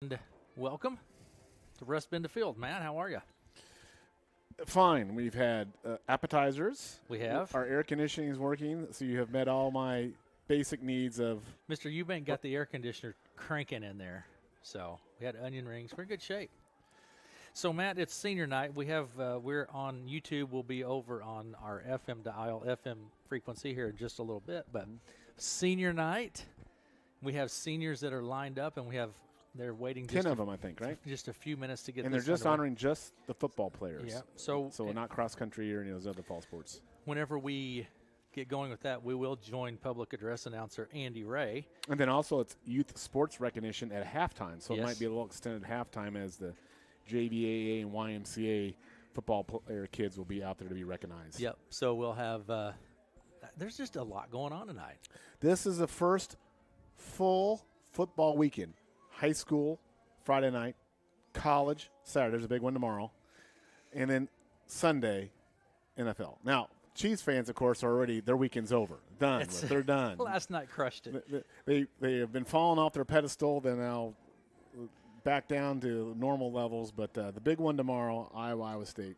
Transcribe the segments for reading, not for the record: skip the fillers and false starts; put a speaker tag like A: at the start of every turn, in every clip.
A: And welcome to Russ Bend the Field. Matt, how are you?
B: Fine. We've had appetizers.
A: We have.
B: Our air conditioning is working, so you have met all my basic needs of.
A: Mr. Eubank got the air conditioner cranking in there. So we had onion rings. We're in good shape. So, Matt, it's senior night. We're on YouTube. We'll be over on our FM dial, FM frequency here in just a little bit. But senior night, we have seniors that are lined up, and they're waiting.
B: 10 of them, I think, right?
A: Just a few minutes to get.
B: And they're just honoring just the football players.
A: Yeah. So
B: not cross country or any of those other fall sports.
A: Whenever we get going with that, we will join public address announcer Andy Ray.
B: And then also it's youth sports recognition at halftime, so
A: Yes.
B: it might be a little extended halftime as the JVAA and YMCA football player kids will be out there to be recognized.
A: Yep. So we'll have. There's just a lot going on tonight.
B: This is the first full football weekend. High school, Friday night, college, Saturday. There's a big one tomorrow. And then Sunday, NFL. Now, Chiefs fans, of course, are already, their weekend's over. They're done.
A: Last night crushed it.
B: They have been falling off their pedestal. They're now back down to normal levels. But the big one tomorrow, Iowa State.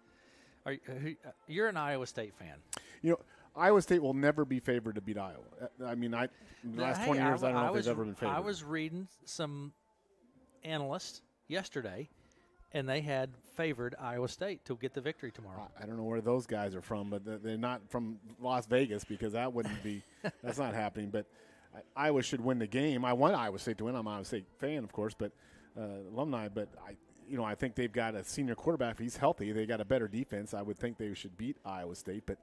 A: You're an Iowa State fan.
B: You know, Iowa State will never be favored to beat Iowa. I mean, in the last 20 years, I don't know if they've ever been favored.
A: I was reading some analysts yesterday, and they had favored Iowa State to get the victory tomorrow.
B: I don't know where those guys are from, but they're not from Las Vegas because that wouldn't be – that's not happening. But Iowa should win the game. I want Iowa State to win. I'm an Iowa State fan, of course, but alumni. But, I think they've got a senior quarterback. If he's healthy, they got a better defense. I would think they should beat Iowa State, but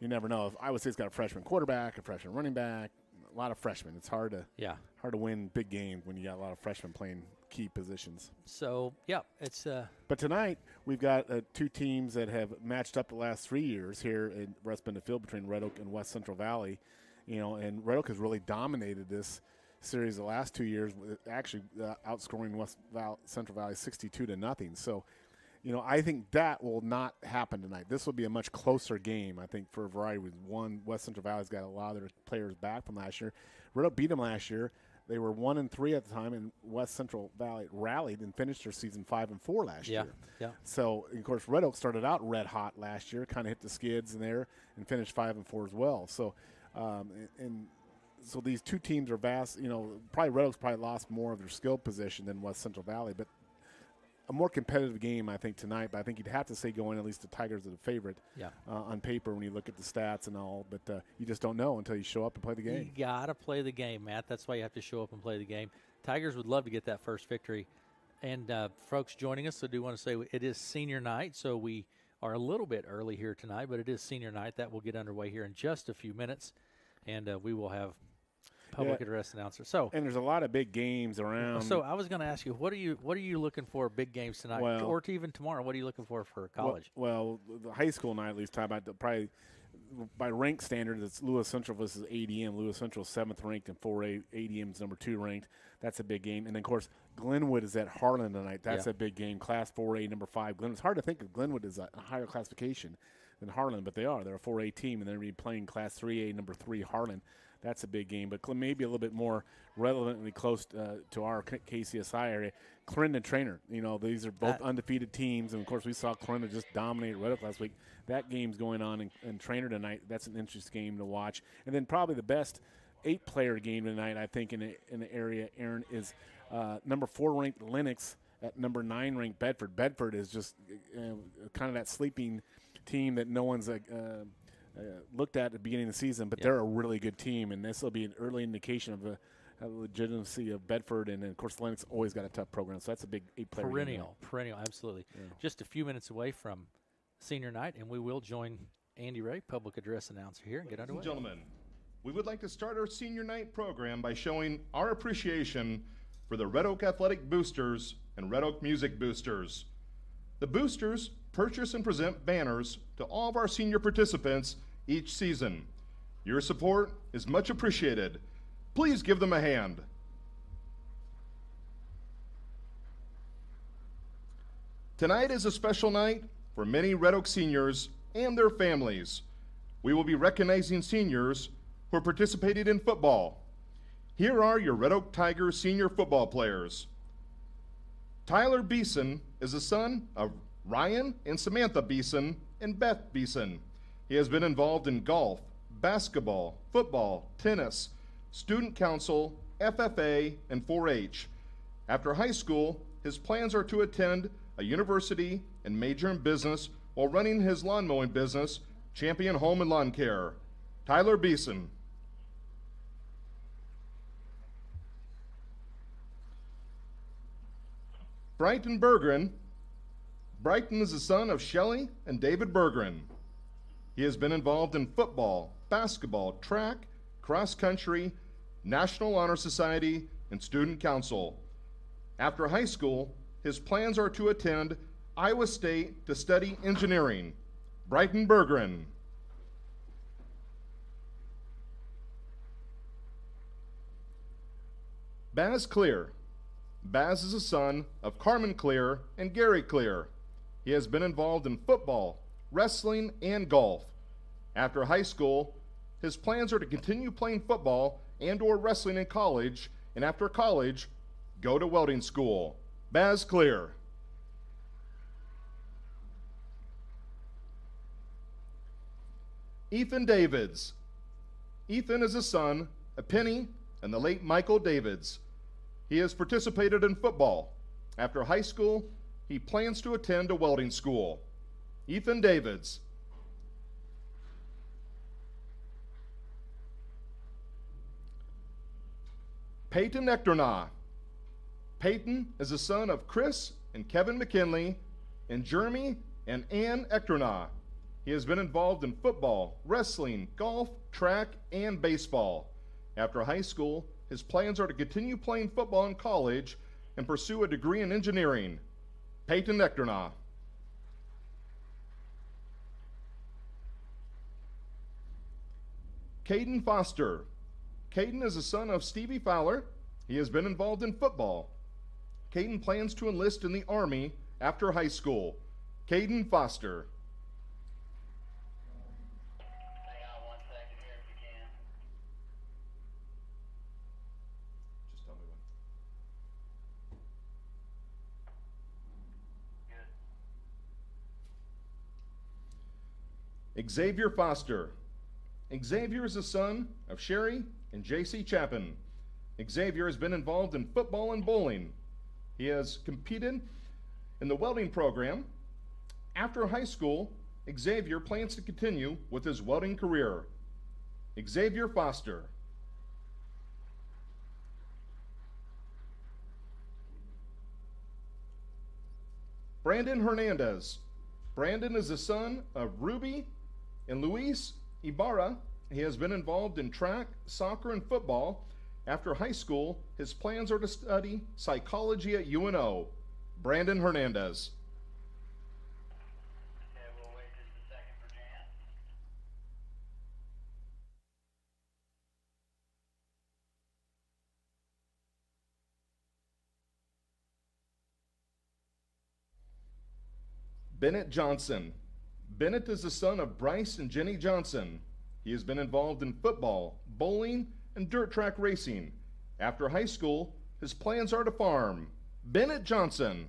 B: you never know. If Iowa State's got a freshman quarterback, a freshman running back, a lot of freshmen. It's hard to win big games when you got a lot of freshmen playing key positions.
A: So, yeah, it's
B: But tonight we've got two teams that have matched up the last 3 years here in Russ Bend Field between Red Oak and West Central Valley. And Red Oak has really dominated this series the last 2 years, actually outscoring Central Valley 62-0. So, I think that will not happen tonight. This will be a much closer game, I think, for a variety of reasons. One, West Central Valley's got a lot of their players back from last year. Red Oak beat them last year. They were 1-3 at the time, and West Central Valley rallied and finished their season 5-4 last year.
A: Yeah.
B: So, of course, Red Oak started out red hot last year, kind of hit the skids in there, and finished 5-4 as well. So, so these two teams are vast. Probably Red Oak's probably lost more of their skill position than West Central Valley, but a more competitive game, I think, tonight. But I think you'd have to say going at least the Tigers are the favorite on paper when you look at the stats and all. But you just don't know until you show up and play the game.
A: You got to play the game, Matt. That's why you have to show up and play the game. Tigers would love to get that first victory. And folks joining us, I do want to say it is senior night, so we are a little bit early here tonight, but it is senior night. That will get underway here in just a few minutes, and we will have public address announcer. So,
B: and there's a lot of big games around.
A: So I was going to ask you, what are you looking for big games tonight, or to even tomorrow? What are you looking for college?
B: Well, the high school night, at least, talk about probably by rank standard, it's Lewis Central versus ADM. Lewis Central 7th ranked and 4A. ADM's number 2 ranked. That's a big game. And then, of course, Glenwood is at Harlan tonight. That's a big game. Class 4A, number 5. It's hard to think of Glenwood as a higher classification than Harlan, but they are. They're a 4A team, and they're going to be playing Class 3A, number 3 Harlan. That's a big game, but maybe a little bit more relevantly close to our KCSI area. Clarendon Trainer, these are both undefeated teams, and of course we saw Clarendon just dominate Red Oak last week. That game's going on in Trainer tonight. That's an interesting game to watch. And then probably the best 8-player game tonight, I think, in the area, Aaron, is number 4 ranked Lennox at number 9 ranked Bedford. Bedford is just kind of that sleeping team that no one's looked at the beginning of the season, but they're a really good team, and this will be an early indication of the legitimacy of Bedford. And then, of course, Lennox always got a tough program, so that's a big 8-player
A: perennial, absolutely.
B: Yeah.
A: Just a few minutes away from senior night, and we will join Andy Ray, public address announcer, here and get underway.
C: Ladies and gentlemen, we would like to start our senior night program by showing our appreciation for the Red Oak Athletic Boosters and Red Oak Music Boosters. The Boosters purchase and present banners to all of our senior participants each season. Your support is much appreciated. Please give them a hand. Tonight is a special night for many Red Oak seniors and their families. We will be recognizing seniors who participated in football. Here are your Red Oak Tigers senior football players: Tyler Beeson is the son of Ryan and Samantha Beeson and Beth Beeson. He has been involved in golf, basketball, football, tennis, student council, FFA, and 4-H. After high school, his plans are to attend a university and major in business while running his lawn mowing business, Champion Home and Lawn Care. Tyler Beeson. Brighton Bergren. Brighton is the son of Shelley and David Bergren. He has been involved in football, basketball, track, cross country, National Honor Society, and student council. After high school, his plans are to attend Iowa State to study engineering. Brighton Bergren. Baz Clear. Baz is the son of Carmen Clear and Gary Clear. He has been involved in football, wrestling, and golf. After high school, his plans are to continue playing football and/or wrestling in college, and after college, go to welding school. Baz Clear. Ethan Davids. Ethan is the son of Penny and the late Michael Davids. He has participated in football. After high school, he plans to attend a welding school. Ethan Davids. Peyton Ectornaugh. Peyton is the son of Chris and Kevin McKinley and Jeremy and Ann Ectornaugh. He has been involved in football, wrestling, golf, track, and baseball. After high school, his plans are to continue playing football in college and pursue a degree in engineering. Peyton Ectornaugh. Caden Foster. Caden is the son of Stevie Fowler. He has been involved in football. Caden plans to enlist in the Army after high school. Caden Foster.
D: Hang on 1 second here if you can.
C: Just tell me when.
D: Good.
C: Xavier Foster. Xavier is the son of Sherry and J.C. Chapin. Xavier has been involved in football and bowling. He has competed in the welding program. After high school, Xavier plans to continue with his welding career. Xavier Foster. Brandon Hernandez. Brandon is the son of Ruby and Luis Ibarra. He has been involved in track, soccer, and football. After high school, his plans are to study psychology at UNO. Brandon Hernandez.
D: Okay, we'll wait just a second for Jan.
C: Bennett Johnson. Bennett is the son of Bryce and Jenny Johnson. He has been involved in football, bowling, and dirt track racing. After high school, his plans are to farm. Bennett Johnson.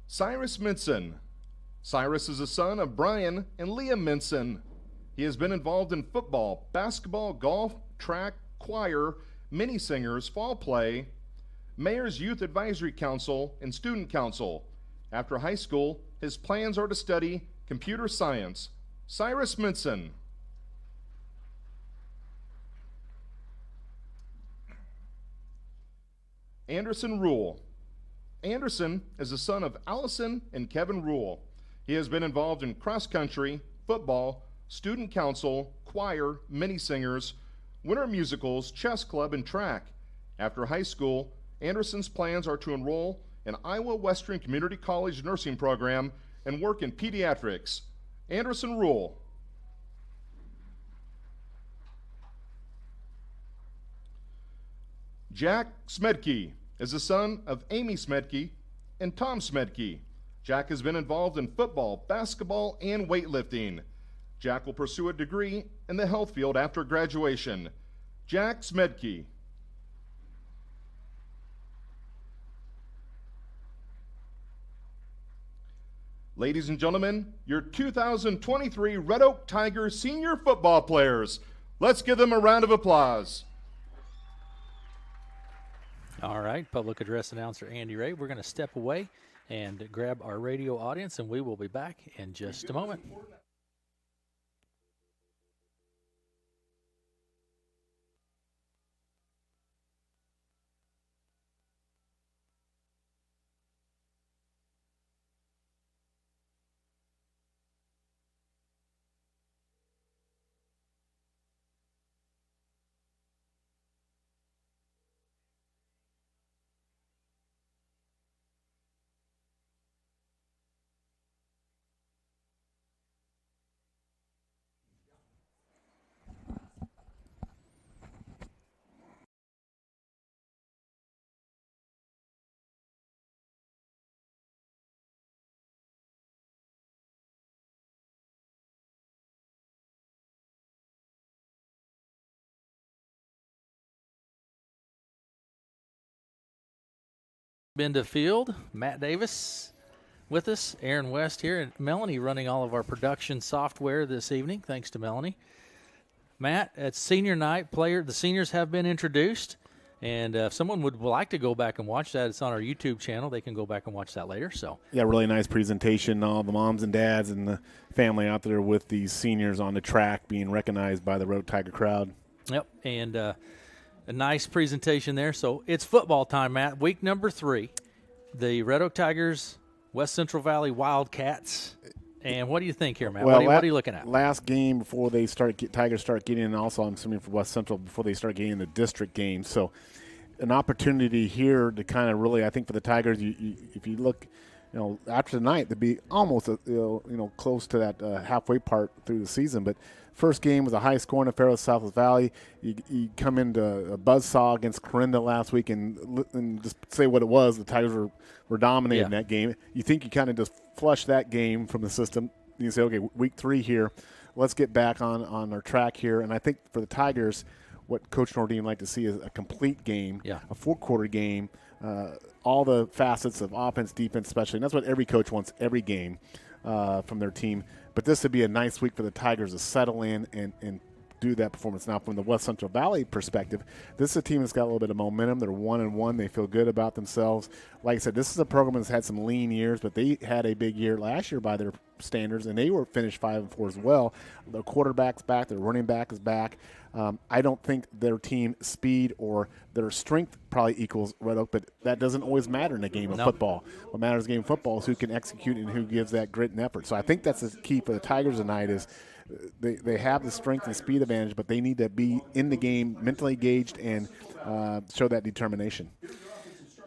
C: Cyrus Minson. Cyrus is the son of Brian and Leah Minson. He has been involved in football, basketball, golf, track, choir, mini singers, fall play, Mayor's Youth Advisory Council, and Student Council. After high school, his plans are to study computer science. Cyrus Minson. Anderson Rule. Anderson is the son of Allison and Kevin Rule. He has been involved in cross country, football, student council, choir, mini singers, winter musicals, chess club, and track. After high school, Anderson's plans are to enroll in Iowa Western Community College nursing program and work in pediatrics. Anderson Rule. Jack Smedke is the son of Amy Smedke and Tom Smedke. Jack has been involved in football, basketball, and weightlifting. Jack will pursue a degree in the health field after graduation. Jack Smedke. Ladies and gentlemen, your 2023 Red Oak Tigers senior football players. Let's give them a round of applause.
A: All right, public address announcer Andy Ray. We're going to step away and grab our radio audience, and we will be back in just a moment. Been to field, Matt Davis with us, Aaron West here, and Melanie running all of our production software this evening. Thanks to Melanie. Matt, it's senior night. The seniors have been introduced, and if someone would like to go back and watch that, it's on our YouTube channel. They can go back and watch that later. So
B: Yeah, really nice presentation. All the moms and dads and the family out there with these seniors on the track being recognized by the Red Oak Tiger crowd.
A: Yep, and a nice presentation there. So it's football time, Matt. Week number 3, the Red Oak Tigers, West Central Valley Wildcats. And what do you think here, Matt?
B: Well,
A: what are you looking at?
B: Last game before they Tigers start getting in, also I'm assuming for West Central, before they start getting the district games. So an opportunity here to kind of really, I think for the Tigers, if you look, after tonight, to be almost, close to that halfway part through the season. But first game was a high-scoring affair with Southwest Valley. You come into a buzzsaw against Corinda last week and just say what it was. The Tigers were dominating that game. You think you kind of just flush that game from the system. You say, okay, week 3 here. Let's get back on our track here. And I think for the Tigers, what Coach Nordine would like to see is a complete game, a 4-quarter game, all the facets of offense, defense, especially. And that's what every coach wants every game from their team. But this would be a nice week for the Tigers to settle in and do that performance. Now, from the West Central Valley perspective, this is a team that's got a little bit of momentum. They're 1-1. They feel good about themselves. Like I said, this is a program that's had some lean years, but they had a big year last year by their standards, and they were finished 5-4 as well. Their quarterback's back. Their running back is back. I don't think their team speed or their strength probably equals Red Oak, but that doesn't always matter in a game of football. What matters in a game of football is who can execute and who gives that grit and effort. So I think that's the key for the Tigers tonight is they have the strength and speed advantage, but they need to be in the game, mentally engaged, and show that determination.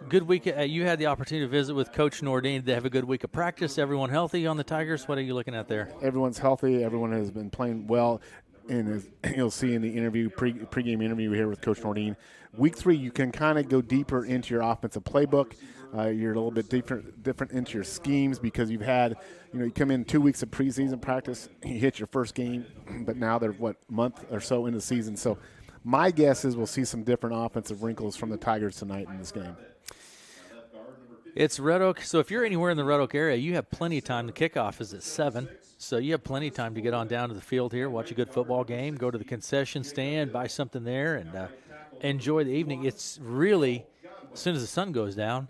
A: Good week. You had the opportunity to visit with Coach Nordine. Did they have a good week of practice? Everyone healthy on the Tigers? What are you looking at there?
B: Everyone's healthy. Everyone has been playing well. And as you'll see in the interview, pregame interview here with Coach Nordine, week 3 you can kind of go deeper into your offensive playbook. You're a little bit different into your schemes because you've had, you come in 2 weeks of preseason practice, you hit your first game, but now they're, month or so into the season. So my guess is we'll see some different offensive wrinkles from the Tigers tonight in this game.
A: It's Red Oak. So if you're anywhere in the Red Oak area, you have plenty of time. The kickoff is at 7. So you have plenty of time to get on down to the field here, watch a good football game, go to the concession stand, buy something there, and enjoy the evening. It's really, as soon as the sun goes down,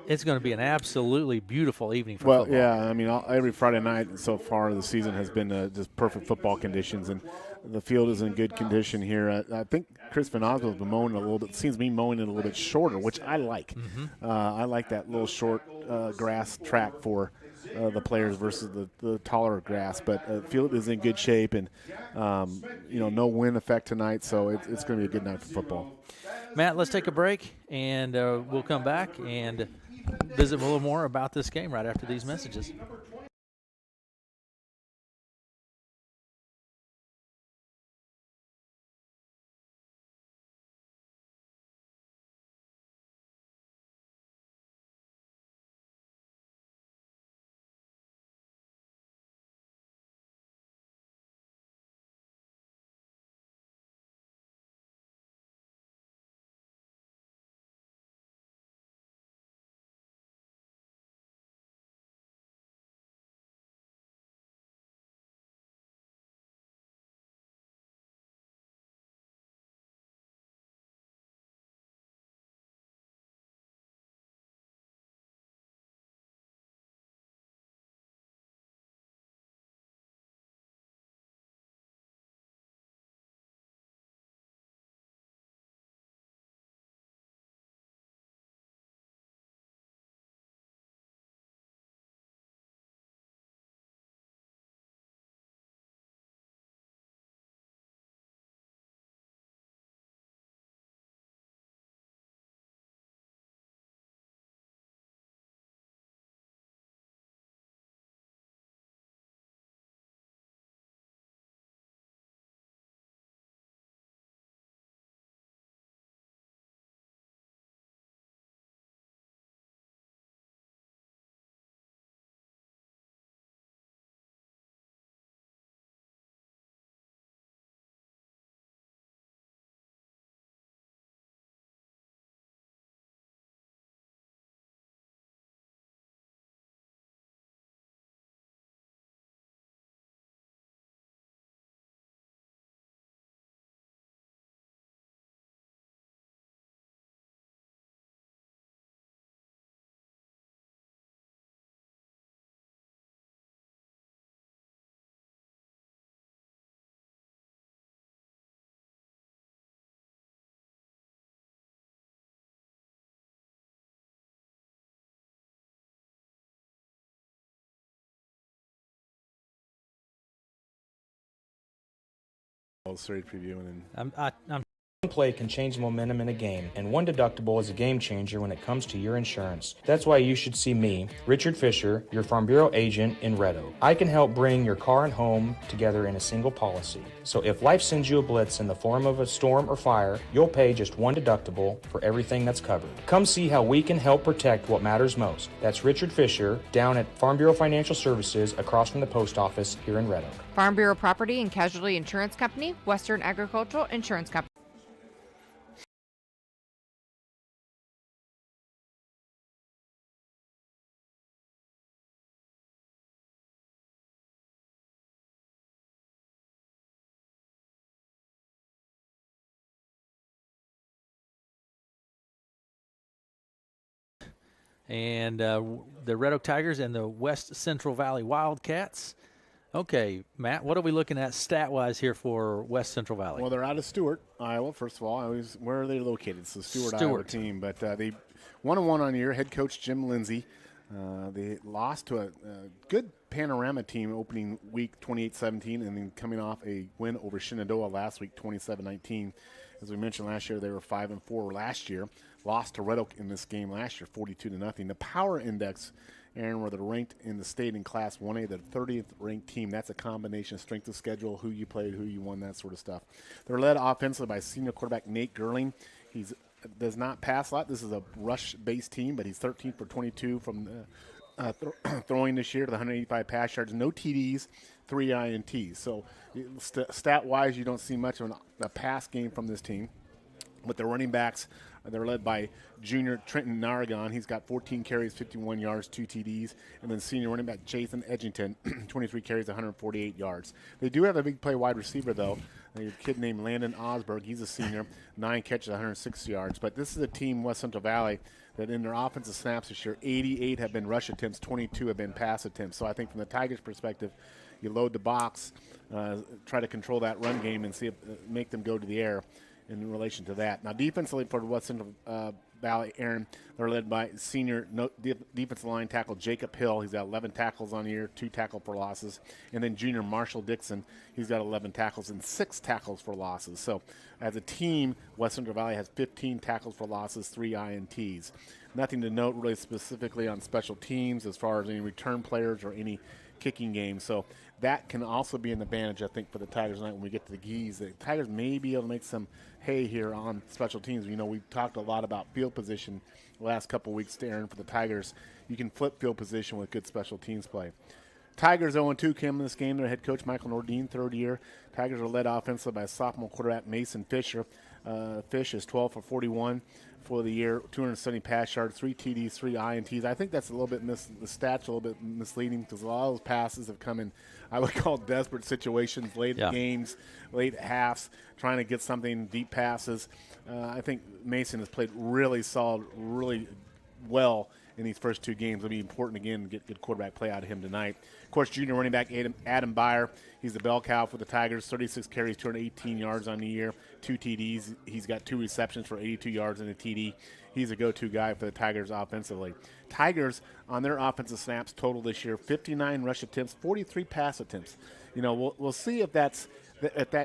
A: it's going to be an absolutely beautiful evening for football.
B: Yeah, I mean, every Friday night so far the season has been just perfect football conditions, and the field is in good condition here. I think Chris Van Oswald has been mowing it a little bit. Seems to be mowing it a little bit shorter, which I like. I like that little short grass track for the players versus the taller grass. But the field is in good shape, and no wind effect tonight, so it's going to be a good night for football.
A: Matt, let's take a break, and we'll come back and visit a little more about this game right after these messages.
B: Series preview, and then
A: I'm
E: One play can change the momentum in a game, and one deductible is a game changer when it comes to your insurance. That's why you should see me, Richard Fisher, your Farm Bureau agent in Red Oak. I can help bring your car and home together in a single policy. So if life sends you a blitz in the form of a storm or fire, you'll pay just one deductible for everything that's covered. Come see how we can help protect what matters most. That's Richard Fisher down at Farm Bureau Financial Services across from the post office here in Red Oak.
F: Farm Bureau Property and Casualty Insurance Company, Western Agricultural Insurance Company.
A: and the Red Oak Tigers and the West Central Valley Wildcats. Okay, Matt, what are we looking at stat-wise here for West Central Valley?
B: well, they're out of Stewart, Iowa. First of all, where are they located? It's the Stewart, Iowa team, but they 1-1 on the year. Head coach Jim Lindsay. They lost to a good Panorama team opening week 28-17, and then coming off a win over Shenandoah last week 27-19. As we mentioned last year, they were 5-4 last year. Lost to Red Oak in this game last year, 42-0. The Power Index, Aaron, where they're ranked in the state in Class 1A, the 30th ranked team. That's a combination of strength of schedule, who you played, who you won, that sort of stuff. They're led offensively by senior quarterback Nate Gerling. He does not pass a lot. This is a rush-based team, but he's 13 for 22 from throwing this year to the 185 pass yards. No TDs, 3 INTs. So stat-wise, you don't see much of a pass game from this team. But the running backs, they're led by junior Trenton Naragon. He's got 14 carries, 51 yards, 2 TDs. And then senior running back Jason Edgington, 23 carries, 148 yards. They do have a big play wide receiver, though. A kid named Landon Osberg. He's a senior, 9 catches, 106 yards. But this is a team, West Central Valley, that in their offensive snaps this year, 88 have been rush attempts, 22 have been pass attempts. So I think from the Tigers' perspective, you load the box, try to control that run game and see if make them go to the air in relation to that. Now, defensively for the West Central Valley, Aaron, they're led by senior defensive line tackle Jacob Hill. He's got 11 tackles on the year, 2 tackle for losses. And then junior Marshall Dixon, he's got 11 tackles and 6 tackles for losses. So as a team, West Central Valley has 15 tackles for losses, 3 INTs. Nothing to note really specifically on special teams as far as any return players or any kicking game. So that can also be an advantage, I think, for the Tigers tonight when we get to the Geese. The Tigers may be able to make some hay here on special teams. You know, we've talked a lot about field position the last couple of weeks, Aaron, for the Tigers. You can flip field position with good special teams play. Tigers 0-2 came in this game. Their head coach, Michael Nordine, third year. Tigers are led offensively by sophomore quarterback Mason Fisher. Fish is 12 for 41 for the year, 270 pass yards, 3 TDs, 3 INTs. I think that's a little bit the stats are a little bit misleading because a lot of those passes have come in, I would call desperate situations, late games, late halves, trying to get something, deep passes. I think Mason has played really solid, really well in these first 2 games. It'll be important again to get good quarterback play out of him tonight. Of course, junior running back Adam Byer, he's the bell cow for the Tigers, 36 carries, 218 yards on the year, 2 TDs. He's got 2 receptions for 82 yards and a TD. He's a go-to guy for the Tigers offensively. Tigers, on their offensive snaps total this year, 59 rush attempts, 43 pass attempts. You know, we'll see if that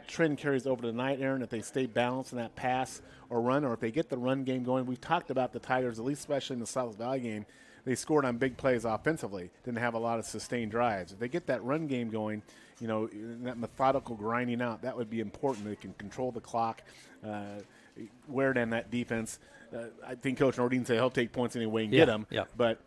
B: trend carries over tonight, Aaron, if they stay balanced in that pass or run, or if they get the run game going. We've talked about the Tigers, at least especially in the South Valley game. They scored on big plays offensively, didn't have a lot of sustained drives. If they get that run game going, you know, that methodical grinding out, that would be important. They can control the clock, wear down that defense. I think Coach Nordine said he'll take points anyway and get them, but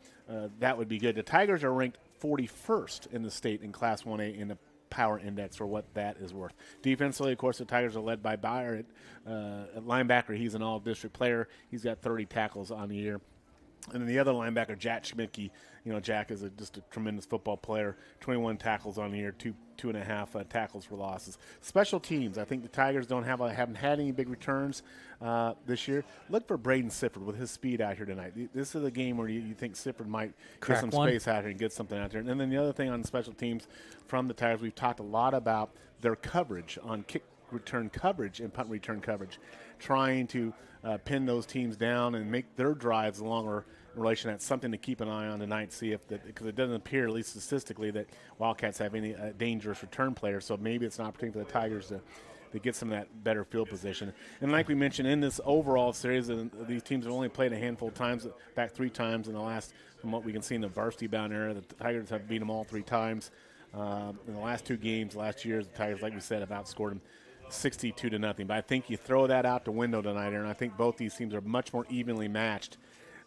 B: that would be good. The Tigers are ranked 41st in the state in Class 1A in the Power Index for what that is worth. Defensively, of course, the Tigers are led by Byer at linebacker. He's an all-district player. He's got 30 tackles on the year. And then the other linebacker, Jack Schmidtke, you know, Jack is just a tremendous football player, 21 tackles on the year, 2.5 tackles for losses. Special teams, I think the Tigers haven't had any big returns this year. Look for Braden Sifford with his speed out here tonight. This is a game where you think Sifford might get some space out here and get something out there. And then the other thing on special teams from the Tigers, we've talked a lot about their coverage on kick return coverage and punt return coverage, trying to pin those teams down and make their drives longer in relation. That's something to keep an eye on tonight, see if that, because it doesn't appear, at least statistically, that Wildcats have any dangerous return players. So maybe it's an opportunity for the Tigers to they get some of that better field position. And like we mentioned, in this overall series, these teams have only played a handful of times, back 3 times in the last, from what we can see in the varsity-bound era. The Tigers have beat them all 3 times. In the last 2 games last year, the Tigers, like we said, have outscored them 62-0. But I think you throw that out the window tonight, and I think both these teams are much more evenly matched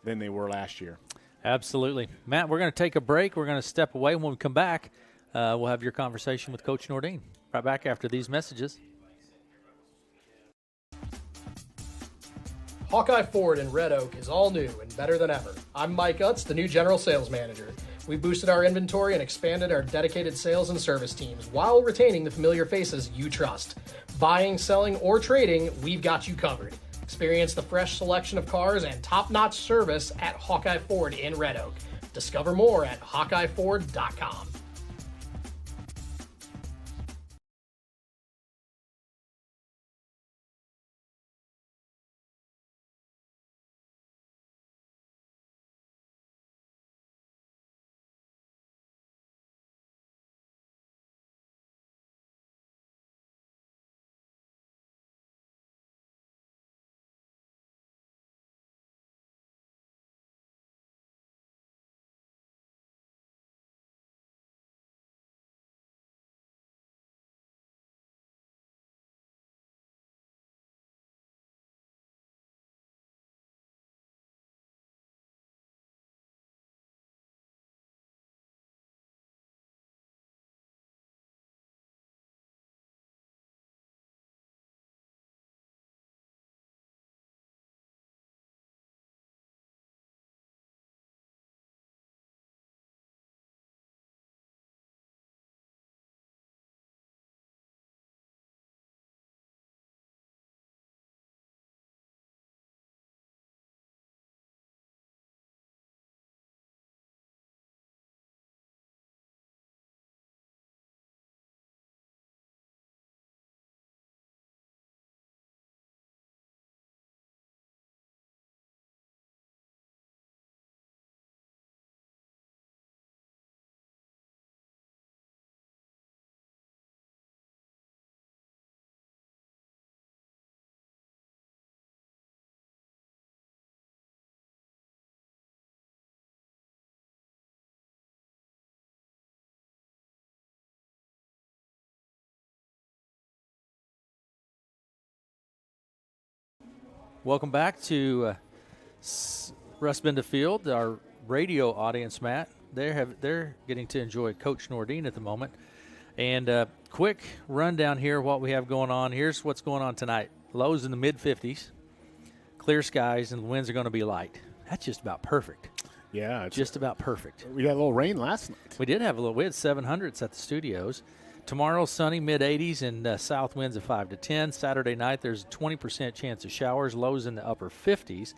B: than they were last year.
A: Absolutely. Matt, we're going to take a break. We're going to step away. When we come back, we'll have your conversation with Coach Nordine. Right back after these messages.
G: Hawkeye Ford in Red Oak is all new and better than ever. I'm Mike Utz, the new General Sales Manager. We boosted our inventory and expanded our dedicated sales and service teams while retaining the familiar faces you trust. Buying, selling, or trading, we've got you covered. Experience the fresh selection of cars and top-notch service at Hawkeye Ford in Red Oak. Discover more at HawkeyeFord.com.
A: Welcome back to Russ Benda Field, our radio audience, Matt. They're getting to enjoy Coach Nordine at the moment. And quick rundown here, what we have going on. Here's what's going on tonight. Lows in the mid-50s, clear skies, and the winds are going to be light. That's just about perfect.
B: Yeah. It's
A: just about perfect.
B: We had a little rain last night.
A: We did have a little. We had 700s at the studios. Tomorrow, sunny, mid-80s, and south winds of 5 to 10. Saturday night, there's a 20% chance of showers, lows in the upper 50s.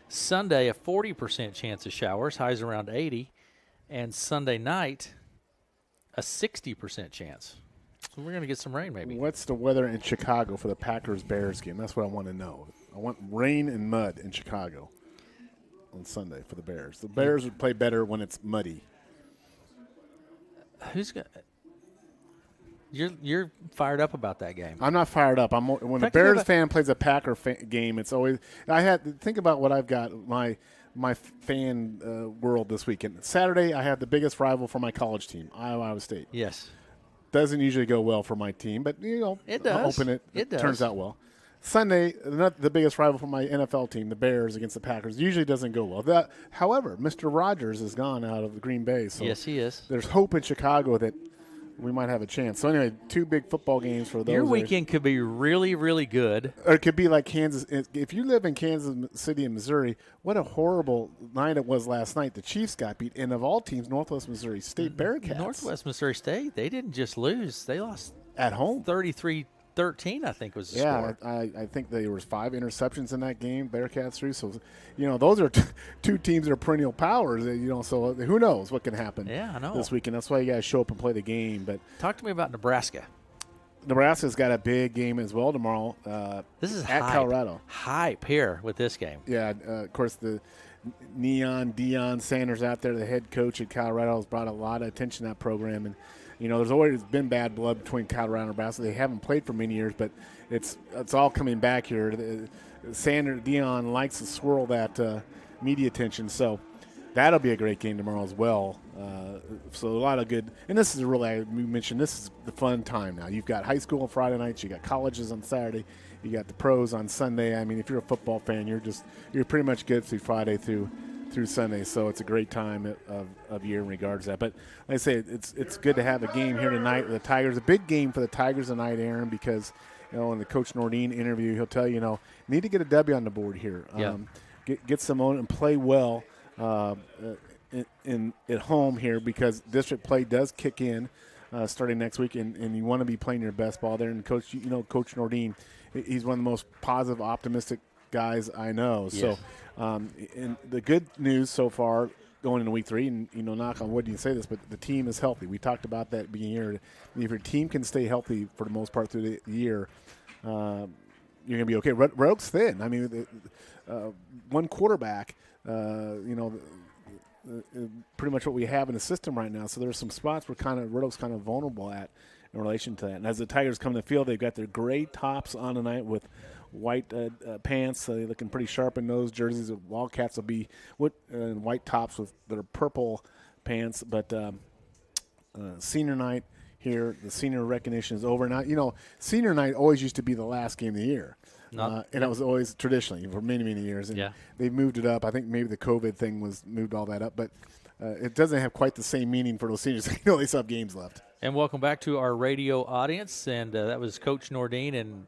A: Sunday, a 40% chance of showers, highs around 80. And Sunday night, a 60% chance. So we're going to get some rain maybe.
B: What's the weather in Chicago for the Packers-Bears game? That's what I want to know. I want rain and mud in Chicago on Sunday for the Bears. The Bears would play better when it's muddy.
A: Who's got? You're fired up about that game.
B: I'm not fired up. When a Bears fan plays a Packer game, it's always – I had to think about what I've got, my fan world this weekend. Saturday, I have the biggest rival for my college team, Iowa State.
A: Yes.
B: Doesn't usually go well for my team, but,
A: it does.
B: It turns out well. Sunday, not the biggest rival for my NFL team, the Bears against the Packers, usually doesn't go well. However, Mr. Rogers is gone out of Green Bay. So
A: yes, he is.
B: There's hope in Chicago that we might have a chance. So anyway, 2 big football games for those.
A: Your weekend could be really, really good.
B: Or it could be like Kansas. If you live in Kansas City and Missouri, what a horrible night it was last night. The Chiefs got beat. And of all teams, Northwest Missouri State Bearcats.
A: Northwest Missouri State, they didn't just lose. They lost
B: at home.
A: 33-13, I think was the score.
B: I think there was 5 interceptions in that game, Bearcats threw. So, those are 2 teams that are perennial powers. So who knows what can happen this weekend. That's why you got to show up and play the game. But
A: talk to me about Nebraska.
B: Nebraska's got a big game as well tomorrow.
A: This is
B: at Colorado.
A: Hype here with this game.
B: Yeah, of course, the Deion Sanders out there, the head coach at Colorado, has brought a lot of attention to that program. And There's always been bad blood between Colorado and Nebraska. They haven't played for many years, but it's all coming back here. Sanders Dion likes to swirl that media attention, so that'll be a great game tomorrow as well. So a lot of good, and this is we mentioned this is the fun time now. You've got high school on Friday nights, you got colleges on Saturday, you got the pros on Sunday. I mean, if you're a football fan, you're pretty much good through Friday through Sunday. So it's a great time of year in regards to that. But like I say, it's good to have a game here tonight with the Tigers. A big game for the Tigers tonight, Aaron, because in the Coach Nordine interview, he'll tell you, need to get a W on the board here. Get some on and play well at home here, because district play does kick in starting next week, and you want to be playing your best ball there. And Coach Nordine, he's one of the most positive, optimistic guys I know. Yes. So, and the good news so far going into week 3, and knock on wood, you can say this, but the team is healthy. We talked about that at the beginning of the year. If your team can stay healthy for the most part through the year, you're going to be okay. Red Oak's thin. I mean, one quarterback, pretty much what we have in the system right now. So there's some spots where Red Oak's kind of vulnerable at in relation to that. And as the Tigers come to the field, they've got their gray tops on tonight with white pants. So they're looking pretty sharp in those jerseys. The Wildcats will be white tops with their purple pants. But senior night here, the senior recognition is over. Now, senior night always used to be the last game of the year. And it was always traditionally for many, many years. And they've moved it up. I think maybe the COVID thing moved all that up. But it doesn't have quite the same meaning for those seniors. They still have games left.
A: And welcome back to our radio audience. And that was Coach Nordine and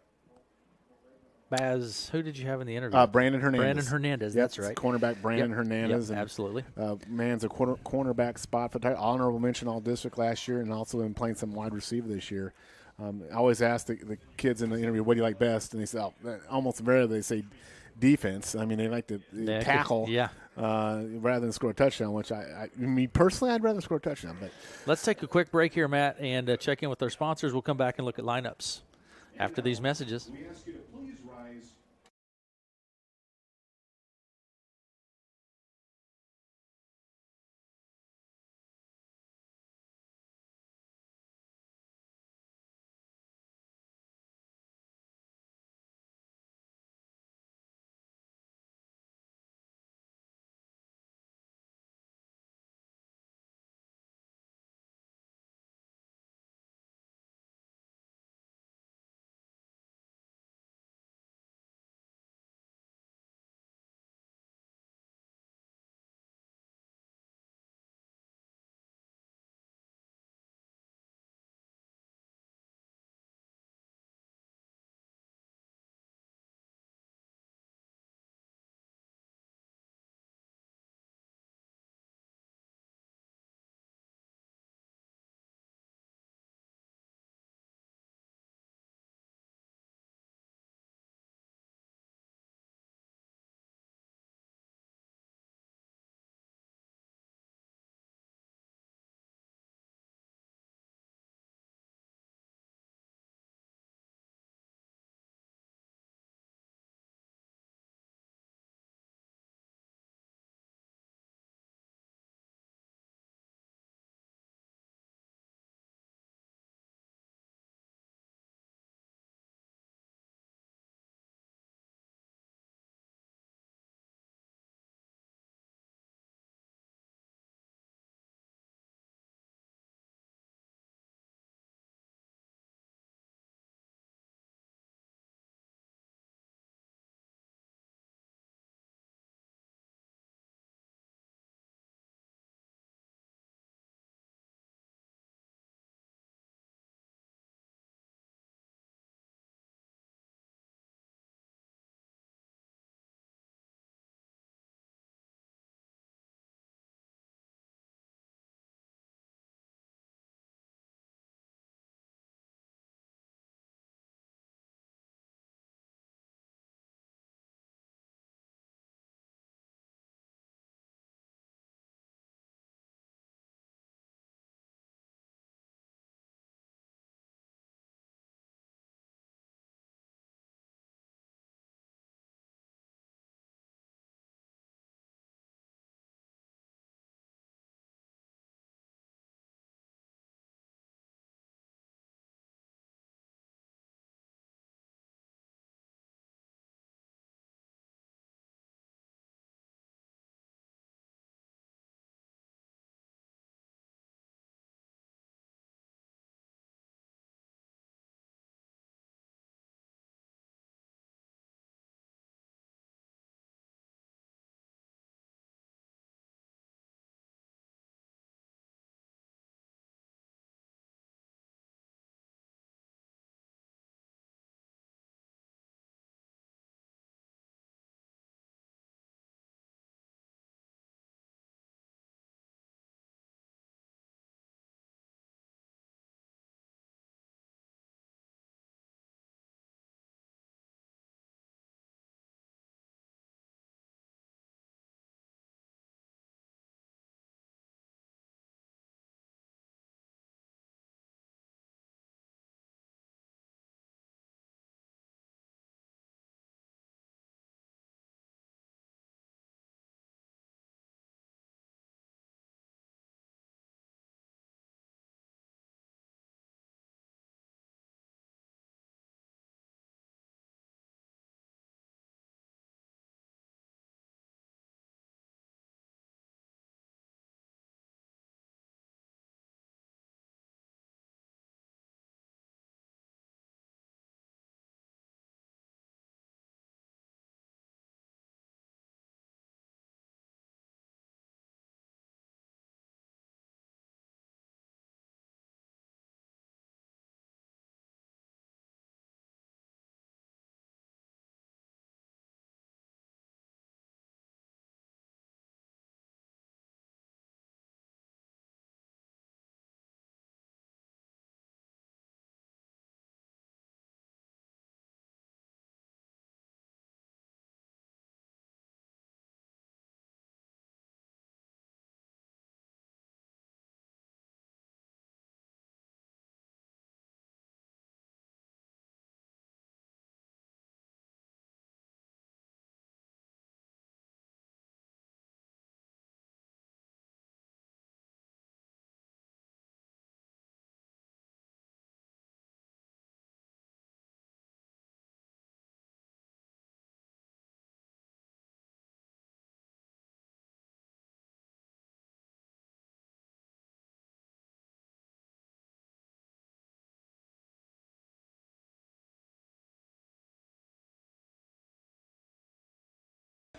A: Baz. Who did you have in the interview?
B: Brandon Hernandez.
A: Brandon Hernandez, that's right.
B: Cornerback Brandon Hernandez.
A: Yep, absolutely.
B: Man's a cornerback spot for Honorable mention all district last year, and also been playing some wide receiver this year. I always ask the kids in the interview, what do you like best? And they say, almost invariably they say defense. I mean, they like to tackle rather than score a touchdown, which me personally, I'd rather score a touchdown. But
A: let's take a quick break here, Matt, and check in with our sponsors. We'll come back and look at lineups after these messages.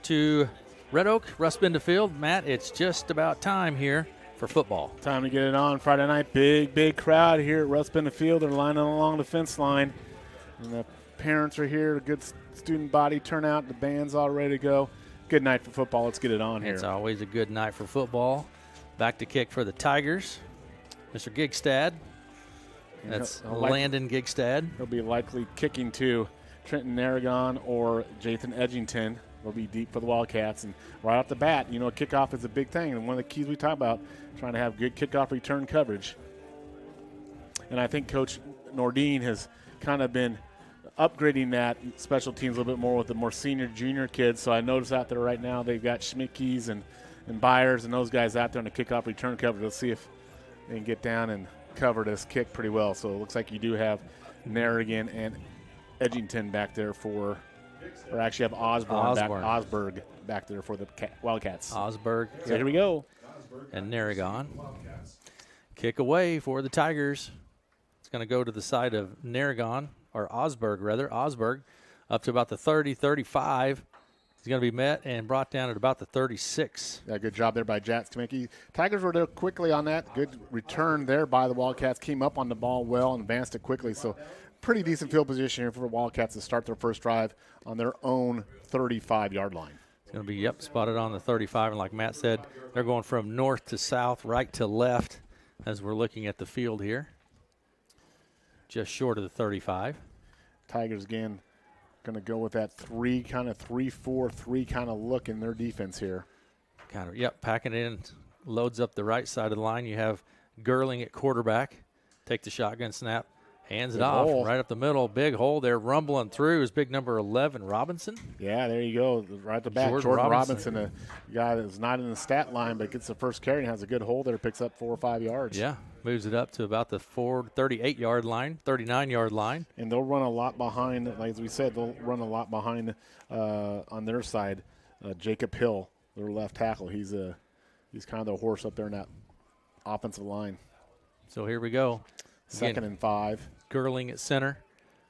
A: to Red Oak, Russ Benda Field. Matt, it's just about time here for football.
B: Time to get it on Friday night. Big crowd here at Russ Benda Field. They're lining along the fence line. And the parents are here. A good student body turnout. The band's all ready to go. Good night for football. Let's get it on here.
A: It's always a good night for football. Back to kick for the Tigers. Mr. Gigstad. That's Landon Gigstad.
B: He'll be likely kicking to Trenton Aragon or Jathan Edgington. Will be deep for the Wildcats. And right off the bat, kickoff is a big thing. And one of the keys we talk about, trying to have good kickoff return coverage. And I think Coach Nordine has kind of been upgrading that special teams a little bit more with the more senior, junior kids. So I notice out there right now they've got Schmidtke's and Byers and those guys out there on the kickoff return coverage. Let's see if they can get down and cover this kick pretty well. So it looks like you do have Narrigan and Edgington back there or actually have Osberg back there for the Wildcats.
A: Osberg.
B: So here we go.
A: And Narrigan. Kick away for the Tigers. It's going to go to the side of Narrigan, or Osberg rather. Osberg up to about the 30, 35. He's going to be met and brought down at about the 36.
B: Yeah, good job there by Jats Kaminsky. Tigers were there quickly on that. Good return there by the Wildcats. Came up on the ball well and advanced it quickly. So pretty decent field position here for the Wildcats to start their first drive on their own 35-yard line.
A: It's going to be, spotted on the 35. And like Matt said, they're going from north to south, right to left as we're looking at the field here. Just short of the 35.
B: Tigers, again, going to go with that 3-4-3 kind of look in their defense here.
A: Packing it in, loads up the right side of the line. You have Gerling at quarterback. Take the shotgun snap. Hands it off right up the middle. Big hole there, rumbling through is big number 11, Robinson.
B: Yeah, there you go. Right at the back, Jordan Robinson, a guy that's not in the stat line but gets the first carry and has a good hole there, picks up 4 or 5 yards.
A: Yeah, moves it up to about the 38-yard line, 39-yard line.
B: And they'll run a lot behind, like as we said, they'll run a lot behind on their side. Jacob Hill, their left tackle, he's kind of the horse up there in that offensive line.
A: So here we go.
B: Second and 5.
A: Gerling at center,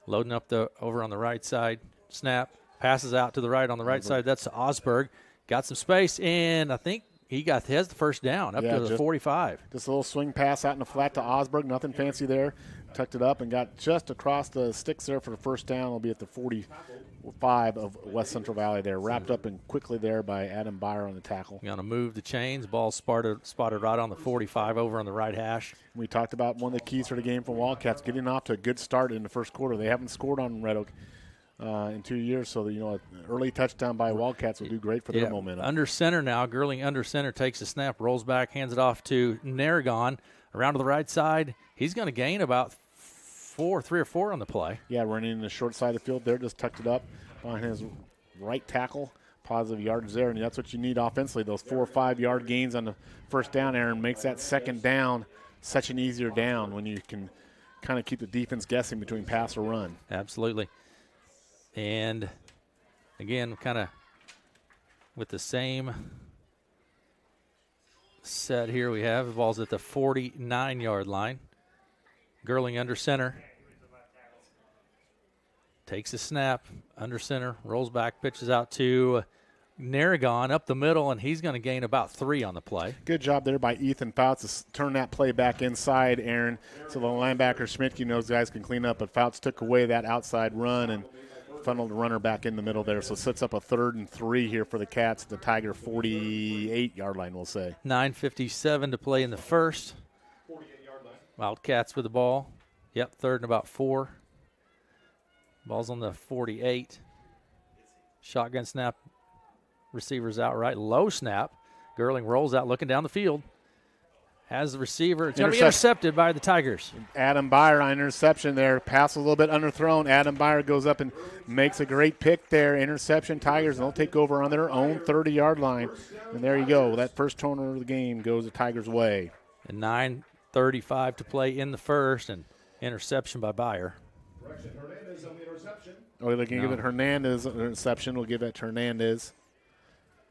A: loading up over on the right side. Snap, passes out to the right on the right side. That's to Osberg. Got some space, and I think he has the first down up to the 45.
B: Just a little swing pass out in the flat to Osberg. Nothing fancy there. Tucked it up and got just across the sticks there for the first down. It'll be at the 45 of West Central Valley there. Wrapped up and quickly there by Adam Byer on the tackle.
A: Going to move the chains. Ball spotted right on the 45 over on the right hash.
B: We talked about one of the keys for the game for Wildcats, getting off to a good start in the first quarter. They haven't scored on Red Oak in 2 years, so an early touchdown by Wildcats will do great for their momentum.
A: Under center now. Gerling under center, takes the snap, rolls back, hands it off to Narrigan. Around to the right side. He's going to gain about 3 or 4 on the play.
B: Yeah, running in the short side of the field there, just tucked it up behind his right tackle. Positive yardage there, and that's what you need offensively. Those 4 or 5 yard gains on the first down, Aaron, makes that second down such an easier down when you can kind of keep the defense guessing between pass or run.
A: Absolutely. And, again, kind of with the same set here we have. The ball's at the 49-yard line. Gerling under center. Takes a snap, under center, rolls back, pitches out to Narrigan up the middle, and he's going to gain about 3 on the play.
B: Good job there by Ethan Fouts to turn that play back inside, Aaron, so the linebacker Schmidtke knows guys can clean up, but Fouts took away that outside run and funneled the runner back in the middle there, so sets up a 3rd and 3 here for the Cats at the Tiger 48-yard line, we'll say.
A: 9:57 to play in the first. Wildcats with the ball. Yep, 3rd and about 4. Ball's on the 48. Shotgun snap. Receivers out right. Low snap. Gerling rolls out looking down the field. Has the receiver. It's going to be intercepted by the Tigers.
B: Adam Byer on interception there. Pass a little bit underthrown. Adam Byer goes up and makes a great pick there. Interception. Tigers, and they'll take over on their own 30-yard line. And there you go. That first turnover of the game goes the Tigers' way.
A: And 9:35 to play in the first, and interception by Byer.
B: Oh, they're going to give it Hernandez an interception. We'll give that to Hernandez.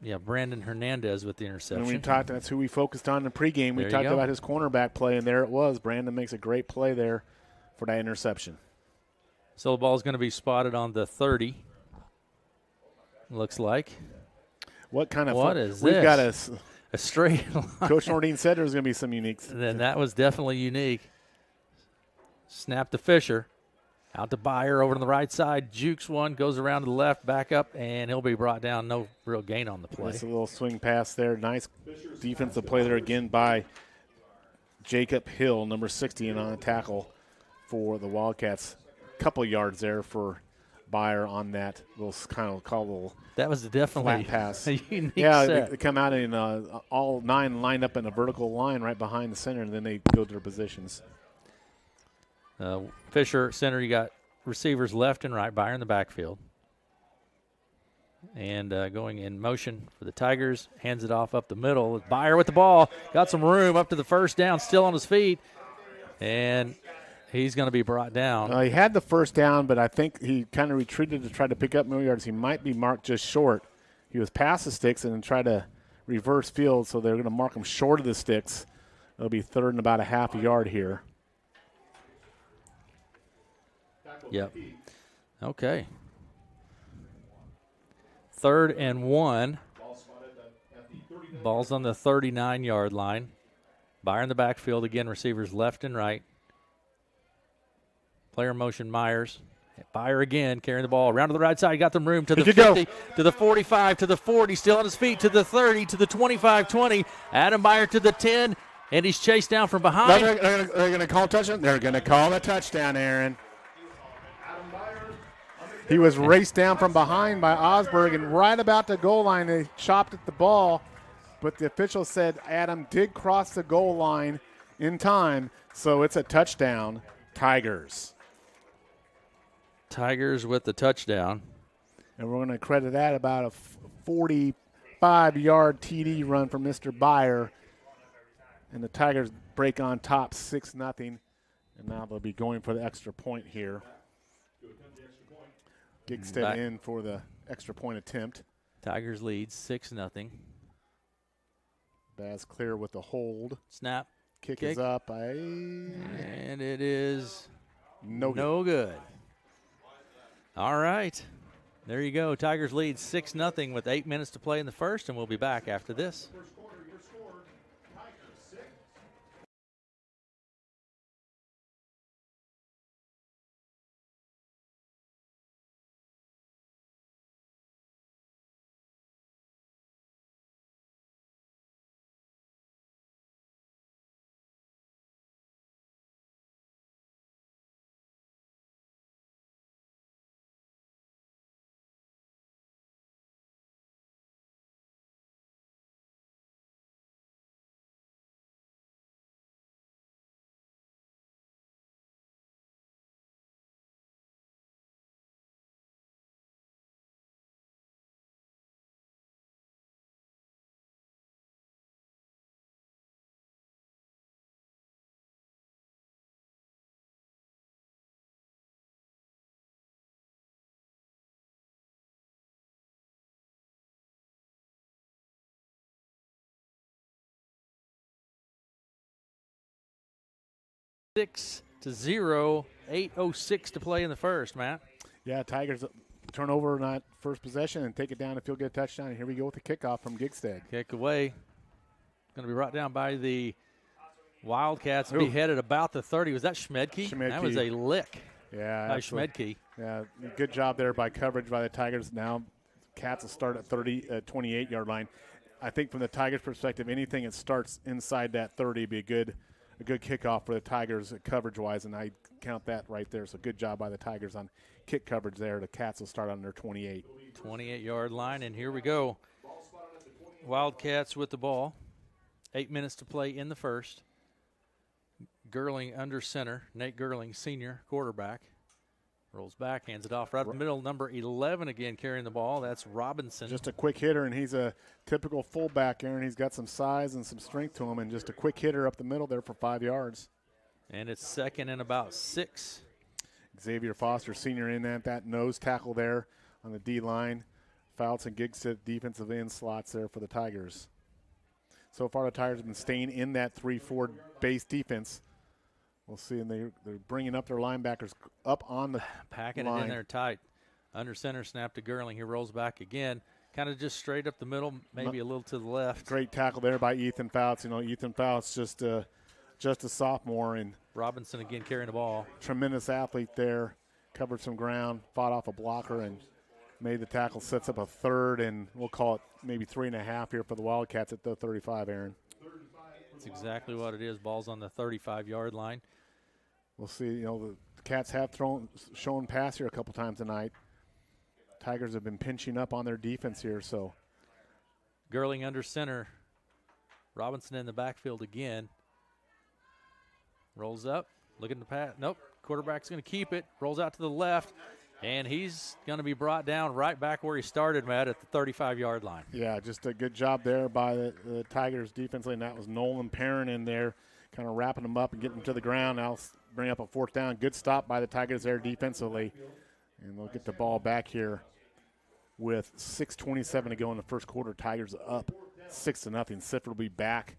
A: Yeah, Brandon Hernandez with the interception.
B: And we talked. That's who we focused on in the pregame. We talked about his cornerback play, and there it was. Brandon makes a great play there for that interception.
A: So the ball is going to be spotted on the 30. Looks like.
B: What kind of
A: What
B: fun?
A: is
B: We've
A: this?
B: got
A: A straight line.
B: Coach Nordine said there was going to be some uniques.
A: Then that was definitely unique. Snap to Fisher. Out to Byer over to the right side. Jukes one, goes around to the left, back up, and he'll be brought down. No real gain on the play.
B: Just a little swing pass there. Nice defensive play there again by Jacob Hill, number 60, and on a tackle for the Wildcats. Couple yards there for Byer on that little kind of little
A: That was definitely
B: flat pass.
A: a unique
B: Yeah,
A: set.
B: they come out in all 9 lined up in a vertical line right behind the center, and then they go to their positions.
A: Fisher, center, you got receivers left and right, Byer in the backfield. And going in motion for the Tigers, hands it off up the middle. Byer with the ball, got some room up to the first down, still on his feet. And he's going to be brought down.
B: He had the first down, but I think he kind of retreated to try to pick up more yards. He might be marked just short. He was past the sticks and then tried to reverse field, so they're going to mark him short of the sticks. It'll be third and about a half a yard here.
A: Yep. Okay. 3rd and 1. Ball's on the 39-yard line. Byer in the backfield again, receivers left and right. Player motion Myers. Byer again carrying the ball around to the right side. Got them room to the 50, to the 45, to the 40, still on his feet, to the 30, to the 25-20. Adam Byer to the 10, and he's chased down from behind.
B: They're going to call a touchdown. They're going to call a touchdown, Aaron. He was raced down from behind by Osberg, and right about the goal line, they chopped at the ball. But the official said Adam did cross the goal line in time, so it's a touchdown, Tigers.
A: Tigers with the touchdown.
B: And we're going to credit that about a 45-yard TD run from Mr. Byer. And the Tigers break on top 6-0. And now they'll be going for the extra point here. Gigstead in for the extra point attempt.
A: Tigers lead 6-0.
B: Baz clear with the hold.
A: Snap.
B: Kick is up.
A: And it is
B: no
A: good. All right. There you go. Tigers lead 6-0 with 8 minutes to play in the first, and we'll be back after this. Six to 0, 8:06 to play in the first, Matt.
B: Yeah, Tigers turn over on that first possession and take it down if you'll get a touchdown. And here we go with the kickoff from Gigstead.
A: Kick away. Going to be brought down by the Wildcats and be headed about the 30. Was that Schmedke? That was a lick by Schmedke.
B: Yeah, good job there by coverage by the Tigers. Now Cats will start at 28-yard line. I think from the Tigers' perspective, anything that starts inside that 30 would be a good kickoff for the Tigers coverage-wise, and I count that right there. So good job by the Tigers on kick coverage there. The Cats will start on their 28.
A: 28-yard line, and here we go. Wildcats with the ball. 8 minutes to play in the first. Gerling under center. Nate Gerling, senior quarterback. Rolls back, hands it off right in the middle. Number 11 again carrying the ball. That's Robinson.
B: Just a quick hitter, and he's a typical fullback, Aaron. He's got some size and some strength to him, and just a quick hitter up the middle there for 5 yards.
A: And it's second and about 6.
B: Xavier Foster, senior, in that nose tackle there on the D-line. Fouts and Gigstead defensive end slots there for the Tigers. So far the Tigers have been staying in that 3-4 base defense. We'll see, and they're bringing up their linebackers up on the
A: Packing
B: line.
A: it in there tight. Under center snap to Gerling. He rolls back again. Kind of just straight up the middle, maybe a little to the left.
B: Great tackle there by Ethan Fouts. You know, Ethan Fouts just a sophomore and
A: Robinson again carrying the ball.
B: tremendous athlete there. Covered some ground, fought off a blocker, and made the tackle. Sets up a third, and we'll call it maybe 3.5 here for the Wildcats at the 35, Aaron.
A: That's exactly what it is. Ball's on the 35-yard line.
B: We'll see. You know, the Cats have shown pass here a couple times tonight. Tigers have been pinching up on their defense here, so.
A: Gerling under center. Robinson in the backfield again. Rolls up, looking to pass. Nope, quarterback's going to keep it. Rolls out to the left, and he's going to be brought down right back where he started, Matt, at the 35-yard line.
B: Yeah, just a good job there by the Tigers defensively, and that was Nolan Perrin in there, kind of wrapping them up and getting them to the ground. Now bring up a 4th down. Good stop by the Tigers there defensively, and they'll get the ball back here with 6:27 to go in the first quarter. Tigers up 6-0. Sifford will be back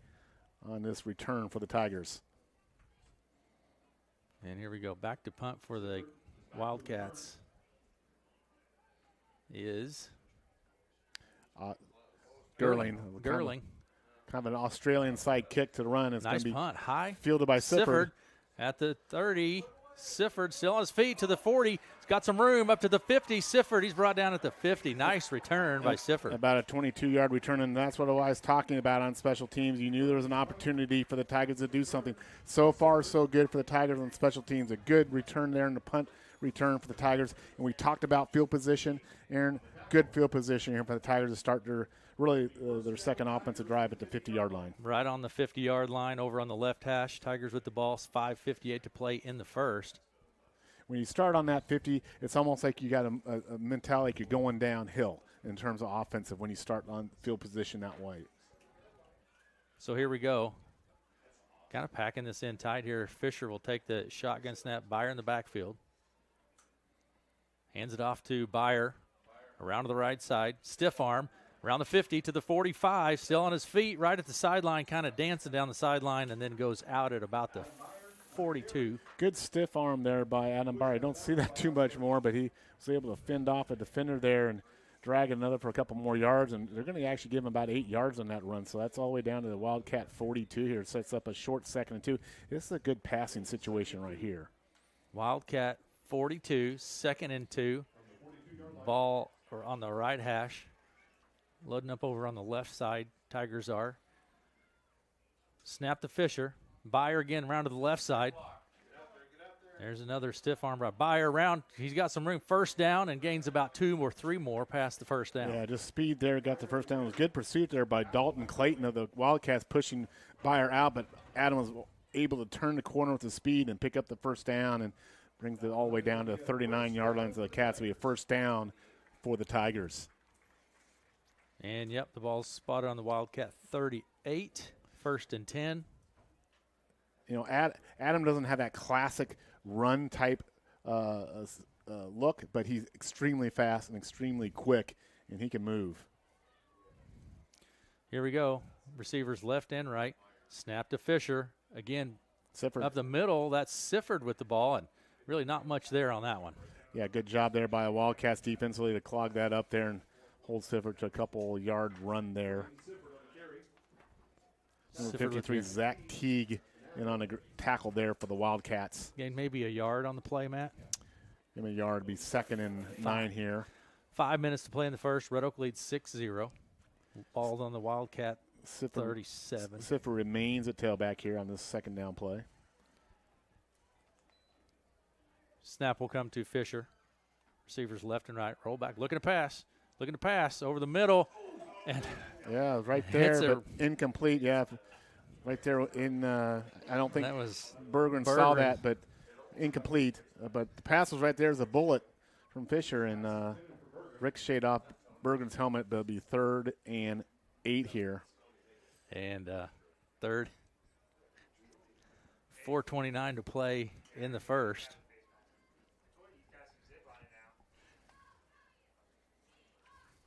B: on this return for the Tigers.
A: And here we go. Back to punt for the Wildcats is
B: Gerling.
A: Gerling.
B: Kind of an Australian side kick to the run. It's
A: Nice
B: going to be
A: punt. High.
B: fielded by Sifford.
A: At the 30. Sifford still on his feet to the 40. He's got some room up to the 50. Sifford, he's brought down at the 50. Nice return by Sifford.
B: About a 22-yard return, and that's what I was talking about on special teams. You knew there was an opportunity for the Tigers to do something. So far, so good for the Tigers on special teams. A good return there in the punt return for the Tigers. And we talked about field position. Aaron, good field position here for the Tigers to start their second offensive drive at the 50-yard line.
A: Right on the 50-yard line over on the left hash. Tigers with the ball. 5:58 to play in the first.
B: When you start on that 50, it's almost like you got a mentality like you're going downhill in terms of offensive when you start on field position that way.
A: So here we go. Kind of packing this in tight here. Fisher will take the shotgun snap. Byer in the backfield. Hands it off to Byer. Around to the right side. Stiff arm. Around the 50 to the 45. Still on his feet. Right at the sideline. Kind of dancing down the sideline. And then goes out at about the 42.
B: Good stiff arm there by Adam Byer. I don't see that too much more, but he was able to fend off a defender there and drag another for a couple more yards. And they're going to actually give him about 8 yards on that run. So that's all the way down to the Wildcat 42 here. It sets up a short 2nd and 2. This is a good passing situation right here.
A: Wildcat 42, 2nd and 2. Ball on the right hash. Loading up over on the left side. Tigers are. Snap to Fisher. Byer again around to the left side. There's another stiff arm by Byer around. He's got some room. First down and gains about 2 or 3 more past the first down.
B: Yeah, just speed there. Got the first down. It was good pursuit there by Dalton Clayton of the Wildcats pushing Byer out, but Adam was able to turn the corner with the speed and pick up the first down and brings it all the way down to 39-yard lines of the Cats. It'll be a first down for the Tigers.
A: And, yep, the ball's spotted on the Wildcat 38, 1st and 10.
B: You know, Adam doesn't have that classic run type look, but he's extremely fast and extremely quick, and he can move.
A: Here we go. Receivers left and right. Snap to Fisher. Again,
B: Sifford.
A: up the middle, that's Sifford with the ball, and really not much there on that one.
B: Yeah, good job there by a Wildcats defensively to clog that up there and hold Sifford to a couple-yard run there. Number 53, Zach Teague, in on a tackle there for the Wildcats.
A: Gained maybe a yard on the play, Matt.
B: Give him a yard. Be 2nd and 9 here.
A: 5 minutes to play in the first. Red Oak leads 6-0. Ball's on the Wildcat 37.
B: Sifford remains at tailback here on this 2nd down play.
A: Snap will come to Fisher. Receivers left and right. Roll back. Looking to pass. Looking to pass over the middle. And
B: yeah, right there, but incomplete. Yeah, right there in I don't think
A: that was
B: Berggren saw that, but incomplete. But the pass was right there as a bullet from Fisher, and ricocheted off Berggren's helmet, but it'll be 3rd and 8 here.
A: And 3rd. 4:29 to play in the first.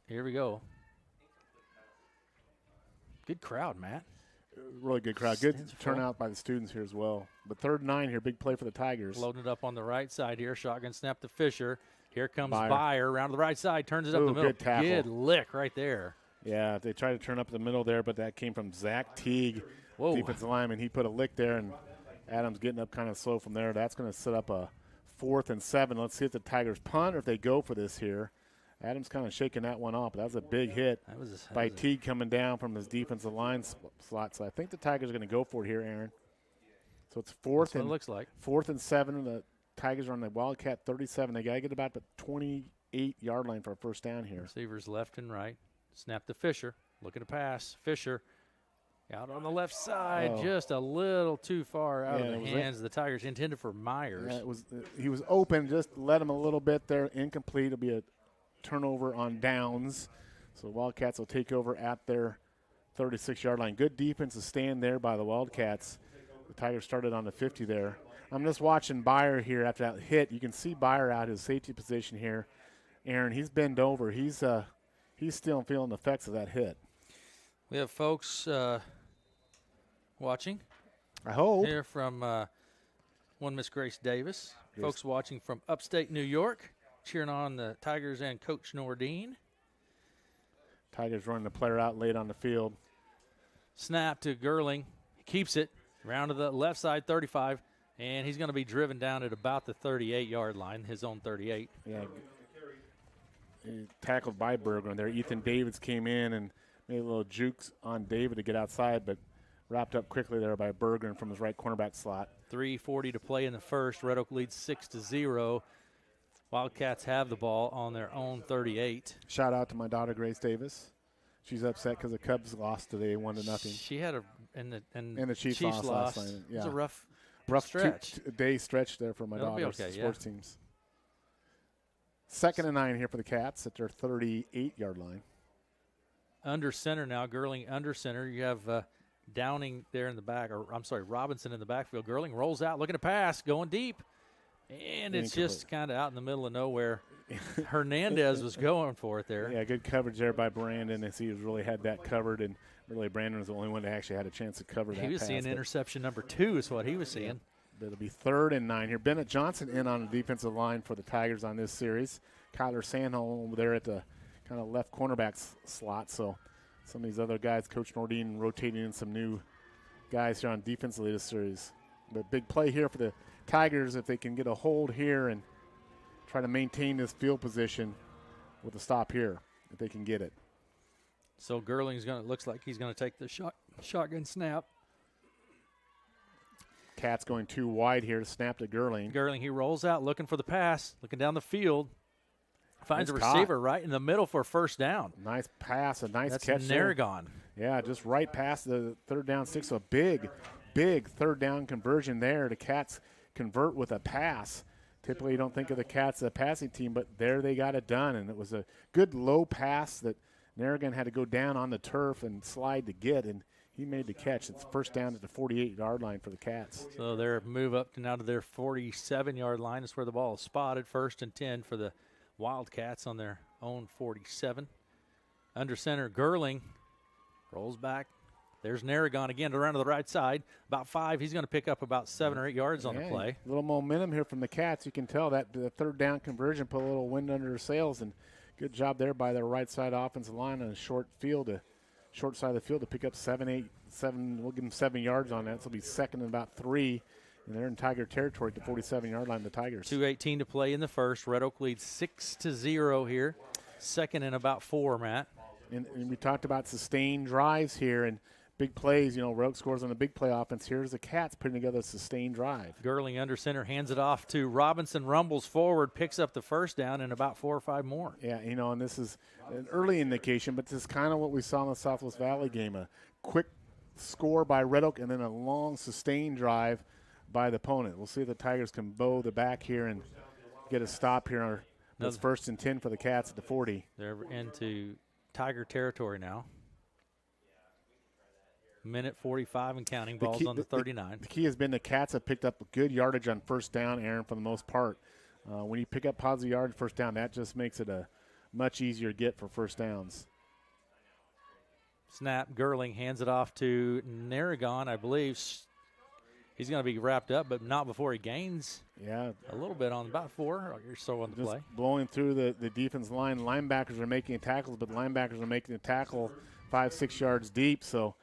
A: Here we go. Good crowd, Matt.
B: Really good crowd. Good turnout by the students here as well. But 3rd and 9 here, big play for the Tigers.
A: Loaded up on the right side here. Shotgun snap to Fisher. Here comes Byer around to the right side, turns it up the middle.
B: Good tackle.
A: Good lick right there.
B: Yeah, they tried to turn up the middle there, but that came from Zach Teague, defensive lineman. He put a lick there, and Adams getting up kind of slow from there. That's going to set up a 4th and 7. Let's see if the Tigers punt or if they go for this here. Adams kind of shaking that one off. That was a big hit by Teague coming down from his defensive line slot. So I think the Tigers are going to go for it here, Aaron. So it's 4th and
A: it looks like
B: 4th and 7. And the Tigers are on the Wildcat 37. They got to get about the 28-yard line for a first down here.
A: Receivers left and right. Snap to Fisher. Looking to pass. Fisher out on the left side, just a little too far out of the hands of the Tigers. Intended for Myers.
B: Yeah, he was open. Just let him a little bit there. Incomplete. It'll be a turnover on downs. So Wildcats will take over at their 36-yard line. Good defensive stand there by the Wildcats. The Tigers started on the 50 there. I'm just watching Byer here after that hit. You can see Byer out his safety position here. Aaron, he's bent over. He's still feeling the effects of that hit.
A: We have folks watching.
B: I hope.
A: Here from one Miss Grace Davis. Folks watching from upstate New York, cheering on the Tigers and Coach Nordine.
B: Tigers running the player out late on the field.
A: Snap to Gerling. He keeps it round to the left side, 35, and he's going to be driven down at about the 38-yard line, his own 38.
B: Yeah. Tackled by Bergeron there. Ethan Davids came in and made a little jukes on David to get outside, but wrapped up quickly there by Bergeron from his right cornerback slot.
A: 3:40 to play in the first. Red Oak leads 6-0. Wildcats have the ball on their own 38.
B: Shout out to my daughter Grace Davis. She's upset because the Cubs lost today, 1-0.
A: She had
B: and the Chiefs lost last night. Yeah.
A: It was a rough
B: stretch. Day stretch there for my daughter's sports teams. 2nd and 9 here for the Cats at their 38-yard line.
A: Under center now, Gerling under center. You have Downing there in the back, Robinson in the backfield. Gerling rolls out, looking to pass, going deep. And it's just kind of out in the middle of nowhere. Hernandez was going for it there.
B: Yeah, good coverage there by Brandon as he really had that covered. And really Brandon was the only one that actually had a chance to cover that
A: He was
B: pass,
A: seeing interception number 2 is what he was seeing.
B: Yeah, it'll be 3rd and 9 here. Bennett Johnson in on the defensive line for the Tigers on this series. Kyler Sandholm over there at the kind of left cornerback slot. So some of these other guys, Coach Nordine rotating in some new guys here on defensively this series. But big play here for the Tigers if they can get a hold here and try to maintain this field position with a stop here if they can get it.
A: So Gerling's looks like he's going to take the shotgun snap.
B: Cats going too wide here to snap to Gerling.
A: Gerling, he rolls out looking for the pass, looking down the field. Finds a receiver right in the middle for a first down.
B: Nice pass, a nice
A: That's
B: catch there.
A: Narragon.
B: Yeah, just right past the 3rd down 6. So a big 3rd down conversion there. The Cats convert with a pass. Typically you don't think of the Cats as a passing team, but there they got it done. And it was a good low pass that Narragon had to go down on the turf and slide to get, and he made the catch. It's first down at the 48-yard line for the Cats.
A: So their move up to now to their 47-yard line is where the ball is spotted. 1st and 10 for the Wildcats on their own 47. Under center, Gerling rolls back. There's Narragon again around to the right side. About 5. He's going to pick up about 7 or 8 yards on the play.
B: A little momentum here from the Cats. You can tell that the 3rd down conversion put a little wind under their sails, and good job there by their right side offensive line on a short side of the field to pick up 7. We'll give them 7 yards on that. So it'll be 2nd and about 3. And they're in Tiger territory at the 47-yard line, the Tigers.
A: 2:18 to play in the first. Red Oak leads 6-0 here. 2nd and about 4, Matt.
B: And we talked about sustained drives here and big plays. You know, Red Oak scores on the big play offense. Here's the Cats putting together a sustained drive.
A: Gerling under center, hands it off to Robinson, rumbles forward, picks up the first down and about 4 or 5 more.
B: Yeah, you know, and this is an early indication, but this is kind of what we saw in the Southwest Valley game. A quick score by Red Oak and then a long sustained drive by the opponent. We'll see if the Tigers can bow the back here and get a stop here. That's 1st and 10 for the Cats at the 40.
A: They're into Tiger territory now. Minute 45 and counting. Balls on the 39.
B: The key has been the Cats have picked up good yardage on first down, Aaron, for the most part. When you pick up positive yardage first down, that just makes it a much easier get for first downs.
A: Snap. Gerling hands it off to Narragon, I believe. He's going to be wrapped up, but not before he gains
B: Yeah,
A: a little bit on about 4 or so on the
B: just
A: play.
B: blowing through the defense line. Linebackers are making tackles, but linebackers are making a tackle 5-6 yards deep. So,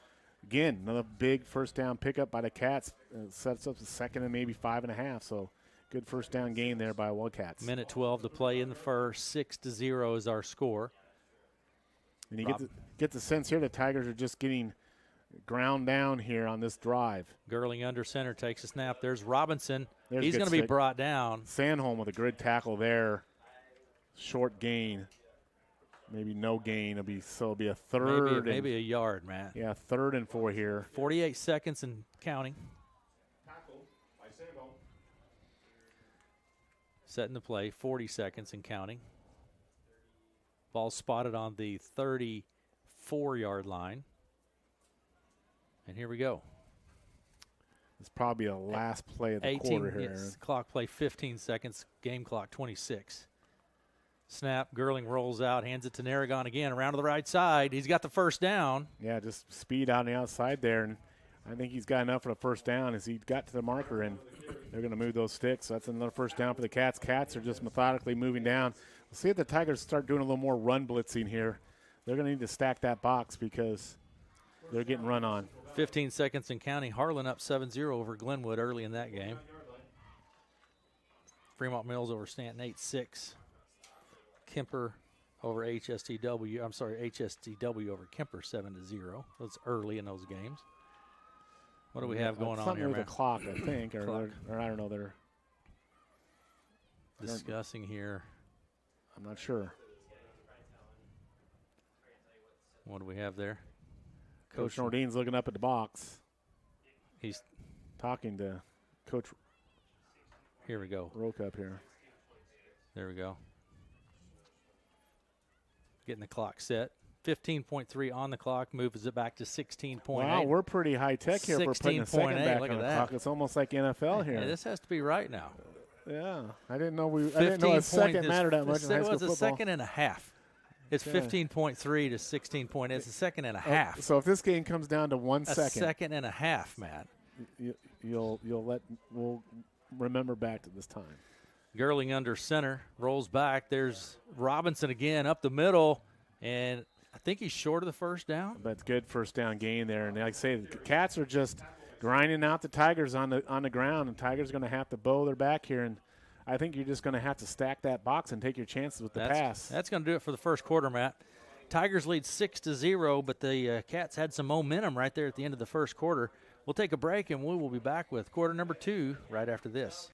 B: again, another big first down pickup by the Cats. Sets up the second and maybe 5.5. So, good first down gain there by Wildcats.
A: Minute 12 to play in the first. 6-0 is our score.
B: And you get the sense here the Tigers are just getting ground down here on this drive.
A: Gurling under center takes a snap. There's Robinson.
B: There's
A: He's
B: good
A: going to be
B: stick.
A: brought down.
B: Sandholm with a good tackle there. Short gain. Maybe no gain. It'll be a third.
A: Maybe a yard, Matt.
B: Yeah, 3rd and 4 here.
A: 48 seconds and counting. Setting the play, 40 seconds and counting. Ball spotted on the 34-yard line. And here we go.
B: It's probably a last play of the
A: 18,
B: quarter here.
A: yes, clock play 15 seconds, game clock 26. Snap, Gurling rolls out, hands it to Narragon again, around to the right side. He's got the first down.
B: Yeah, just speed out on the outside there, and I think he's got enough for the first down as he got to the marker, and they're going to move those sticks. So that's another first down for the Cats. Cats are just methodically moving down. We'll see if the Tigers start doing a little more run blitzing here. They're going to need to stack that box because they're getting run on.
A: 15 seconds and counting. Harlan up 7-0 over Glenwood early in that game. Fremont Mills over Stanton 8-6. Kemper over HSTW. I'm sorry, HSTW over Kemper 7-0. That's early in those games. What do we have going on
B: Something
A: here,
B: with
A: man?
B: the clock, I think, or
A: Clock.
B: I don't know. They're
A: Discussing here.
B: I'm not sure.
A: What do we have there?
B: Coach Nordine's looking up at the box.
A: He's
B: talking to Coach
A: Here we go.
B: Rokup here.
A: There we go. Getting the clock set. 15.3 on the clock, moves it back to 16.8.
B: Wow, we're pretty high tech here for putting a second
A: 16.8,
B: back
A: look
B: on
A: at
B: the
A: that.
B: clock. It's almost like NFL here.
A: Yeah, this has to be right now.
B: Yeah, I didn't know a second mattered that much in high school
A: It was
B: football.
A: a second and a half. It's 15.3 to 16 point. It's a second and a half.
B: So if this game comes down to 1
A: a
B: second,
A: second and a half, Matt.
B: we'll remember back to this time.
A: Gurling under center, rolls back. There's Robinson again up the middle, and I think he's short of the first down.
B: But good first down gain there. And like I say, the Cats are just grinding out the Tigers on the ground, and Tigers are going to have to bow their back here. And I think you're just going to have to stack that box and take your chances with the pass.
A: That's going to do it for the first quarter, Matt. Tigers lead 6-0, but the Cats had some momentum right there at the end of the first quarter. We'll take a break, and we will be back with quarter number 2 right after this.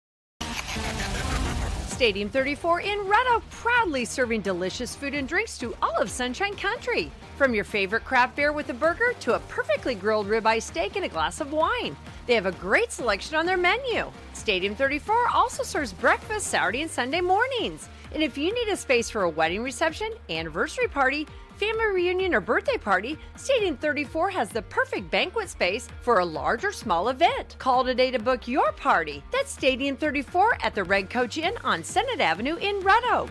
H: Stadium 34 in Red Oak, proudly serving delicious food and drinks to all of Sunshine Country. From your favorite craft beer with a burger to a perfectly grilled ribeye steak and a glass of wine. They have a great selection on their menu. Stadium 34 also serves breakfast Saturday and Sunday mornings. And if you need a space for a wedding reception, anniversary party, family reunion, or birthday party, Stadium 34 has the perfect banquet space for a large or small event. Call today to book your party. That's Stadium 34 at the Red Coach Inn on Senate Avenue in Red Oak.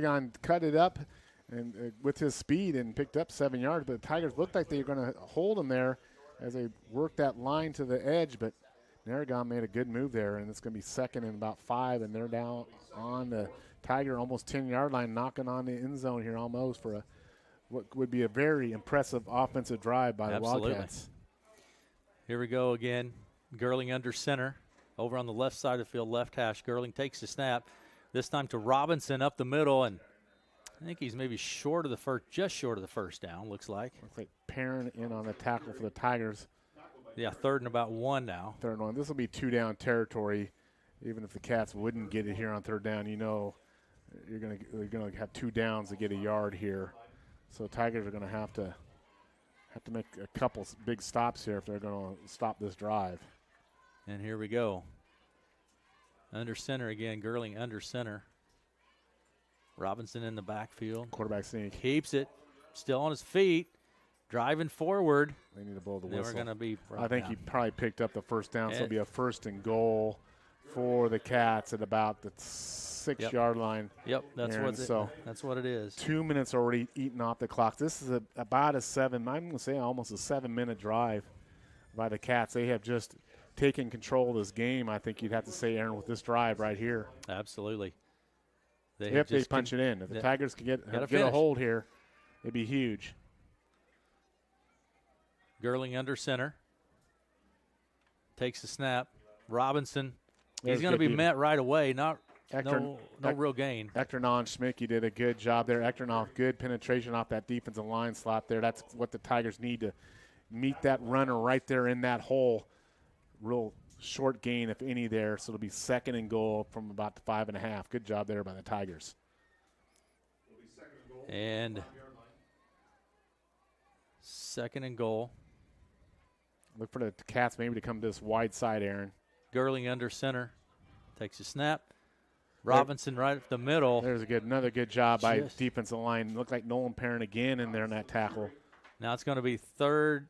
B: Narragon cut it up and with his speed and picked up 7 yards, but the Tigers looked like they were going to hold him there as they worked that line to the edge, but Narragon made a good move there, and it's going to be second and about 5, and they're down on the Tiger almost 10-yard line, knocking on the end zone here almost for what would be a very impressive offensive drive by the Wildcats.
A: Here we go again. Gurling under center. Over on the left side of the field, left hash. Gurling takes the snap. This time to Robinson up the middle, and I think he's maybe short of the first, just short of the first down, looks like.
B: Looks like Perrin in on the tackle for the Tigers.
A: Yeah, 3rd and about 1 now.
B: 3rd and 1. This will be 2-down territory. Even if the Cats wouldn't get it here on 3rd down, you know you're going to have 2 downs to get a yard here. So Tigers are going to have to make a couple big stops here if they're going to stop this drive.
A: And here we go. Under center again, Gurling under center. Robinson in the backfield.
B: Quarterback sneak.
A: Keeps it. Still on his feet. Driving forward.
B: They need to blow the whistle.
A: We're going to be
B: I think
A: down.
B: he probably picked up the first down, so it'll be a 1st and goal for the Cats at about the 6-yard line.
A: Yep, that's what it is.
B: 2 minutes already eaten off the clock. This is about I'm going to say almost a 7-minute drive by the Cats. They have just taken control of this game, I think you'd have to say, Aaron, with this drive right here.
A: Absolutely.
B: If they punch it in. If the Tigers can get a hold here, it'd be huge.
A: Gurling under center. Takes the snap. Robinson. He's going to be met right away. No real gain.
B: Ecternon Schmicky did a good job there. Ecternon, good penetration off that defensive line slot there. That's what the Tigers need to meet that runner right there in that hole. Real short gain, if any, there. So it'll be 2nd and goal from about the 5.5. Good job there by the Tigers.
A: And 2nd and goal.
B: Look for the Cats maybe to come to this wide side, Aaron.
A: Gurling under center. Takes a snap. Robinson right up the middle.
B: There's another good job by defensive line. Looked like Nolan Perrin again in there in that tackle.
A: Now it's going to be 3rd.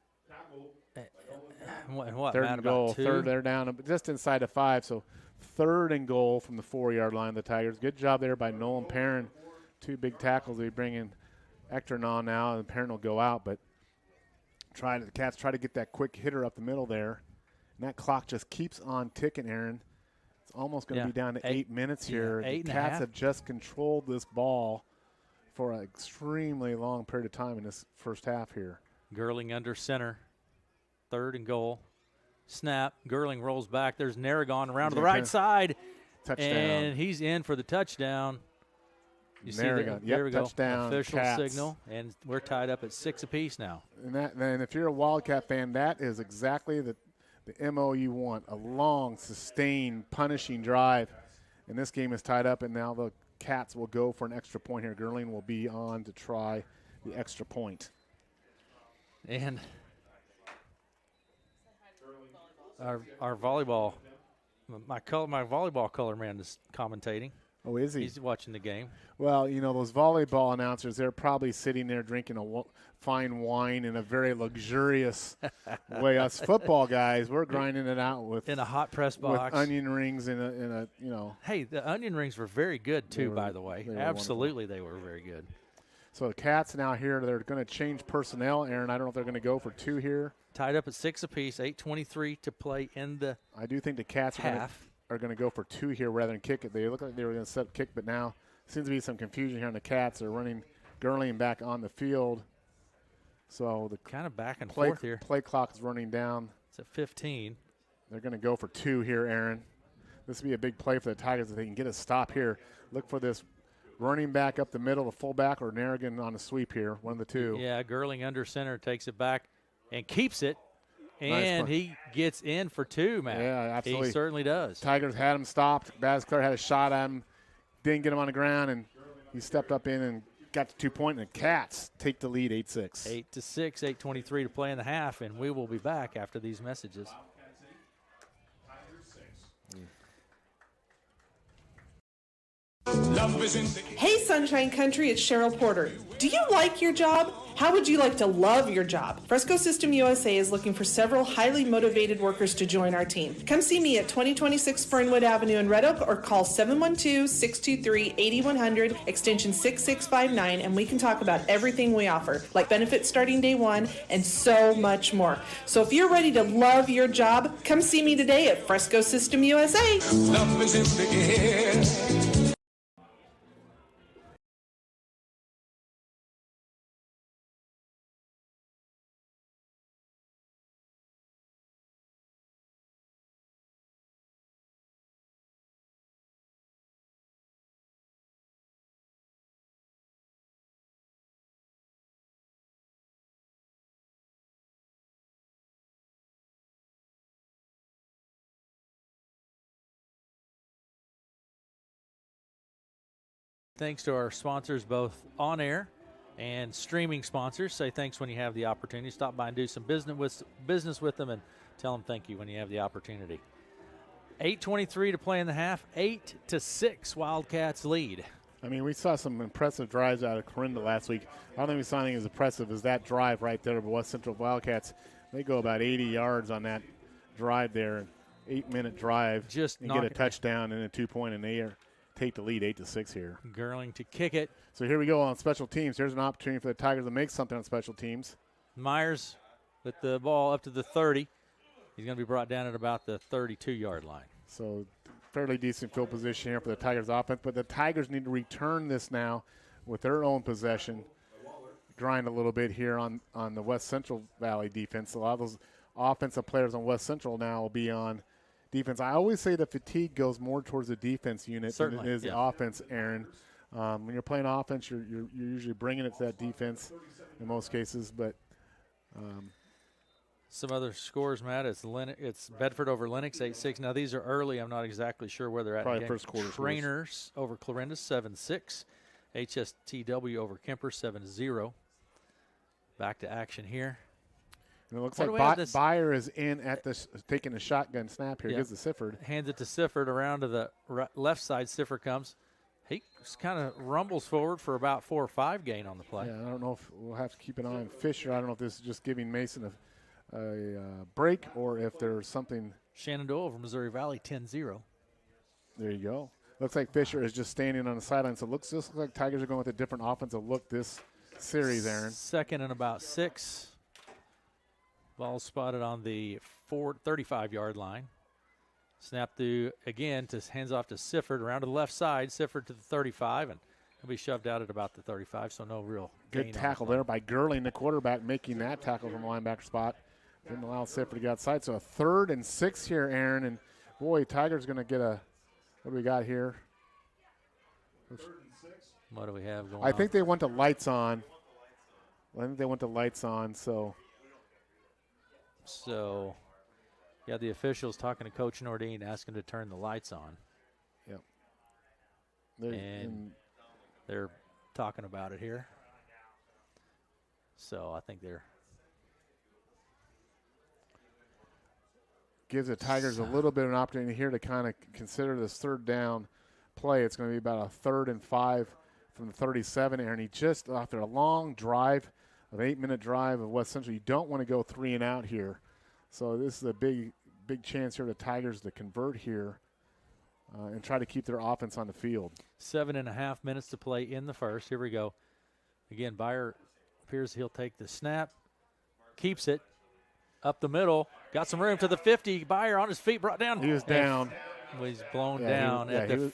A: What,
B: 3rd
A: Matt,
B: and goal.
A: about 2?
B: 3rd, they're down just inside the 5. So 3rd and goal from the 4-yard line of the Tigers. Good job there by Nolan Perrin. 2 big tackles. They bring in Ecternon now, and Perrin will go out. But the Cats try to get that quick hitter up the middle there. And that clock just keeps on ticking, Aaron. It's almost going to be down to 8 minutes here. The Cats have just controlled this ball for an extremely long period of time in this first half here.
A: Gurling under center. 3rd and goal. Snap. Gurling rolls back. There's Narragon around to the right side.
B: Touchdown.
A: And he's in for the touchdown. You see that? There we go.
B: Touchdown.
A: Official
B: Cats.
A: signal. And we're tied up at 6 apiece now.
B: And if you're a Wildcat fan, that is exactly the MO you want. A long, sustained, punishing drive. And this game is tied up, and now the Cats will go for an extra point here. Gurling will be on to try the extra point.
A: And our volleyball, my volleyball color man is commentating.
B: Oh, is he?
A: He's watching the game.
B: Well, you know, those volleyball announcers, they're probably sitting there drinking a fine wine in a very luxurious way. Us football guys, we're grinding it out in
A: a hot press box.
B: With onion rings in a you know.
A: Hey, the onion rings were very good, too, by the way. Absolutely, they were very good.
B: So the Cats now here, they're going to change personnel, Aaron. I don't know if they're going to go for 2 here.
A: Tied up at 6 apiece, 8:23 to play in the
B: I do think the Cats are going to go for 2 here rather than kick it. They look like they were going to set up kick, but now seems to be some confusion here on the Cats. They're running Gurling back on the field. So the
A: kind of back and forth here.
B: Play clock is running down.
A: It's at 15.
B: They're going to go for 2 here, Aaron. This will be a big play for the Tigers if they can get a stop here. Look for this running back up the middle, the fullback, or Narragon on a sweep here, one of the 2.
A: Yeah, Gurling under center takes it back and keeps it. And he gets in for 2, Matt.
B: Yeah, absolutely.
A: He certainly does. Tigers
B: had him stopped. Bascler had a shot at him, didn't get him on the ground, and he stepped up in and got to 2 point. And the Cats take the lead 8-6.
A: 8-6, 8:23 to play in the half, and we will be back after these messages.
I: Hey Sunshine Country, it's Cheryl Porter. Do you like your job? How would you like to love your job? Fresco System USA is looking for several highly motivated workers to join our team. Come see me at 2026 Fernwood Avenue in Red Oak or call 712-623-8100 extension 6659 and we can talk about everything we offer, like benefits starting day one and so much more. So if you're ready to love your job, come see me today at Fresco System USA.
J: Love is in the air.
A: Thanks to our sponsors, both on air and streaming sponsors. Say thanks when you have the opportunity. Stop by and do some business with them and tell them thank you when you have the opportunity. 8:23 to play in the half. 8-6 Wildcats lead.
B: I mean, we saw some impressive drives out of Corinda last week. I don't think we saw anything as impressive as that drive right there. But West Central Wildcats, they go about 80 yards on that drive there. 8-minute drive.
A: Just
B: and get a touchdown and a 2-point in the air. Take the lead 8-6 here.
A: Girling to kick it.
B: So here we go on special teams. Here's an opportunity for the Tigers to make something on special teams.
A: Myers with the ball up to the 30. He's going to be brought down at about the 32-yard line.
B: So fairly decent field position here for the Tigers offense, but the Tigers need to return this now with their own possession. Grind a little bit here on the West Central Valley defense. A lot of those offensive players on West Central now will be on defense. I always say the fatigue goes more towards the defense unit
A: Certainly,
B: than it is the offense, Aaron. When you're playing offense, you're usually bringing it to that defense in most cases. But
A: some other scores, Matt. It's Bedford over Lennox 8-6. Now these are early. I'm not exactly sure where they're at.
B: Probably first quarter.
A: Trainers over Clarinda 7-6. HSTW over Kemper 7-0. Back to action here.
B: And it looks like Byer is in at this, taking a shotgun snap here.
A: Yep.
B: Gives it to Sifford.
A: Hands it to Sifford around to the left side. Sifford comes. He kind of rumbles forward for about 4 or 5 gain on the play.
B: Yeah, I don't know if we'll have to keep an eye on Fisher. I don't know if this is just giving Mason a break or if there's something.
A: Shenandoah over Missouri Valley 10-0.
B: There you go. Looks like Fisher is just standing on the sideline. So it looks just like Tigers are going with a different offensive look this series, Aaron.
A: Second and about 6. Ball spotted on the 35-yard line. Snap through again to hands off to Sifford around to the left side. Sifford to the 35, and he'll be shoved out at about the 35, so no real
B: good tackle there by Girling, the quarterback, making that tackle from the linebacker spot. Didn't allow Sifford to get outside. So a 3rd and 6 here, Aaron. And, boy, Tigers going to get a – what do we got here?
C: 3rd and 6.
A: What do we have going on?
B: I think they went to lights on.
A: So, yeah, the officials talking to Coach Nordine, asking to turn the lights on.
B: Yep.
A: They're talking about it here. So I think they're.
B: Gives the Tigers a little bit of an opportunity here to kind of consider this 3rd down play. It's going to be about a 3rd and 5 from the 37, Aaron. He just, after a long drive, an 8-minute drive of West Central, you don't want to go 3 and out here. So this is a big chance here for the Tigers to convert here and try to keep their offense on the field.
A: 7.5 minutes to play in the first. Here we go. Again, Byer appears he'll take the snap, keeps it up the middle, got some room to the 50. Byer on his feet, brought down.
B: He was down.
A: He's blown down at the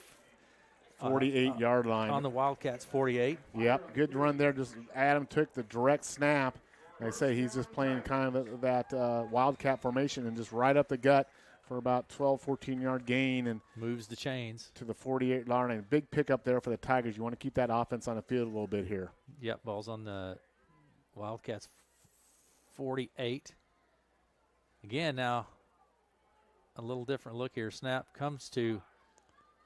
B: 48-yard line.
A: On the Wildcats 48.
B: Yep, good run there. Just Adam took the direct snap. Like I say, he's just playing kind of that Wildcat formation and just right up the gut for about 12, 14-yard gain. And
A: moves the chains.
B: To the 48-yard line. Big pickup there for the Tigers. You want to keep that offense on the field a little bit here.
A: Yep, ball's on the Wildcats 48. Again, now a little different look here. Snap comes to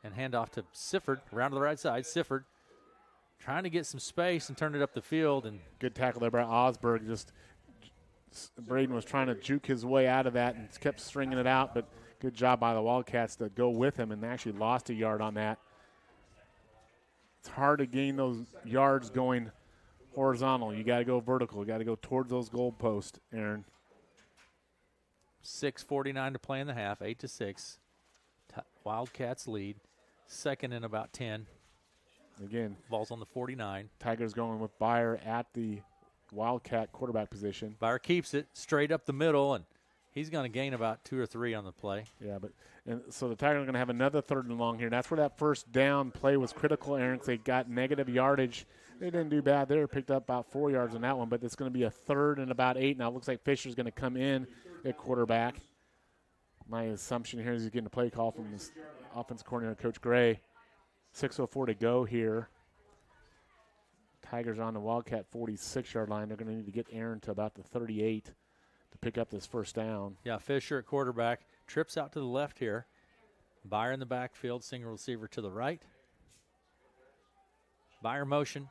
A: and handoff to Sifford, around to the right side. Sifford trying to get some space and turn it up the field. And
B: good tackle there by Osberg. Just Braden was trying to juke his way out of that and kept stringing it out, but good job by the Wildcats to go with him and actually lost a yard on that. It's hard to gain those yards going horizontal. You got to go vertical. You got to go towards those goalposts, Aaron.
A: 6:49 to play in the half, 8-6. Wildcats lead. Second and about 10.
B: Again,
A: ball's on the 49.
B: Tigers going with Byer at the Wildcat quarterback position.
A: Byer keeps it straight up the middle, and he's going to gain about 2 or 3 on the play.
B: Yeah, and so the Tigers are going to have another 3rd and long here. And that's where that first down play was critical, Aaron, 'cause they got negative yardage. They didn't do bad there. Picked up about 4 yards on that one, but it's going to be a 3rd and about 8. Now it looks like Fisher's going to come in at quarterback. My assumption here is he's getting a play call from this offensive coordinator, Coach Gray. 6:04 to go here. Tigers on the Wildcat 46-yard line. They're going to need to get Aaron to about the 38 to pick up this first down.
A: Yeah, Fisher at quarterback. Trips out to the left here. Byer in the backfield, single receiver to the right. Byer motion.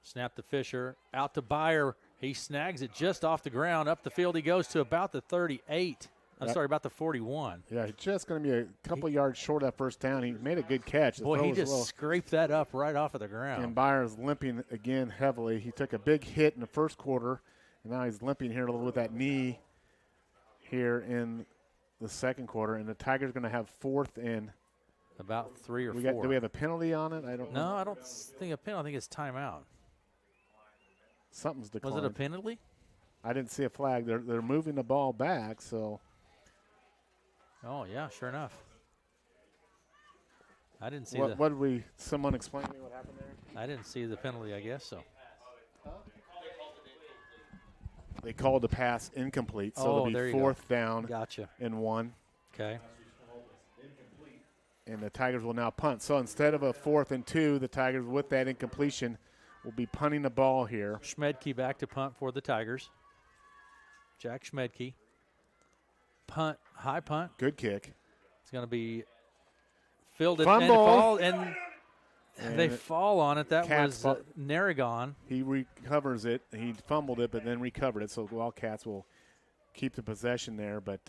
A: Snap to Fisher. Out to Byer. He snags it just off the ground. Up the field he goes to about the 38. About the 41.
B: Yeah, he's just going to be a couple yards short of that first down. He made a good catch.
A: Boy, he just scraped that up right off of the ground.
B: And Byer's limping again heavily. He took a big hit in the first quarter, and now he's limping here a little with that knee here in the second quarter. And the Tigers are going to have 4th and
A: about 3 or 4.
B: Do we have a penalty on it? I don't know.
A: No, I don't think a penalty. I think it's timeout.
B: Something's declined.
A: Was it a penalty?
B: I didn't see a flag. They're moving the ball back, so.
A: Oh, yeah, sure enough. I didn't see
B: someone explain to me what happened there?
A: I didn't see the penalty, I guess so.
B: They called the pass incomplete, so it'll be 4th down and 1.
A: Okay.
B: And the Tigers will now punt. So instead of a 4th and 2, the Tigers, with that incompletion, will be punting the ball here.
A: Schmedke back to punt for the Tigers. Jack Schmedke. Punt, high punt.
B: Good kick.
A: It's going to be fielded
B: Fumble.
A: and they fall on it. That was Narragon.
B: He recovers it. He fumbled it, but then recovered it. So the Wildcats will keep the possession there. But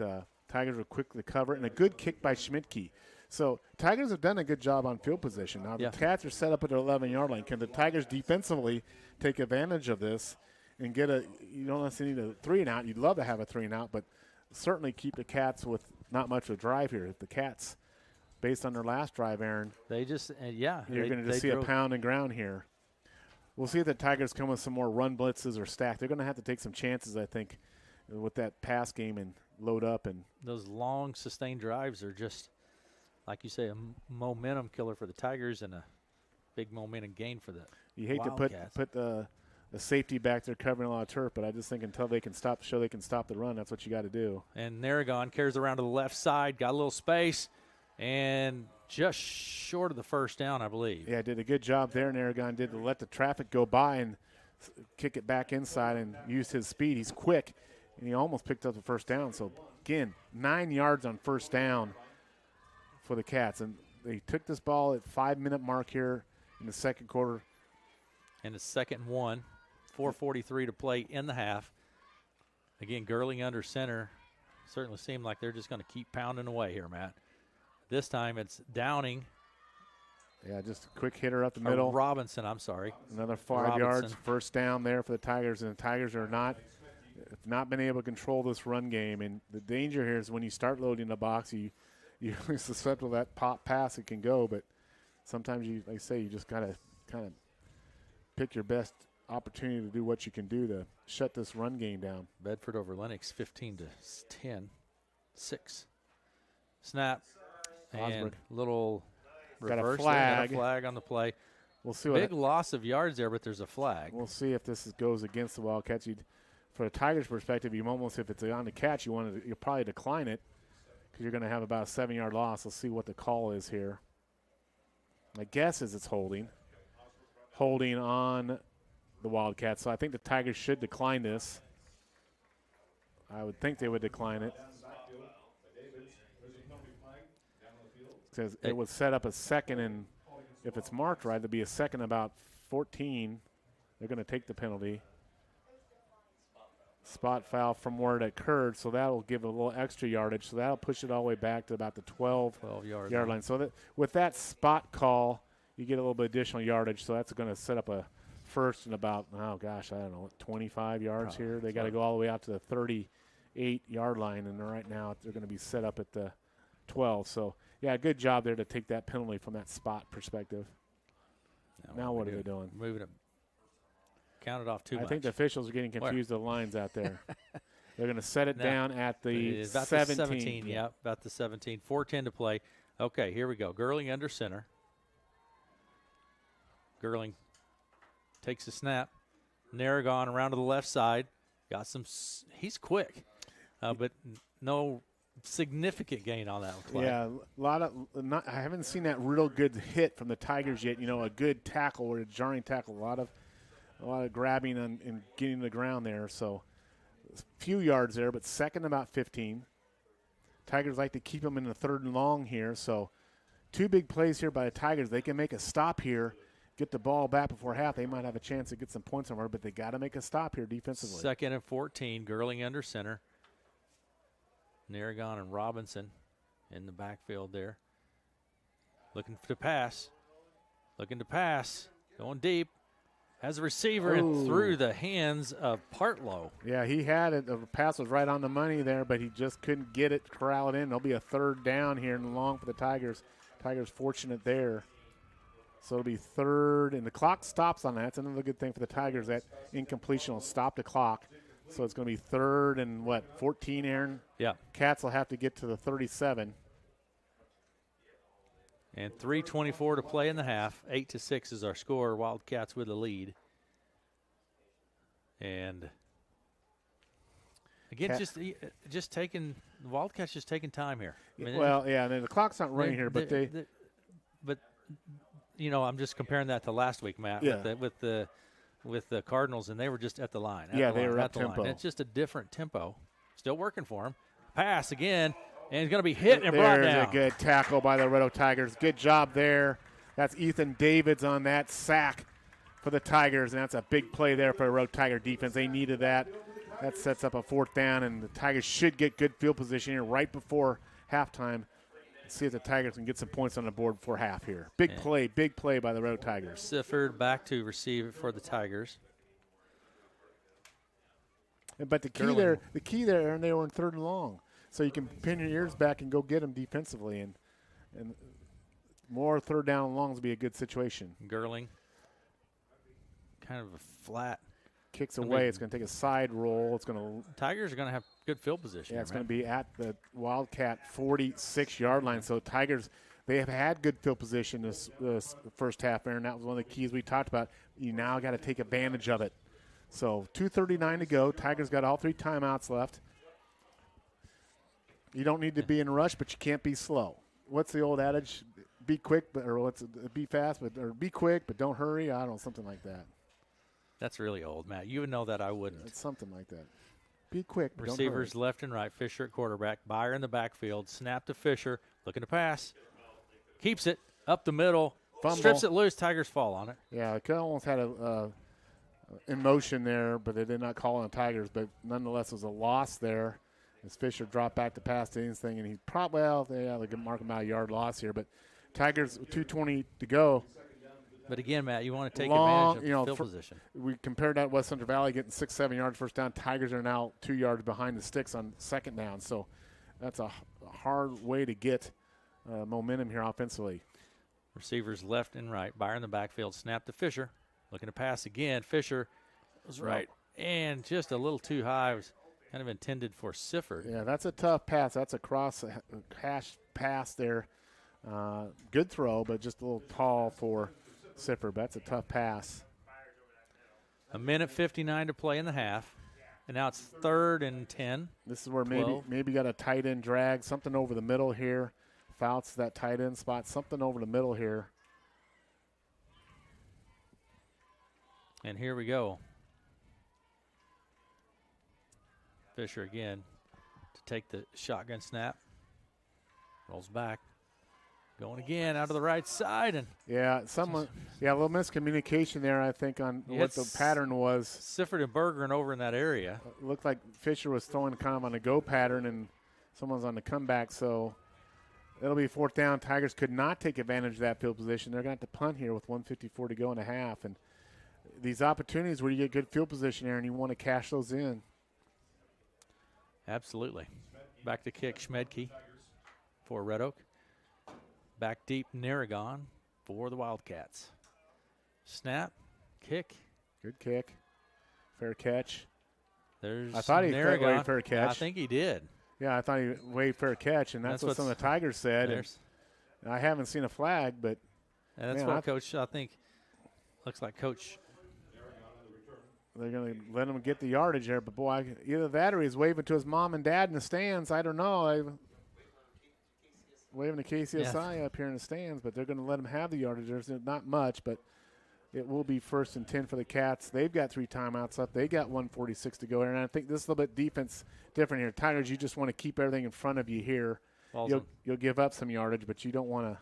B: Tigers will quickly cover it. And a good kick by Schmidtke. So Tigers have done a good job on field position. Now the Cats are set up at their 11-yard line. Can the Tigers defensively take advantage of this and get you don't necessarily need a 3-and-out. You'd love to have a 3-and-out, but certainly keep the Cats with not much of a drive here. If the Cats, based on their last drive, Aaron,
A: they just
B: you're going to see a pound and ground here. We'll see if the Tigers come with some more run blitzes or stack. They're going to have to take some chances, I think, with that pass game and load up. And
A: those long sustained drives are just, like you say, a momentum killer for the Tigers and a big momentum gain for the
B: You hate
A: Wildcats.
B: to put the safety back there covering a lot of turf, but I just think until they can stop the run, that's what you got to do.
A: And Narragon carries around to the left side, got a little space, and just short of the first down, I believe.
B: Yeah, did a good job there. Narragon did to let the traffic go by and kick it back inside and use his speed. He's quick, and he almost picked up the first down. So, again, 9 yards on first down for the Cats. And they took this ball at 5-minute mark here in the second quarter.
A: And it's 2nd and 1. 4:43 to play in the half. Again, Gurley under center. Certainly seemed like they're just going to keep pounding away here, Matt. This time it's Downing.
B: Yeah, just a quick hitter up the middle.
A: Robinson, I'm sorry.
B: Another 5 yards, first down there for the Tigers. And the Tigers have not been able to control this run game. And the danger here is when you start loading the box, you're susceptible to that pop pass. It can go, but sometimes you just got to kind of pick your best opportunity to do what you can do to shut this run game down.
A: Bedford over Lennox, 15-10, 6. Snap. And little reverse. Got a flag on the play.
B: We'll see.
A: Big loss of yards there, but there's a flag.
B: We'll see if this goes against the Wildcats. For the Tigers' perspective, if it's on the catch, you'll probably decline it because you're going to have about a 7-yard loss. We'll see what the call is here. My guess is it's holding on the Wildcats. So I think the Tigers should decline this. I would think they would decline it. Because it would set up a second, and if it's marked right, it'd be a second about 14. They're going to take the penalty. Spot foul from where it occurred, so that'll give a little extra yardage. So that'll push it all the way back to about the 12-yard line. So with that spot call, you get a little bit additional yardage, so that's going to set up a first and about, 25 yards here. They got to go all the way out to the 38-yard line, and right now they're going to be set up at the 12. So, yeah, good job there to take that penalty from that spot perspective. Now what are they doing?
A: Moving it. Counted off too much.
B: I think the officials are getting confused with the lines out there. They're going to set it down at the 17.
A: The 17, yeah, about the 17. 4:10 to play. Okay, here we go. Gurling under center. Gurling takes a snap. Narragon around to the left side. Got some. He's quick, but no significant gain on that play.
B: Yeah, a lot of. I haven't seen that real good hit from the Tigers yet. A good tackle or a jarring tackle. A lot of grabbing and getting to the ground there. So, a few yards there, but second about 15. Tigers like to keep them in the 3rd and long here. So, 2 big plays here by the Tigers. They can make a stop here. Get the ball back before half, they might have a chance to get some points somewhere, but they got to make a stop here defensively.
A: 2nd and 14, Gurling under center. Narragon and Robinson in the backfield there. Looking to pass. Going deep. Has a receiver and through the hands of Partlow.
B: Yeah, he had it. The pass was right on the money there, but he just couldn't get it corralled in. There'll be a 3rd down here and long for the Tigers. Tigers fortunate there. So it'll be 3rd, and the clock stops on that. That's another good thing for the Tigers. That incompletion will stop the clock. So it's going to be 3rd and 14, Aaron?
A: Yeah.
B: Cats will have to get to the 37.
A: And 3:24 to play in the half. 8-6 is our score. Wildcats with the lead. And again, just taking the Wildcats just taking time here. I mean,
B: and then the clock's not running here, but
A: I'm just comparing that to last week, Matt, with the Cardinals, and they were just at the line.
B: They were at tempo.
A: It's just a different tempo. Still working for him. Pass again, and he's going to be hit and brought down.
B: There's a good tackle by the Red Oak Tigers. Good job there. That's Ethan Davids on that sack for the Tigers, and that's a big play there for the Red Oak Tiger defense. They needed that. That sets up a 4th down, and the Tigers should get good field position here right before halftime. See if the Tigers can get some points on the board before half here. Big play by the Red Oak Tigers.
A: Sifford back to receive it for the Tigers.
B: But the key there, Aaron, they were in 3rd and long. So you can pin your ears back and go get them defensively. And more 3rd down and longs would be a good situation.
A: Gurling, kind of a flat.
B: Kicks away. It's going to take a side roll.
A: Tigers are going to have good field position.
B: Yeah, it's going to be at the Wildcat 46-yard line. So Tigers, they have had good field position this first half, Aaron. That was one of the keys we talked about. You now got to take advantage of it. So 2:39 to go. Tigers got all 3 timeouts left. You don't need to be in a rush, but you can't be slow. What's the old adage? Be quick, be fast, or be quick, but don't hurry. I don't know, something like that.
A: That's really old, Matt. You would know that. I wouldn't.
B: It's something like that. Be quick.
A: Receivers left and right. Fisher at quarterback. Byer in the backfield. Snap to Fisher. Looking to pass. Keeps it up the middle.
B: Fumble.
A: Strips it loose. Tigers fall on it.
B: Yeah, it almost had a in motion there, but they did not call on the Tigers. But nonetheless, it was a loss there as Fisher dropped back to pass to anything, and he probably they can mark him out a yard loss here. But Tigers 2:20 to go.
A: But again, Matt, you want to take advantage of field position.
B: We compared that West Central Valley getting 6-7 yards first down. Tigers are now 2 yards behind the sticks on 2nd down. So that's a hard way to get momentum here offensively.
A: Receivers left and right. Byer in the backfield. Snap to Fisher. Looking to pass again. Fisher was right. And just a little too high. It was kind of intended for Sifford.
B: Yeah, that's a tough pass. That's a cross hash pass there. Good throw, but just a little tall for Sifford. That's a tough pass.
A: 1:59 to play in the half. And now it's 3rd and 10.
B: This is where
A: 12.
B: maybe got a tight end drag, something over the middle here. Fouts that tight end spot, something over the middle here.
A: And here we go. Fisher again to take the shotgun snap. Rolls back. Going again out of the right side. And
B: a little miscommunication there, I think, on what the pattern was.
A: Sifford and Bergeron over in that area.
B: It looked like Fisher was throwing kind of on a go pattern, and someone's on the comeback. So It'll be 4th down. Tigers could not take advantage of that field position. They're going to have to punt here with 1:54 to go in the half. And these opportunities where you get good field position, Aaron, you want to cash those in.
A: Absolutely. Back to kick, Schmedke for Red Oak. Back deep, Narragon for the Wildcats. Snap, kick.
B: Good kick. Fair catch.
A: There's
B: I thought he waved fair catch.
A: I think he did.
B: Yeah, I thought he waved fair catch, and that's what some of the Tigers said. And I haven't seen a flag, but
A: and that's what Coach, I think, looks like Coach.
B: They're going to let him get the yardage there, but boy, either that or he's waving to his mom and dad in the stands. I don't know. Waving to KCSI up here in the stands, but they're going to let him have the yardage. There's not much, but it will be 1st and 10 for the Cats. They've got 3 timeouts left. They got 1:46 to go here, and I think this is a little bit defense different here. Tigers, you just want to keep everything in front of you here. You'll give up some yardage, but you don't want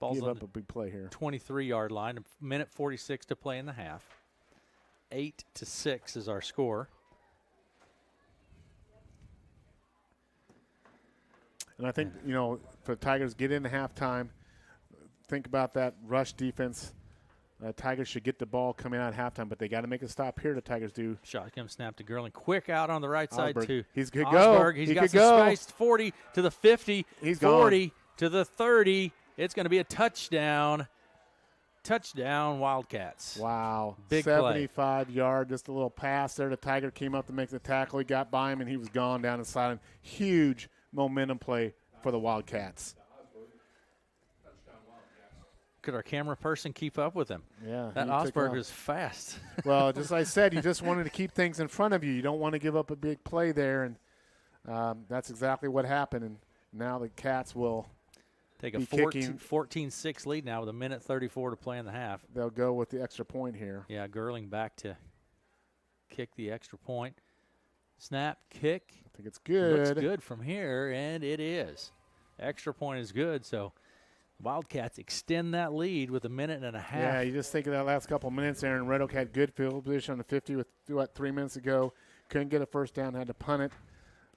B: to give up a big play here.
A: 23-yard line, a minute 46 to play in the half. 8-6 is our score.
B: And I think, for the Tigers, get into halftime. Think about that rush defense. Tigers should get the ball coming out at halftime, but they got to make a stop here. The Tigers do.
A: Shotgun snap to Gerling. Quick out on the right side, too.
B: He's good go.
A: He's got some space. 40 to the 50.
B: He's
A: 40
B: gone.
A: To the 30. It's going to be a touchdown. Touchdown, Wildcats.
B: Wow.
A: Big
B: 75 yard, just a little pass there. The Tiger came up to make the tackle. He got by him, and he was gone down the sideline. Huge momentum play for the Wildcats.
A: Could our camera person keep up with him?
B: Yeah.
A: That Osberg is fast.
B: Well, just like I said, you just wanted to keep things in front of you. You don't want to give up a big play there, and that's exactly what happened. And now the Cats will
A: take a 14-6 lead now with a minute 34 to play in the half.
B: They'll go with the extra point here.
A: Yeah, Gerling back to kick the extra point. Snap, kick.
B: I think it's good.
A: Looks good from here, and it is. Extra point is good, so Wildcats extend that lead with a minute and a half.
B: Yeah, you just think of that last couple minutes there, and Red Oak had good field position on the 50 with, 3 minutes ago. Couldn't get a first down, had to punt it.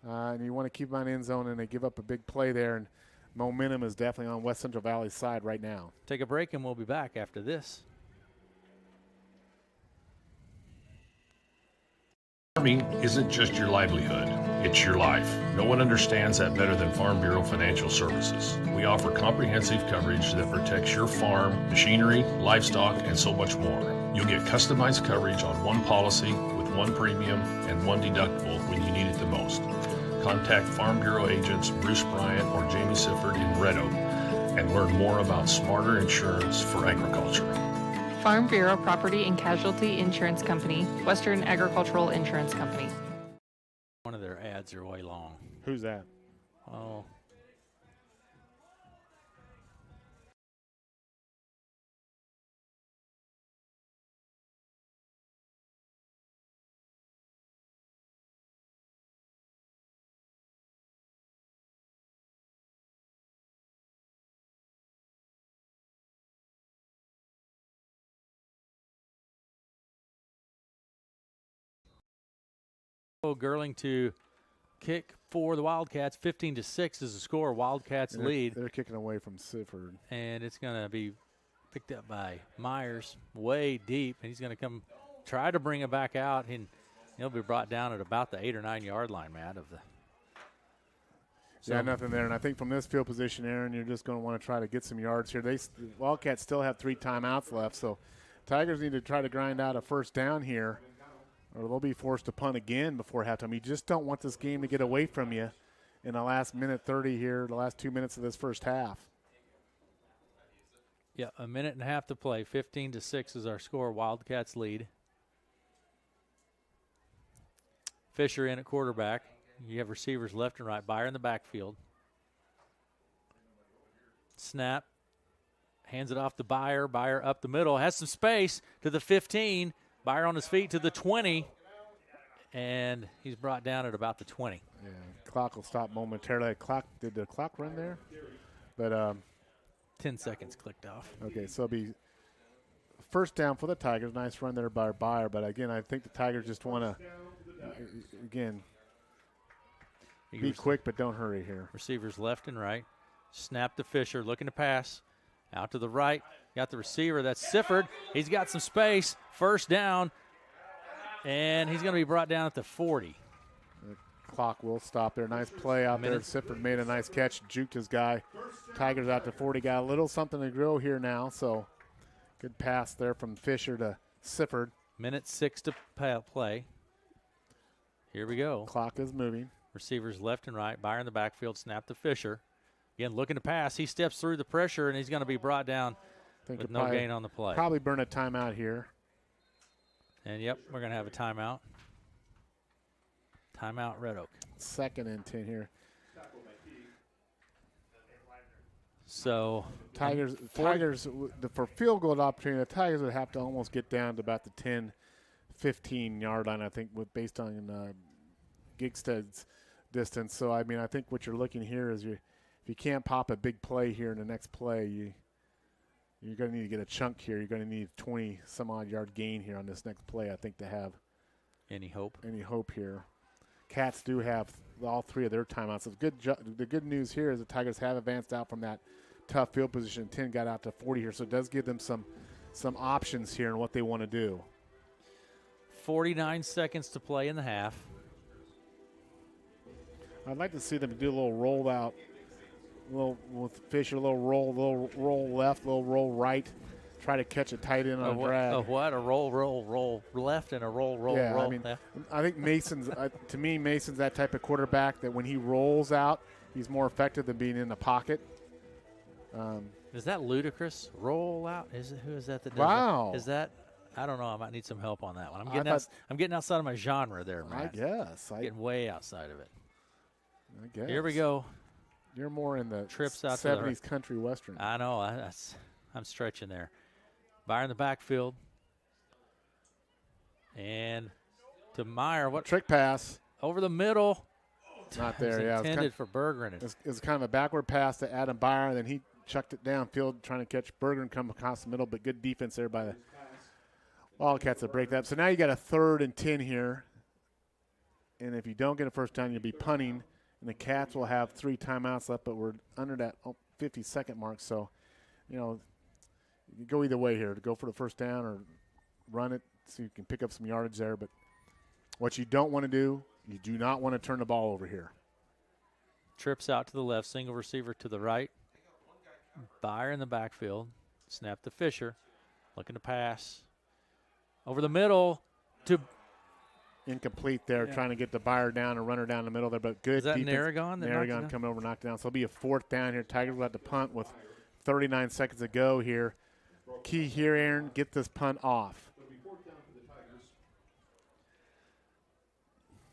B: And you want to keep them on end zone, and they give up a big play there. And momentum is definitely on West Central Valley's side right now.
A: Take a break, and we'll be back after this.
K: Farming isn't just your livelihood, it's your life. No one understands that better than Farm Bureau Financial Services. We offer comprehensive coverage that protects your farm, machinery, livestock, and so much more. You'll get customized coverage on one policy with one premium and one deductible when you need it the most. Contact Farm Bureau agents Bruce Bryant or Jamie Sifford in Red Oak and learn more about smarter insurance for agriculture.
F: Farm Bureau Property and Casualty Insurance Company, Western Agricultural Insurance Company.
A: One of their ads are way long.
B: Who's that?
A: Oh. Gerling to kick for the Wildcats. 15-6 is the score. Wildcats lead.
B: They're kicking away from Sifford.
A: And it's going to be picked up by Myers way deep. And he's going to come try to bring it back out. And he'll be brought down at about the 8 or 9 yard line, Matt.
B: Yeah, nothing there. And I think from this field position, Aaron, you're just going to want to try to get some yards here. The Wildcats still have 3 timeouts left. So Tigers need to try to grind out a first down here, or they'll be forced to punt again before halftime. You just don't want this game to get away from you in the last minute 30 here, the last 2 minutes of this first half.
A: Yeah, a minute and a half to play. 15-6 is our score. Wildcats lead. Fisher in at quarterback. You have receivers left and right. Byer in the backfield. Snap. Hands it off to Byer. Byer up the middle. Has some space to the 15. Byer on his feet to the 20, and he's brought down at about the 20.
B: Yeah, clock will stop momentarily. Did the clock run there? But
A: 10 seconds clicked off.
B: Okay, so it'll be first down for the Tigers. Nice run there by Byer, but again, I think the Tigers just want to, again, be quick but don't hurry here.
A: Receivers left and right. Snap to Fisher, looking to pass. Out to the right. Got the receiver. That's Sifford. He's got some space. First down. And he's going to be brought down at the 40.
B: The clock will stop there. Nice play out there. Sifford made a nice catch, juked his guy. Tigers out to 40. Got a little something to grow here now, so good pass there from Fisher to Sifford.
A: Minute 6 to play. Here we go.
B: Clock is moving.
A: Receivers left and right. Byer in the backfield. Snap to Fisher. Again, looking to pass. He steps through the pressure, and he's going to be brought down with no gain on the play.
B: Probably burn a timeout here.
A: And, yep, we're going to have a timeout. Timeout, Red Oak.
B: 2nd and 10 here.
A: So
B: Tigers for field goal opportunity, the Tigers would have to almost get down to about the 10, 15-yard line, I think, based on Gigstad's distance. So, I mean, I think what you're looking here is if you can't pop a big play here in the next play, you're going to need to get a chunk here. You're going to need 20-some-odd yard gain here on this next play, I think, to have
A: any hope
B: here. Cats do have all 3 of their timeouts. So the good news here is the Tigers have advanced out from that tough field position. 10 got out to 40 here, so it does give them some options here in what they want to do.
A: 49 seconds to play in the half.
B: I'd like to see them do a little roll out, with Fisher, a little roll left, a little roll right. Try to catch a tight end on a drag.
A: A what? A roll left and a roll.
B: Yeah, I mean, I think Mason's, to me, Mason's that type of quarterback that when he rolls out, he's more effective than being in the pocket.
A: Is that ludicrous? Roll out? Who is that does
B: wow.
A: that? Is that? I don't know. I might need some help on that one. I'm getting outside of my genre there, Matt.
B: I guess.
A: Getting way outside of it.
B: I guess.
A: Here we go.
B: You're more in the
A: trips out
B: 70s country western.
A: I know. I'm stretching there. Byer in the backfield. And to Meyer. What
B: trick pass.
A: Over the middle.
B: Not there,
A: it was
B: yeah.
A: Intended for Bergeron.
B: It was kind of a backward pass to Adam Byer, and then he chucked it downfield trying to catch Bergeron come across the middle, but good defense there by the Wildcats to break that. So now you got a 3rd and 10 here. And if you don't get a first down, you'll be punting. And the Cats will have 3 timeouts left, but we're under that 50-second mark. So, you go either way here, to go for the first down or run it so you can pick up some yardage there. But what you don't want to do, you do not want to turn the ball over here.
A: Trips out to the left, single receiver to the right. Byer in the backfield. Snap to Fisher. Looking to pass. Over the middle to
B: incomplete there, trying to get the Byer down and runner down the middle there, but good
A: Is that
B: defense.
A: Narragon?
B: Narragon coming over, knocked down. So it'll be a 4th down here. Tigers will have to punt with 39 seconds to go here. Key here, Aaron, get this punt off.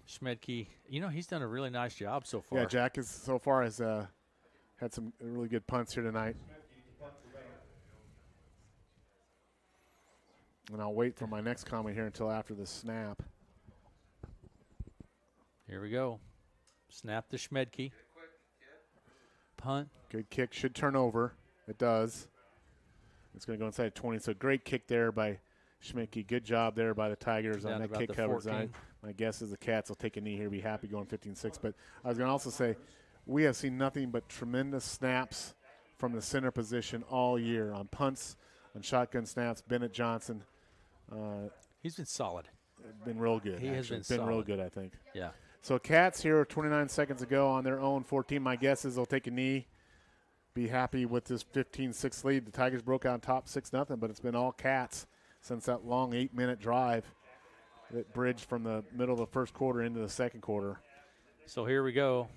A: Schmedke, he's done a really nice job so far.
B: Yeah, Jack has had some really good punts here tonight. And I'll wait for my next comment here until after the snap.
A: Here we go. Snap to Schmedke. Punt.
B: Good kick. Should turn over. It does. It's going to go inside 20. So great kick there by Schmedke. Good job there by the Tigers on that kick coverage. My guess is the Cats will take a knee here, be happy going 15-6. But I was going to also say we have seen nothing but tremendous snaps from the center position all year on punts, on shotgun snaps. Bennett Johnson.
A: He's been solid.
B: Been real good.
A: He has been solid.
B: Real good, I think.
A: Yeah.
B: So Cats here 29 seconds to go on their own 14. My guess is they'll take a knee, be happy with this 15-6 lead. The Tigers broke out on top 6-0, but it's been all Cats since that long 8-minute drive that bridged from the middle of the first quarter into the second quarter.
A: So here we go.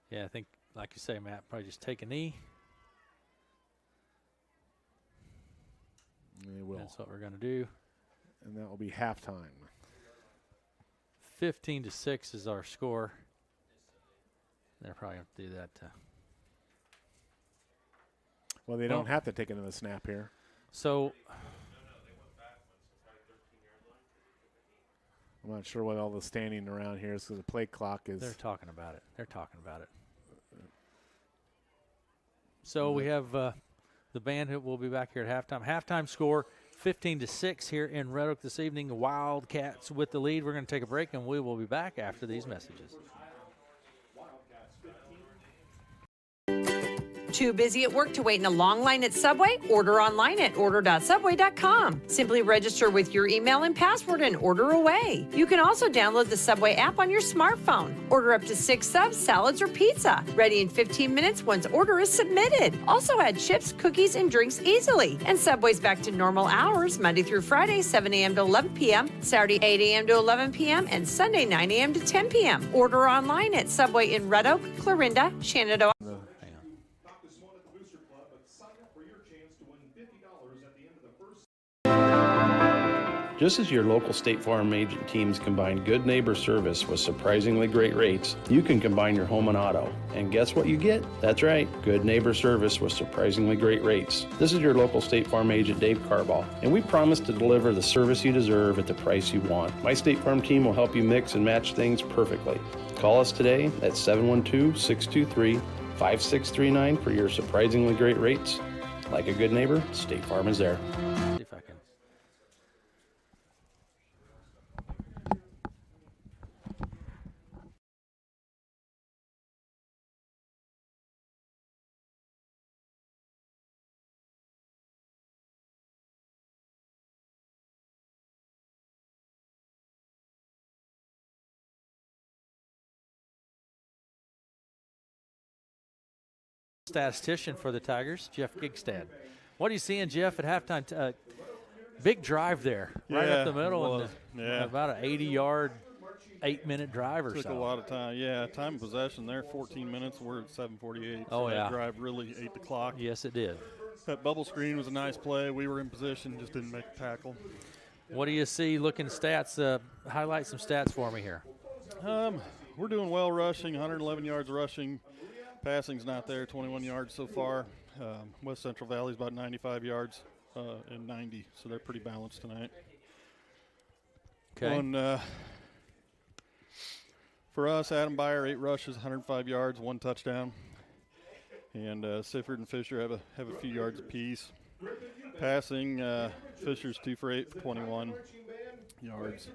A: Yeah, I think, like you say, Matt, probably just take a knee.
B: They will.
A: That's what we're going to do.
B: And that will be halftime.
A: 15-6 is our score. They're probably going to do that.
B: Well, they don't have to take another snap here.
A: So
B: I'm not sure what all the standing around here is because the play clock is.
A: They're talking about it. So we have the band who will be back here at halftime. Halftime score 15-6 here in Red Oak this evening. Wildcats with the lead. We're going to take a break, and we will be back after these messages.
H: Too busy at work to wait in a long line at Subway? Order online at order.subway.com. Simply register with your email and password and order away. You can also download the Subway app on your smartphone. Order up to 6 subs, salads, or pizza. Ready in 15 minutes once order is submitted. Also add chips, cookies, and drinks easily. And Subway's back to normal hours, Monday through Friday, 7 a.m. to 11 p.m., Saturday, 8 a.m. to 11 p.m., and Sunday, 9 a.m. to 10 p.m. Order online at Subway in Red Oak, Clarinda, Shenandoah.
L: Just as your local State Farm agent teams combine good neighbor service with surprisingly great rates, you can combine your home and auto. And guess what you get? That's right, good neighbor service with surprisingly great rates. This is your local State Farm agent, Dave Carball, and we promise to deliver the service you deserve at the price you want. My State Farm team will help you mix and match things perfectly. Call us today at 712-623-5639 for your surprisingly great rates. Like a good neighbor, State Farm is there.
A: See if I can. Statistician for the Tigers, Jeff Gigstad. What are you seeing, Jeff, at halftime? Big drive there, right up the middle, and about an 80-yard, 8-minute drive or so.
M: Took a lot of time. Yeah, time of possession there, 14 minutes. We're at 7:48.
A: Oh,
M: so
A: yeah.
M: That drive really ate the clock.
A: Yes, it did.
M: That bubble screen was a nice play. We were in position, just didn't make a tackle.
A: What do you see looking stats? Highlight some stats for me here.
M: We're doing well rushing, 111 yards rushing. Passing's not there, 21 yards so far. West Central Valley's about 95 yards and 90, so they're pretty balanced tonight.
A: Okay.
M: For us, Adam Byer, 8 rushes, 105 yards, 1 touchdown. And Sifford and Fisher have a few yards apiece. Passing, Fisher's 2 for 8 for 21 yards.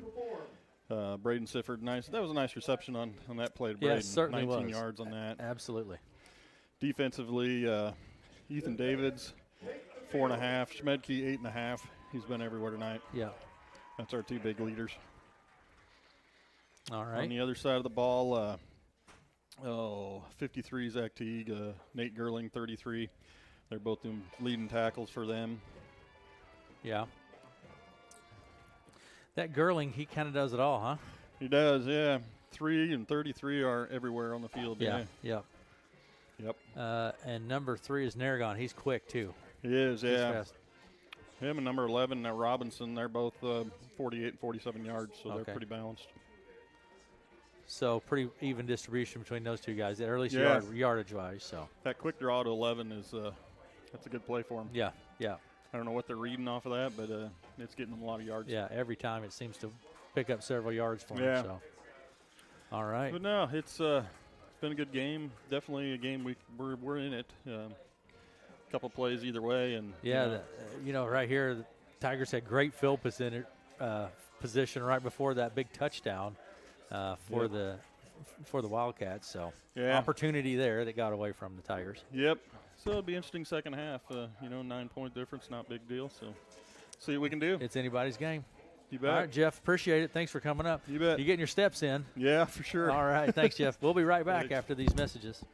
M: Braden Sifford, nice. That was a nice reception on that play to Braden.
A: Yes, certainly
M: 19
A: was.
M: yards on that.
A: Absolutely.
M: Defensively, Ethan Davids, 4.5. Schmedke, 8.5. He's been everywhere tonight.
A: Yeah.
M: That's our 2 big leaders.
A: All right.
M: On the other side of the ball, 53 Zach Teague, Nate Gerling, 33. They're both doing leading tackles for them.
A: Yeah. That Gerling, he kind of does it all, huh?
M: He does, yeah. 3 and 33 are everywhere on the field.
A: Yeah. Yep. And number 3 is Narragon. He's quick too.
M: He is,
A: He's
M: yeah.
A: fast.
M: Him and number 11, Robinson, they're both 48 and 47 yards, so they're pretty balanced.
A: So pretty even distribution between those two guys, at least yardage-wise. So
M: that quick draw to 11 is that's a good play for him.
A: Yeah.
M: I don't know what they're reading off of that, but it's getting them a lot of yards.
A: Yeah, every time it seems to pick up several yards for him.
M: Yeah.
A: So. All right.
M: But no, it's been a good game. Definitely a game we're in it. Couple plays either way, and
A: right here, the Tigers had great field position right before that big touchdown for the Wildcats. So opportunity there that got away from the Tigers.
M: Yep. So it'll be interesting second half. 9-point difference, not big deal. So see what we can do.
A: It's anybody's game.
M: You bet.
A: All right, Jeff, appreciate it. Thanks for coming up.
M: You bet.
A: You getting your steps in.
M: Yeah, for sure.
A: All right, thanks, Jeff. We'll be right back after these messages.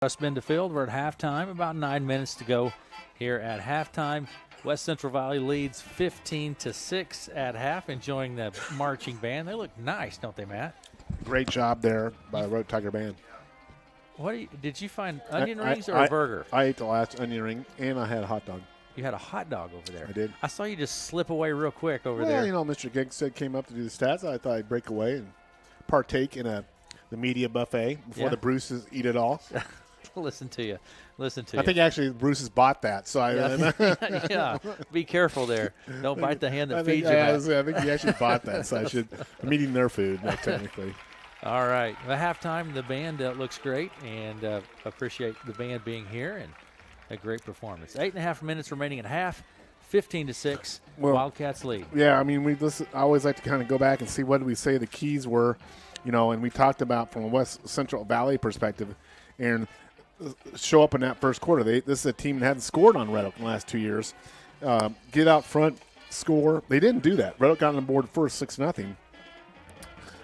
A: Russ been to field. We're at halftime. About 9 minutes to go here at halftime. West Central Valley leads 15-6 at half. Enjoying the marching band. They look nice, don't they, Matt?
B: Great job there by the Road Tiger Band.
A: Did you find onion rings or a burger?
B: I ate the last onion ring, and I had a hot dog.
A: You had a hot dog over there.
B: I did.
A: I saw you just slip away real quick over
B: well,
A: there.
B: You know, Mr. Giggs came up to do the stats. I thought I'd break away and partake in the media buffet before the Bruces eat it all.
A: Listen to you.
B: I think actually Bruce's bought that. So
A: yeah, be careful there. Don't bite the hand that feeds you.
B: I think he actually bought that. So I'm eating their food, technically.
A: All right. At halftime, the band looks great, and appreciate the band being here and a great performance. 8.5 minutes remaining at half. 15-6. Wildcats lead.
B: Yeah, I mean, I always like to kind of go back and see what did we say the keys were, and we talked about from a West Central Valley perspective, and show up in that first quarter. This is a team that hadn't scored on Red Oak in the last 2 years. Get out front, score. They didn't do that. Red Oak got on the board first 6-0.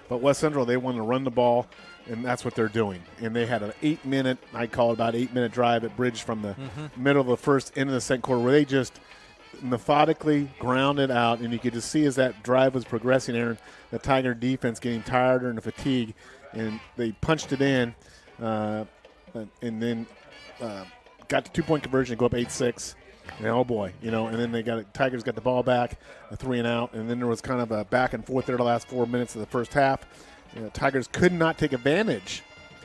B: But West Central, they wanted to run the ball, and that's what they're doing. And they had an 8-minute, I call it about 8-minute drive at Bridge from the middle of the first into the second quarter where they just methodically grounded out, and you could just see as that drive was progressing, Aaron, the Tiger defense getting tired and fatigue, and they punched it in. And then got the 2-point conversion, go up 8-6. And oh boy, and then Tigers got the ball back, a 3-and-out, and then there was kind of a back and forth there the last 4 minutes of the first half. Tigers could not take advantage.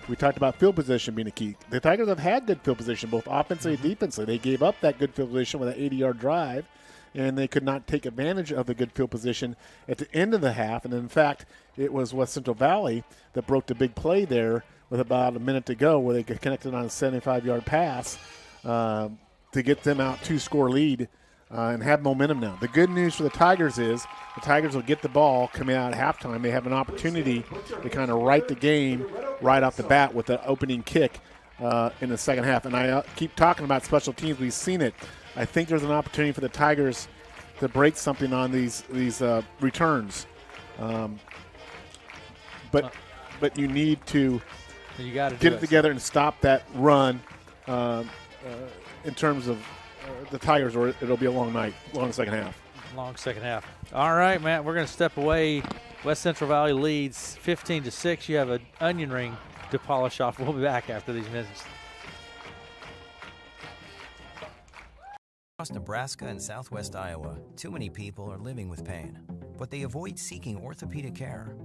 B: We talked about field position being a key. The Tigers have had good field position, both offensively and defensively. They gave up that good field position with an 80-yard drive, and they could not take advantage of the good field position at the end of the half. And in fact, it was West Central Valley that broke the big play there with about a minute to go where they could connect it on a 75-yard pass to get them out 2-score lead and have momentum now. The good news for the Tigers is the Tigers will get the ball coming out at halftime. They have an opportunity to kind of right the game right off the bat with the opening kick in the second half. And I keep talking about special teams. We've seen it. I think there's an opportunity for the Tigers to break something on these returns. But you need to get it together and stop that run in terms of the Tigers, or it'll be a long night, long second half.
A: Long second half. All right, Matt, we're going to step away. West Central Valley leads 15-6. You have an onion ring to polish off. We'll be back after these minutes.
N: Across Nebraska and southwest Iowa, too many people are living with pain, but they avoid seeking orthopedic care.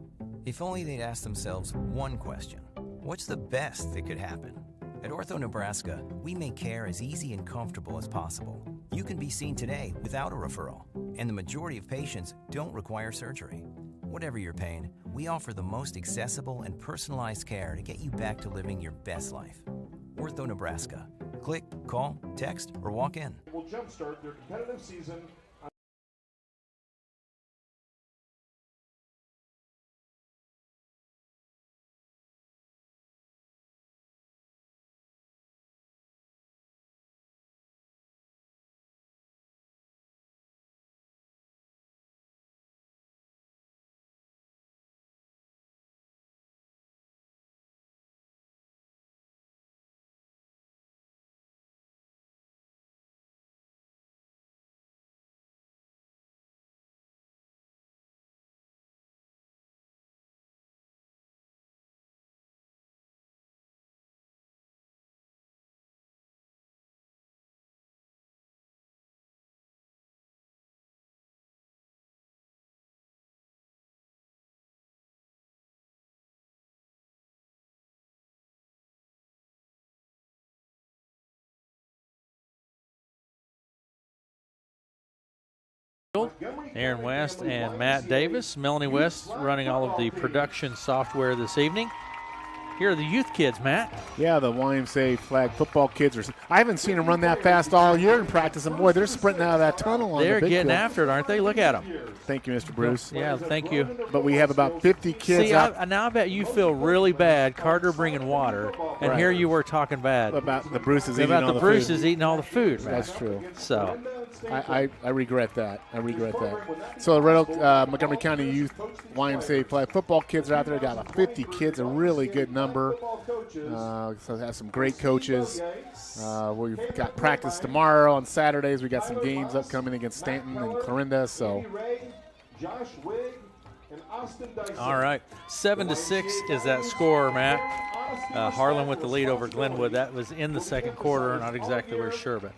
N: If only they'd ask themselves one question: what's the best that could happen? At Ortho Nebraska, we make care as easy and comfortable as possible. You can be seen today without a referral, and the majority of patients don't require surgery. Whatever your pain, we offer the most accessible and personalized care to get you back to living your best life. Ortho Nebraska. Click, call, text, or walk in.
C: Will jumpstart their competitive season.
A: Aaron West and Matt Davis. Melanie West running all of the production software this evening. Here are the youth kids, Matt.
B: Yeah, the YMCA flag football kids. I haven't seen them run that fast all year in practice, and boy, they're sprinting out of that tunnel.
A: They're getting after it, aren't they? Look at them.
B: Thank you, Mr. Bruce.
A: Yeah, thank you.
B: But we have about 50 kids.
A: See, now I bet you feel really bad. Carter bringing water, and
B: right.
A: Here you were talking bad
B: about the Bruces
A: eating all the food. That's true. So
B: I regret that. I regret that. So the Red Oak Montgomery County Youth YMCA flag football kids are out there. Got about 50 kids, a really good number. So they have some great coaches. We've got practice tomorrow on Saturdays. We got some games upcoming against Stanton and Clarinda. So.
A: All right, 7-6 is that score, Matt. Harlan with the lead over Glenwood. That was in the second quarter. Not exactly we're sure, but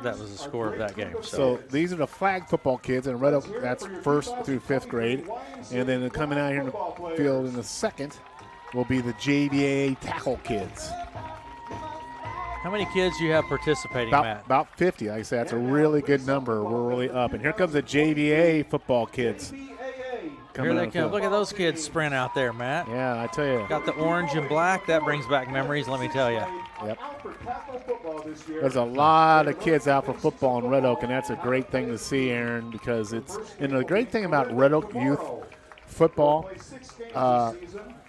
A: that was the score of that game.
B: So these are the flag football kids, and Red Oak, that's 1st through 5th grade. And then coming out here in the field in the second will be the JVA tackle kids.
A: How many kids do you have participating, Matt?
B: About 50. Like I said, that's a really good number. We're really up. And here comes the JVA football kids.
A: Here they come. Look at those kids sprint out there, Matt.
B: Yeah, I tell you.
A: Got the orange and black. That brings back memories, let me tell you.
B: Yep. There's a lot of kids out for football in Red Oak, and that's a great thing to see, Aaron, because it's – and the great thing about Red Oak youth football,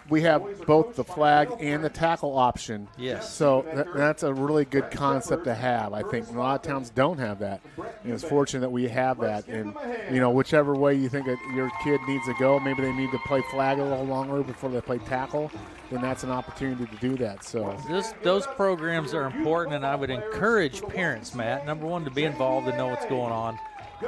B: we have both the flag and the tackle option.
A: Yes.
B: So that's a really good concept to have. I think a lot of towns don't have that. And it's fortunate that we have that. And, you know, whichever way you think that your kid needs to go, maybe they need to play flag a little longer before they play tackle, then that's an opportunity to do that. So
A: those programs are important, and I would encourage parents, Matt, number one, to be involved and know what's going on.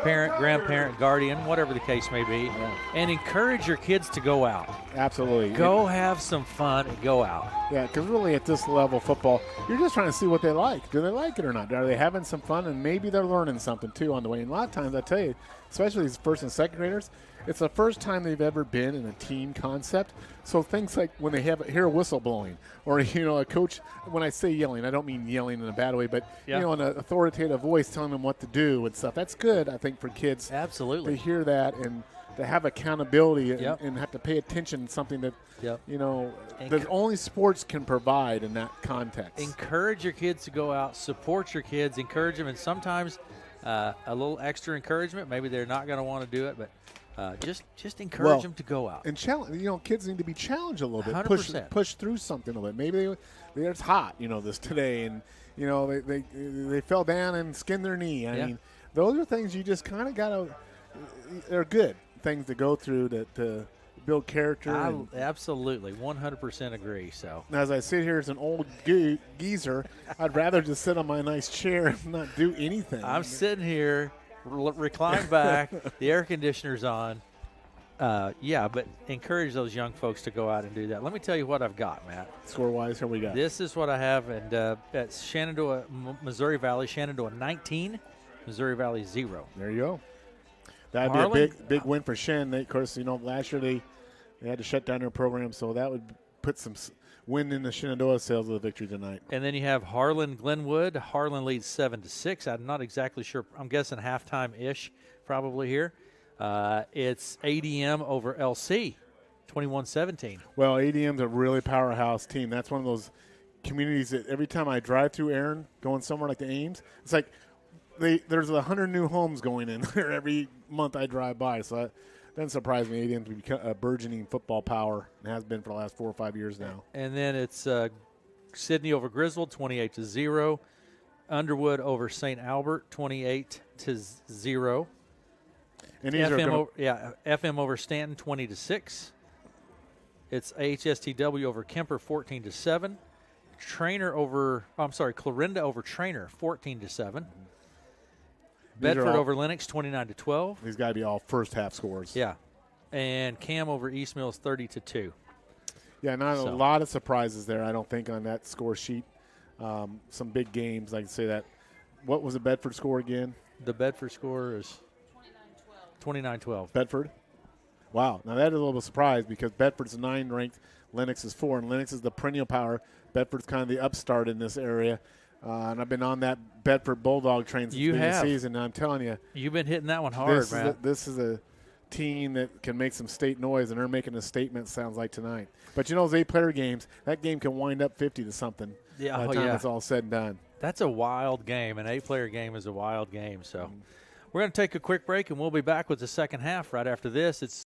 A: Parent, grandparent, guardian, whatever the case may be, and encourage your kids to go out.
B: Absolutely.
A: Go have some fun and go out.
B: Yeah, because really at this level football, you're just trying to see what they like. Do they like it or not? Are they having some fun? And maybe they're learning something, too, on the way. And a lot of times, I tell you, especially these first and second graders, it's the first time they've ever been in a team concept. So things like when they hear a whistle blowing or, you know, a coach, when I say yelling, I don't mean yelling in a bad way, but, you know, in an authoritative voice telling them what to do and stuff. That's good, I think, for kids.
A: Absolutely.
B: To hear that and to have accountability and have to pay attention to something that, you know, that only sports can provide in that context.
A: Encourage your kids to go out, support your kids, encourage them, and sometimes a little extra encouragement. Maybe they're not going to want to do it, but just encourage them to go out
B: and challenge. You know, kids need to be challenged a little bit,
A: 100%.
B: push through something a little bit. Maybe it's hot, you know, this today, and you know they fell down and skinned their knee. I mean, those are things you just kind of got to. They're good things to go through to build character.
A: Absolutely, 100% agree. So
B: as I sit here as an old geezer, I'd rather just sit on my nice chair and not do anything.
A: I'm sitting here. Recline back, the air conditioner's on. But encourage those young folks to go out and do that. Let me tell you what I've got, Matt.
B: Score-wise, here we go.
A: This is what I have, and at Shenandoah, Missouri Valley, Shenandoah 19, Missouri Valley 0.
B: There you go. That would be a big win for Shen. Of course, you know, last year they had to shut down their program, so that would put some win in the Shenandoah sales of the victory tonight.
A: And then you have Harlan-Glenwood. Harlan leads 7-6. I'm not exactly sure. I'm guessing halftime-ish probably here. It's ADM over LC, 21-17.
B: Well, ADM's a really powerhouse team. That's one of those communities that every time I drive through Aaron, going somewhere like the Ames, it's like there's 100 new homes going in there every month I drive by. So that doesn't surprise me. ADM's become a burgeoning football power and has been for the last 4 or 5 years now.
A: And then it's Sidney over Griswold, 28-0. Underwood over St. Albert, 28-0.
B: And these
A: FM over Stanton, 20-6. It's HSTW over Kemper, 14-7. Clarinda over Trainer, 14-7. Bedford over Lennox, 29-12.
B: These got to be all first half scores.
A: Yeah. And Cam over East Mills, 30-2.
B: Yeah, a lot of surprises there, I don't think, on that score sheet. Some big games, like say that. What was the Bedford score again?
A: The Bedford score is 29-12.
B: Bedford? Wow. Now, that is a little bit surprised because Bedford's 9 ranked, Lennox is 4, and Lennox is the perennial power. Bedford's kind of the upstart in this area. And I've been on that Bedford Bulldog train since the beginning of the season, and I'm telling you.
A: You've been hitting that one hard, man.
B: This is a team that can make some state noise, and they're making a statement, sounds like, tonight. But, you know, those 8-player games, that game can wind up 50-something by the time it's all said and done.
A: That's a wild game. An 8-player game is a wild game. So we're going to take a quick break, and we'll be back with the second half right after this. It's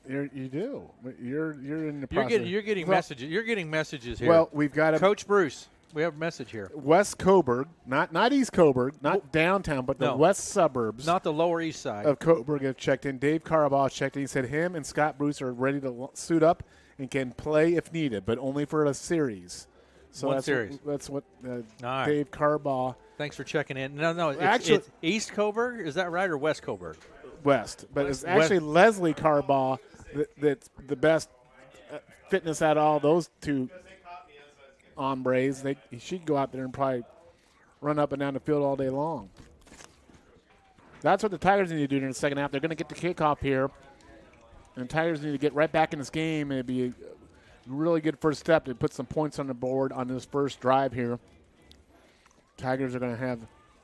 B: You do. You're in the process.
A: You're getting messages. You're getting messages here.
B: Well, we've got
A: Coach Bruce. We have a message here.
B: West Coburg, not East Coburg, not downtown, but the west suburbs.
A: Not the Lower East Side.
B: Of Coburg have checked in. Dave Carabaugh checked in. He said him and Scott Bruce are ready to suit up and can play if needed, but only for a series. So
A: One series.
B: That's what
A: right.
B: Dave Carabaugh.
A: Thanks for checking in. No,
B: Actually,
A: it's East Coburg. Is that right, or West Coburg?
B: West. But it's actually Leslie Carabaugh that's the best fitness out of all those two hombres. She could go out there and probably run up and down the field all day long. That's what the Tigers need to do in the second half. They're going to get the kickoff here, and the Tigers need to get right back in this game, and it'd be a really good first step to put some points on the board on this first drive here. Tigers are going to have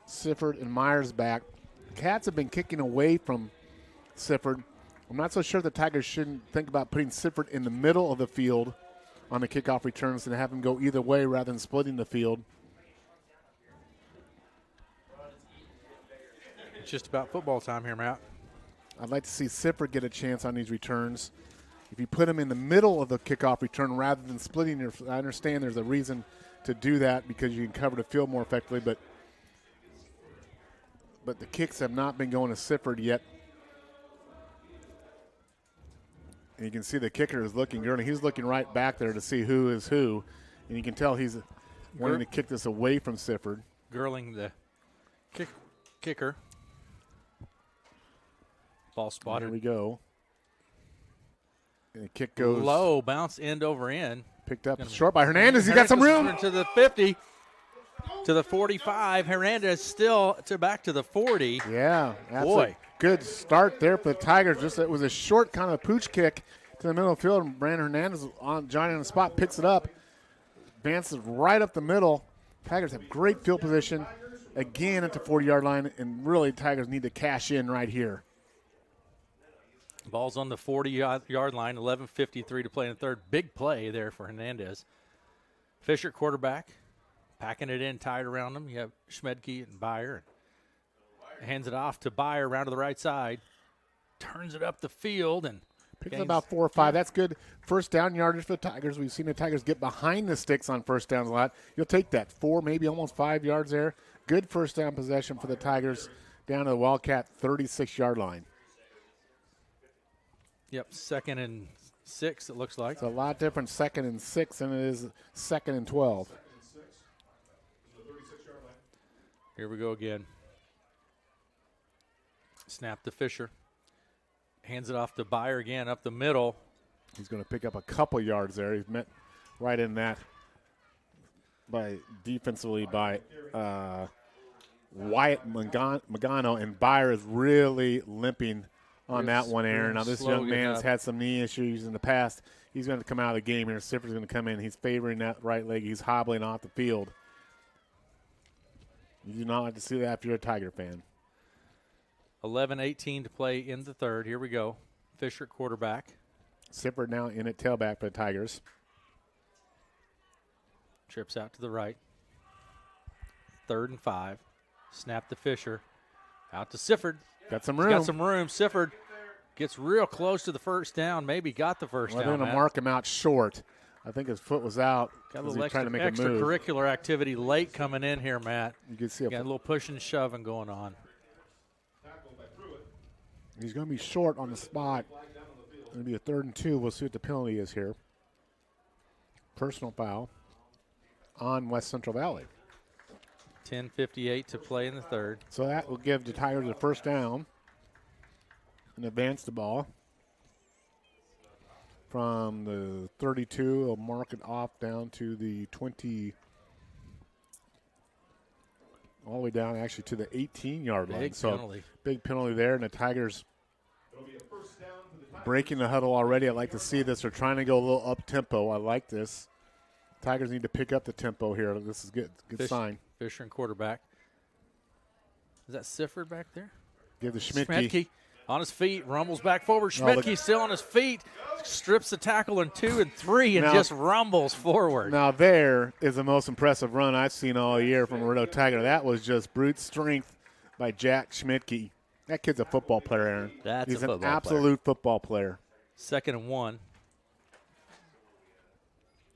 B: Sifford and Myers back. Cats have been kicking away from Sifford. I'm not so sure the Tigers shouldn't think about putting Sifford in the middle of the field on the kickoff returns and have him go either way rather than splitting the field.
A: It's just about football time here, Matt.
B: I'd like to see Sifford get a chance on these returns. If you put him in the middle of the kickoff return rather than splitting your, I understand there's a reason to do that because you can cover the field more effectively, but the kicks have not been going to Sifford yet. And you can see the kicker is looking good. He's looking right back there to see who is who. And you can tell he's wanting to kick this away from Sifford.
A: Girling the kicker. Ball spotted.
B: Here we go. And the kick goes
A: low, bounce end over end.
B: Picked up short by Hernandez. He got some room.
A: To the 50, to the 45. Hernandez still back to the 40.
B: Yeah.
A: Boy.
B: Good start there for the Tigers. It was a short kind of pooch kick to the middle of the field, and Brandon Hernandez Johnny on the spot picks it up, advances right up the middle. Tigers have great field position again at the 40-yard line, and really Tigers need to cash in right here.
A: Ball's on the 40-yard line, 11:53 to play in the third. Big play there for Hernandez. Fisher, quarterback, packing it in tight around him. You have Schmedke and Byer. Hands it off to Byer around to the right side. Turns it up the field and
B: picks about 4 or 5. That's good first down yardage for the Tigers. We've seen the Tigers get behind the sticks on first downs a lot. You'll take that 4, maybe almost 5 yards there. Good first down possession for the Tigers down to the Wildcat 36-yard line.
A: Yep, 2nd and 6 it looks like.
B: It's a lot different 2nd and 6 than it is 2nd and 12.
A: Here we go again. Snap to Fisher. Hands it off to Byer again up the middle.
B: He's going to pick up a couple yards there. He's met right in that defensively by Wyatt Magano, and Byer is really limping on that one, Aaron. Now, this young man has had some knee issues in the past. He's going to come out of the game here. Sifford's going to come in. He's favoring that right leg. He's hobbling off the field. You do not like to see that if you're a Tiger fan.
A: 11:18 to play in the third. Here we go. Fisher, quarterback.
B: Sifford now in at tailback for the Tigers.
A: Trips out to the right. 3rd and 5. Snap to Fisher. Out to Sifford.
B: Got some room.
A: Got some room. Sifford gets real close to the first down. Maybe got the first down.
B: They're going to mark him out short. I think his foot was out.
A: Got a little
B: trying to make a move.
A: extracurricular activity late coming in here, Matt.
B: You can see
A: got a little pushing and shoving going on.
B: He's going to be short on the spot. It's going to be a 3rd and 2. We'll see what the penalty is here. Personal foul on West Central Valley.
A: 10:58 to play in the third.
B: So that will give the Tigers a first down and advance the ball from the 32. They'll mark it off down to the 20, all the way down actually to the 18-yard line. So big penalty there, and the Tigers breaking the huddle already. I like to see this. They're trying to go a little up-tempo. I like this. Tigers need to pick up the tempo here. This is good. Good sign.
A: Fisher and quarterback. Is that Sifford back there?
B: Give the Schmidtke.
A: On his feet, rumbles back forward. Schmidtke still on his feet, strips the tackle in 2 and 3 and just rumbles forward.
B: Now there is the most impressive run I've seen all year from a Red Oak Tiger. That was just brute strength by Jack Schmidtke. That kid's a football player, Aaron.
A: He's
B: an absolute football player.
A: 2nd and 1.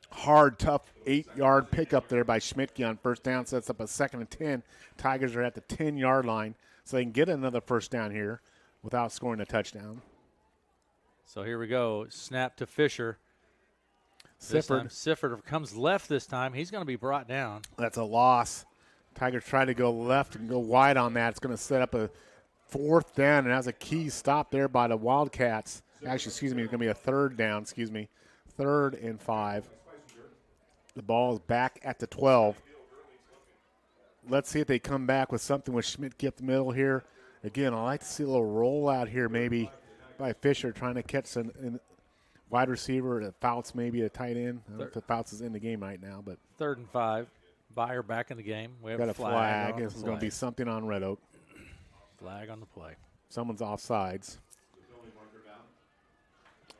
B: Hard, tough 8-yard pickup there by Schmidtke on first down. Sets up a 2nd and 10. Tigers are at the 10-yard line, so they can get another first down here without scoring a touchdown.
A: So here we go. Snap to Fisher. Sifford comes left this time. He's going to be brought down.
B: That's a loss. Tigers try to go left and go wide on that. It's going to set up a 4th down, and that's a key stop there by the Wildcats. Actually, it's going to be a 3rd down, 3rd and 5. The ball is back at the 12. Let's see if they come back with something with Schmidtke up the middle here. Again, I like to see a little rollout here maybe by Fisher trying to catch a wide receiver. Fouts maybe a tight end. I don't know if Fouts is in the game right now. But
A: 3rd and 5. Byer back in the game. We have
B: got
A: a flag.
B: This is going to be something on Red Oak.
A: Flag on the play.
B: Someone's offsides.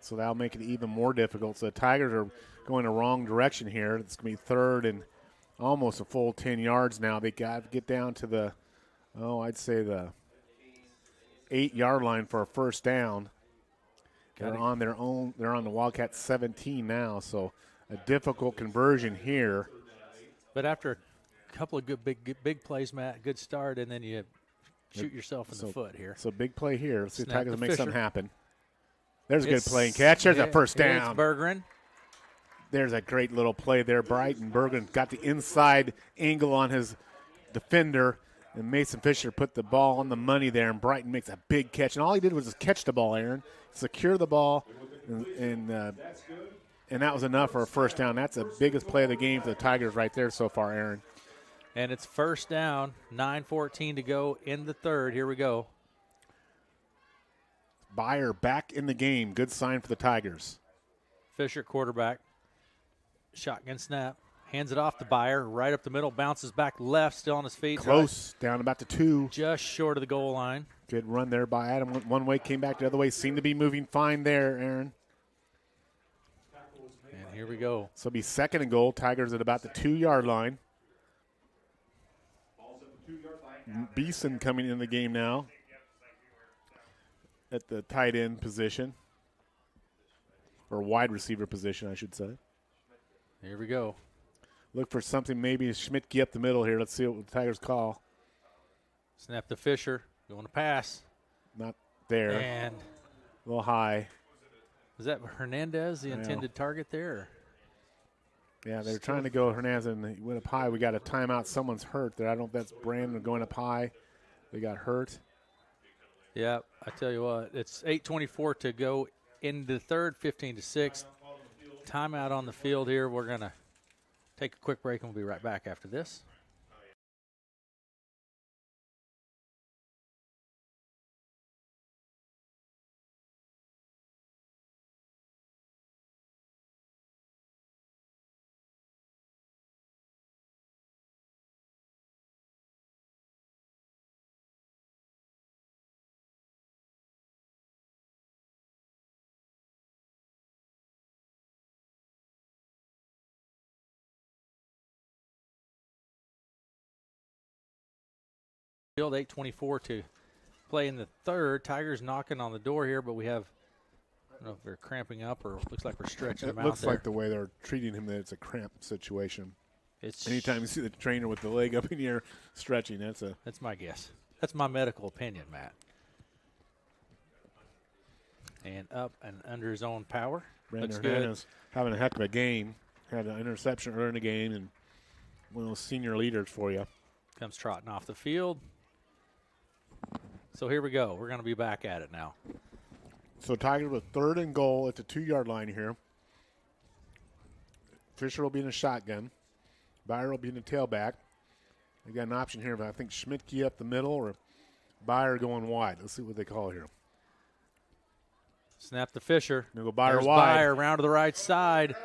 B: So that'll make it even more difficult. So the Tigers are going the wrong direction here. It's going to be 3rd and almost a full 10 yards now. They got to get down to the, I'd say the 8-yard line for a first down. They're on their own. They're on the Wildcats 17 now, so a difficult conversion here.
A: But after a couple of good big plays, Matt, good start, and then you shoot yourself in the foot here.
B: So big play here. Let's see if Tigers make
A: Fisher.
B: something happen. There's a good play and catch. There's a first down.
A: It's Bergeron.
B: There's a great little play there. Brighton Bergeron got the inside angle on his defender, and Mason Fisher put the ball on the money there, and Brighton makes a big catch. And all he did was just catch the ball, Aaron, secure the ball, and that was enough for a first down. That's the biggest play of the game for the Tigers right there so far, Aaron.
A: And it's first down, 9:14 to go in the 3rd. Here we go.
B: Byer back in the game. Good sign for the Tigers.
A: Fisher, quarterback. Shotgun snap. Hands it off to Byer. Right up the middle. Bounces back left. Still on his feet.
B: Close. Down about the 2.
A: Just short of the goal line.
B: Good run there by Adam. Went one way, came back the other way. Seemed to be moving fine there, Aaron.
A: And here we go.
B: So it'll be 2nd and goal. Tigers at about the 2-yard line. Beeson coming in the game now at the tight end position, or wide receiver position, I should say.
A: Here we go.
B: Look for something, maybe Schmidtke up the middle here. Let's see what the Tigers call.
A: Snap to Fisher. Going to pass.
B: Not there.
A: And
B: a little high.
A: Was that Hernandez, the intended target there?
B: Yeah, they're trying to go Hernandez, and he went up high. We got a timeout. Someone's hurt there. I don't know if that's Brandon going up high. They got hurt.
A: Yeah, I tell you what, it's 8:24 to go in the 3rd, 15-6. Timeout on the field here. We're going to take a quick break, and we'll be right back after this. Field 8:24 to play in the 3rd. Tigers knocking on the door here, but we have, I don't know if they're cramping up or looks like we're stretching them out.
B: It looks
A: there.
B: like the way they're treating him that it's a cramp situation.
A: It's
B: anytime you see the trainer with the leg up in the air stretching, that's
A: my guess. That's my medical opinion, Matt. And up and under his own power.
B: Brandon
A: Looks
B: Hernandez
A: good.
B: having a heck of a game. Had an interception early in the game, and one of those senior leaders for you.
A: Comes trotting off the field. So here we go. We're going to be back at it now.
B: So Tigers with 3rd and goal at the 2-yard line here. Fisher will be in a shotgun. Byer will be in the tailback. They got an option here, but I think Schmidtke up the middle or Byer going wide. Let's see what they call here.
A: Snap to Fisher.
B: They'll go Byer
A: There's
B: wide.
A: Byer around to the right side.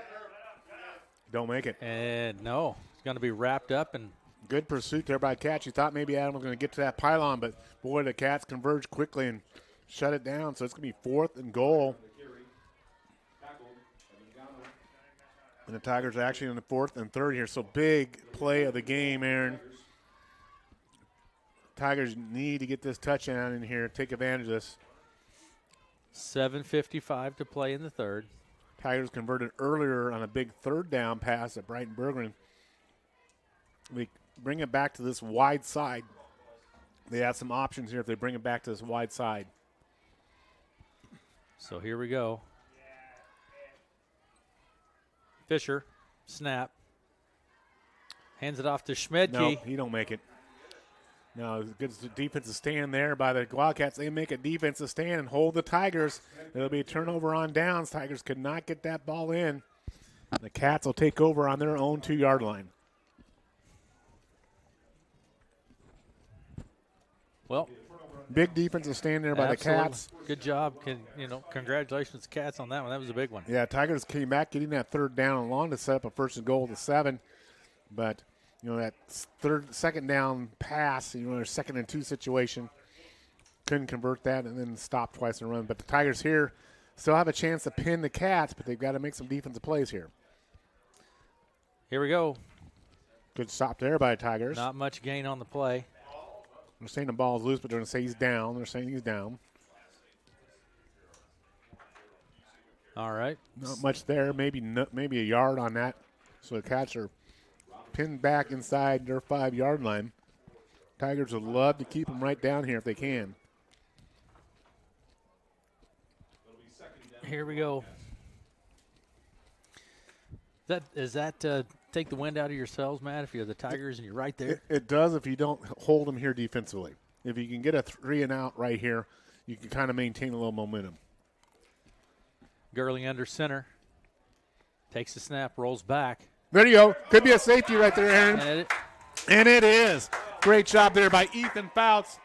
B: Don't make it.
A: And no, it's going to be wrapped up. And
B: good pursuit there by Cats. You thought maybe Adam was going to get to that pylon, but boy, the Cats converged quickly and shut it down. So it's going to be 4th and goal. And the Tigers are actually in the 4th and 3rd here. So big play of the game, Aaron. Tigers need to get this touchdown in here, take advantage of this.
A: 7:55 to play in the third.
B: Tigers converted earlier on a big third down pass at Brighton Bergeron. We bring it back to this wide side. They have some options here if they bring it back to this wide side.
A: So here we go. Fisher, snap. Hands it off to Schmidtke.
B: No, he don't make it. No, good defensive stand there by the Wildcats. They make a defensive stand and hold the Tigers. It'll be a turnover on downs. Tigers could not get that ball in. The Cats will take over on their own 2-yard line.
A: Well,
B: big defensive stand there by
A: absolutely.
B: the Cats.
A: Good job. Congratulations to Cats on that one. That was a big one.
B: Yeah, Tigers came back getting that third down and long to set up a first and goal to 7. But, that second down pass, their 2nd and 2 situation, couldn't convert that and then stopped twice in a run. But the Tigers here still have a chance to pin the Cats, but they've got to make some defensive plays here.
A: Here we go.
B: Good stop there by the Tigers.
A: Not much gain on the play.
B: They're saying the ball is loose, but they're going to say he's down. They're saying he's down.
A: All right.
B: Not much there. Maybe a yard on that. So the Cats are pinned back inside their 5-yard line. Tigers would love to keep them right down here if they can.
A: Here we go. Is that take the wind out of yourselves, Matt, if you're the Tigers and you're right there?
B: It does if you don't hold them here defensively. If you can get a 3 and out right here, you can kind of maintain a little momentum.
A: Gurley under center. Takes the snap, rolls back.
B: There you go. Could be a safety right there, Aaron. And it is. Great job there by Ethan Fouts.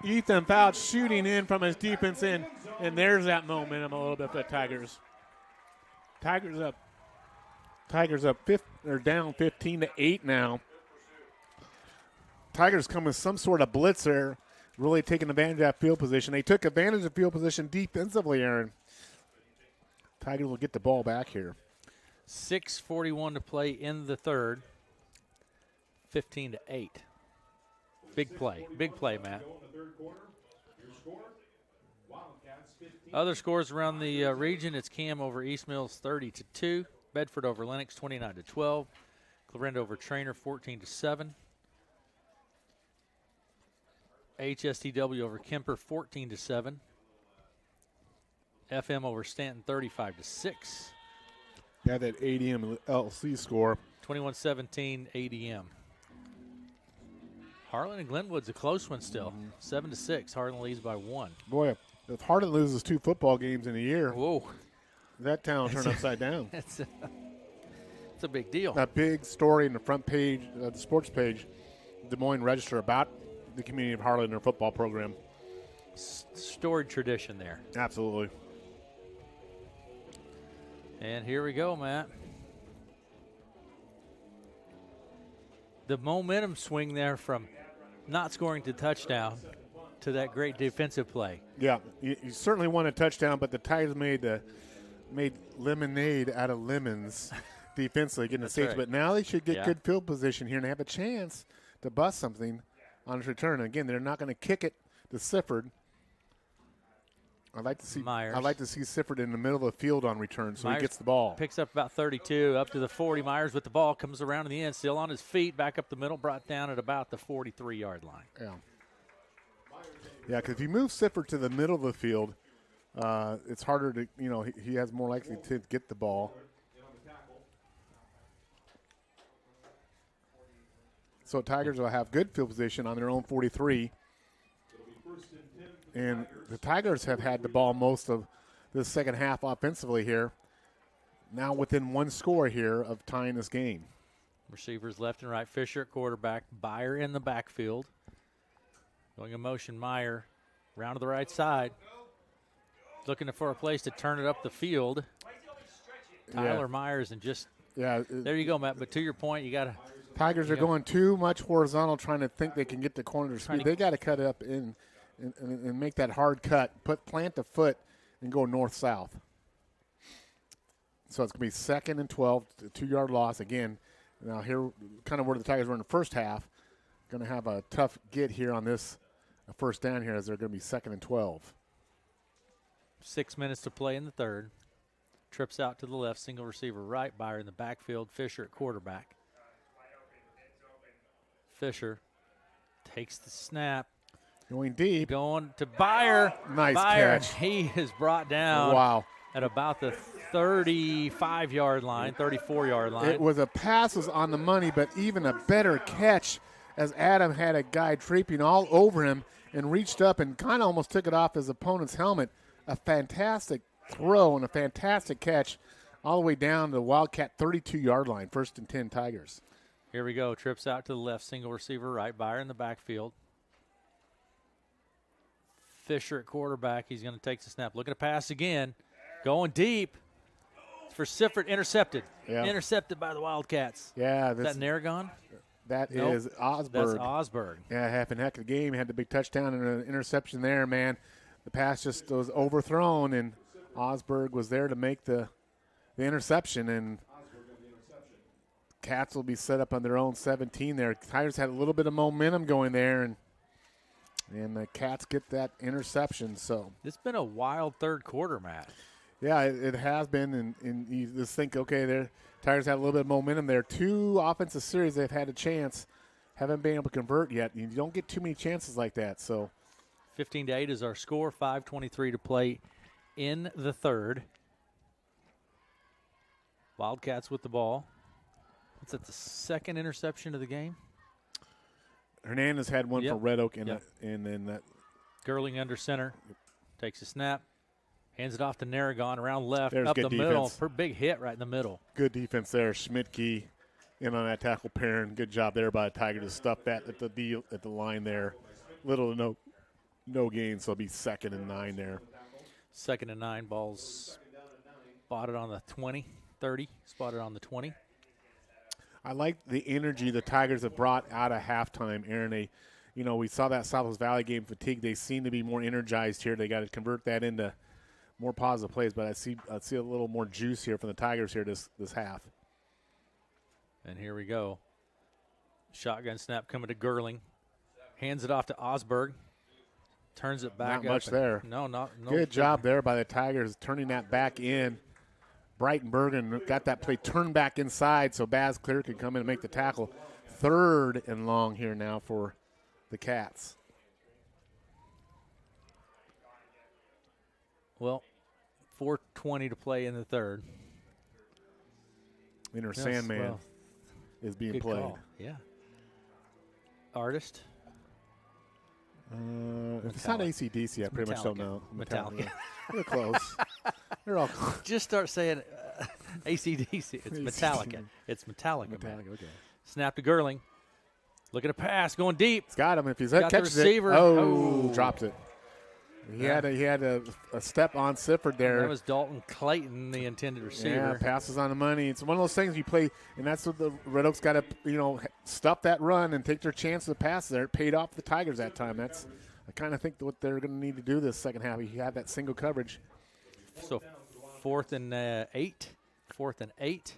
B: Ethan Fouts shooting in from his defense end. And there's that momentum a little bit for the Tigers. Tigers up. They're down 15-8 now. Tigers come with some sort of blitz there, really taking advantage of that field position. They took advantage of field position defensively, Aaron. Tigers will get the ball back here.
A: 6:41 to play in the third. 15-8. Big play, Matt. Other scores around the region: it's Cam over East Mills 30-2. Bedford over Lennox 29-12. Clarinda over Trainer 14-7. HSTW over Kemper 14-7. FM over Stanton 35-6.
B: Got that ADM LC score.
A: 21-17 ADM. Harlan and Glenwood's a close one still. 7-6. Harlan leads by 1.
B: Boy, if Harlan loses 2 football games in a year,
A: whoa,
B: that town will turn upside down.
A: It's a big deal.
B: A big story in the front page, the sports page, Des Moines Register, about the community of Harlan and their football program.
A: Storied tradition there.
B: Absolutely.
A: And here we go, Matt. The momentum swing there from not scoring to touchdown to that great defensive play.
B: Yeah, you certainly won a touchdown, but the Tigers made lemonade out of lemons defensively, getting the safety. Right. But now they should get good field position here and have a chance to bust something on its return. And again, they're not going to kick it to Sifford. I'd like to see
A: Myers.
B: I'd like to see Sifford in the middle of the field on return, so
A: Myers
B: he gets the ball.
A: Picks up about 32, up to the 40. Myers with the ball, comes around in the end, still on his feet, back up the middle, brought down at about the 43-yard line.
B: Yeah. Yeah, because if you move Sifford to the middle of the field, it's harder to, he has more likely to get the ball. So Tigers will have good field position on their own 43. And the Tigers have had the ball most of the second half offensively here. Now within 1 score here of tying this game.
A: Receivers left and right. Fisher at quarterback. Byer in the backfield. Going in motion, Meyer round to the right side. Looking for a place to turn it up the field. Tyler Myers and just there you go, Matt. But to your point, you got to.
B: Tigers are going too much horizontal, trying to think they can get the corner speed. They got to cut it up in and make that hard cut. Plant the foot and go north-south. So it's going to be 2nd and 12, 2-yard loss again. Now here, kind of where the Tigers were in the first half, going to have a tough get here on this first down here as they're going to be 2nd and 12.
A: 6 minutes to play in the third. Trips out to the left, single receiver right. Byer in the backfield. Fisher at quarterback. Fisher takes the snap.
B: Going deep.
A: Going to Byer.
B: Nice
A: Byer,
B: catch.
A: he is brought down.
B: Wow.
A: At about the 35-yard line, 34-yard line.
B: It was a pass was on the money, but even a better catch as Adam had a guy draping all over him and reached up and kind of almost took it off his opponent's helmet. A fantastic throw and a fantastic catch all the way down to the Wildcat 32-yard line, 1st and 10 Tigers.
A: Here we go. Trips out to the left, single receiver right. Byer in the backfield. Fisher at quarterback. He's going to take the snap. Looking to pass again. Going deep for Sifford. Intercepted.
B: Yeah.
A: Intercepted by the Wildcats.
B: Yeah.
A: Is that Narragon?
B: That
A: Nope.
B: is Osberg.
A: That's Osberg.
B: Yeah, half and heck of the game. Had the big touchdown and an interception there, man. The pass just was overthrown, and Osberg was there to make the interception, and Cats will be set up on their own 17 there. Tigers had a little bit of momentum going there, and the Cats get that interception. So
A: It's been a wild third quarter, Matt.
B: yeah, it has been, and you just think, okay, there Tigers have a little bit of momentum there. 2 offensive series they've had a chance, haven't been able to convert yet. You don't get too many chances like that. So
A: 15-8 is our score. 5:23 to play in the third. Wildcats with the ball. It's at the second interception of the game.
B: Hernandez had one
A: Yep.
B: for Red Oak, and
A: Yep.
B: and then that
A: Girling under center. Takes a snap. Hands it off to Narragon around left.
B: There's
A: up
B: good
A: the middle.
B: defense.
A: For big hit right in the middle.
B: good defense there. Schmidtke in on that tackle pair, and good job there by the Tiger to stuff that at the line there. Little to no gain, so it'll be 2nd and 9 there.
A: 2nd and 9. Ball's spotted on the 20. 30. Spotted on the 20.
B: I like the energy the Tigers have brought out of halftime, Aaron. We saw that Southwest Valley game fatigue. They seem to be more energized here. They got to convert that into more positive plays, but I see a little more juice here from the Tigers here this half.
A: And here we go. Shotgun snap coming to Girling. Hands it off to Osberg. Turns it back
B: Not
A: up.
B: much there.
A: No.
B: Good job there by the Tigers turning that back in. Breitenbergen got that play turned back inside so Baz Clear could come in and make the tackle. 3rd and long here now for the Cats.
A: Well, 4:20 to play in the third.
B: Inner
A: Yes,
B: Sandman
A: well,
B: is being
A: good
B: played.
A: call. Yeah. Artist.
B: If it's not AC/DC, I pretty much don't know.
A: Metallica.
B: They're close. They're all close.
A: Just start saying AC/DC. It's Metallica. It's Metallica.
B: Metallica, okay.
A: Snap to Girling. Looking to pass, going deep.
B: It's got him. If he's
A: Got the
B: catches it,
A: receiver.
B: dropped it. He had a step on Sifford there.
A: That was Dalton Clayton, the intended receiver.
B: Yeah, passes on the money. It's one of those things you play, and that's what the Red Oaks got to, stuff that run and take their chance of the pass there. It paid off the Tigers that time. I kind of think what they're going to need to do this second half. You have that single coverage.
A: So 4th and 8. 4th and 8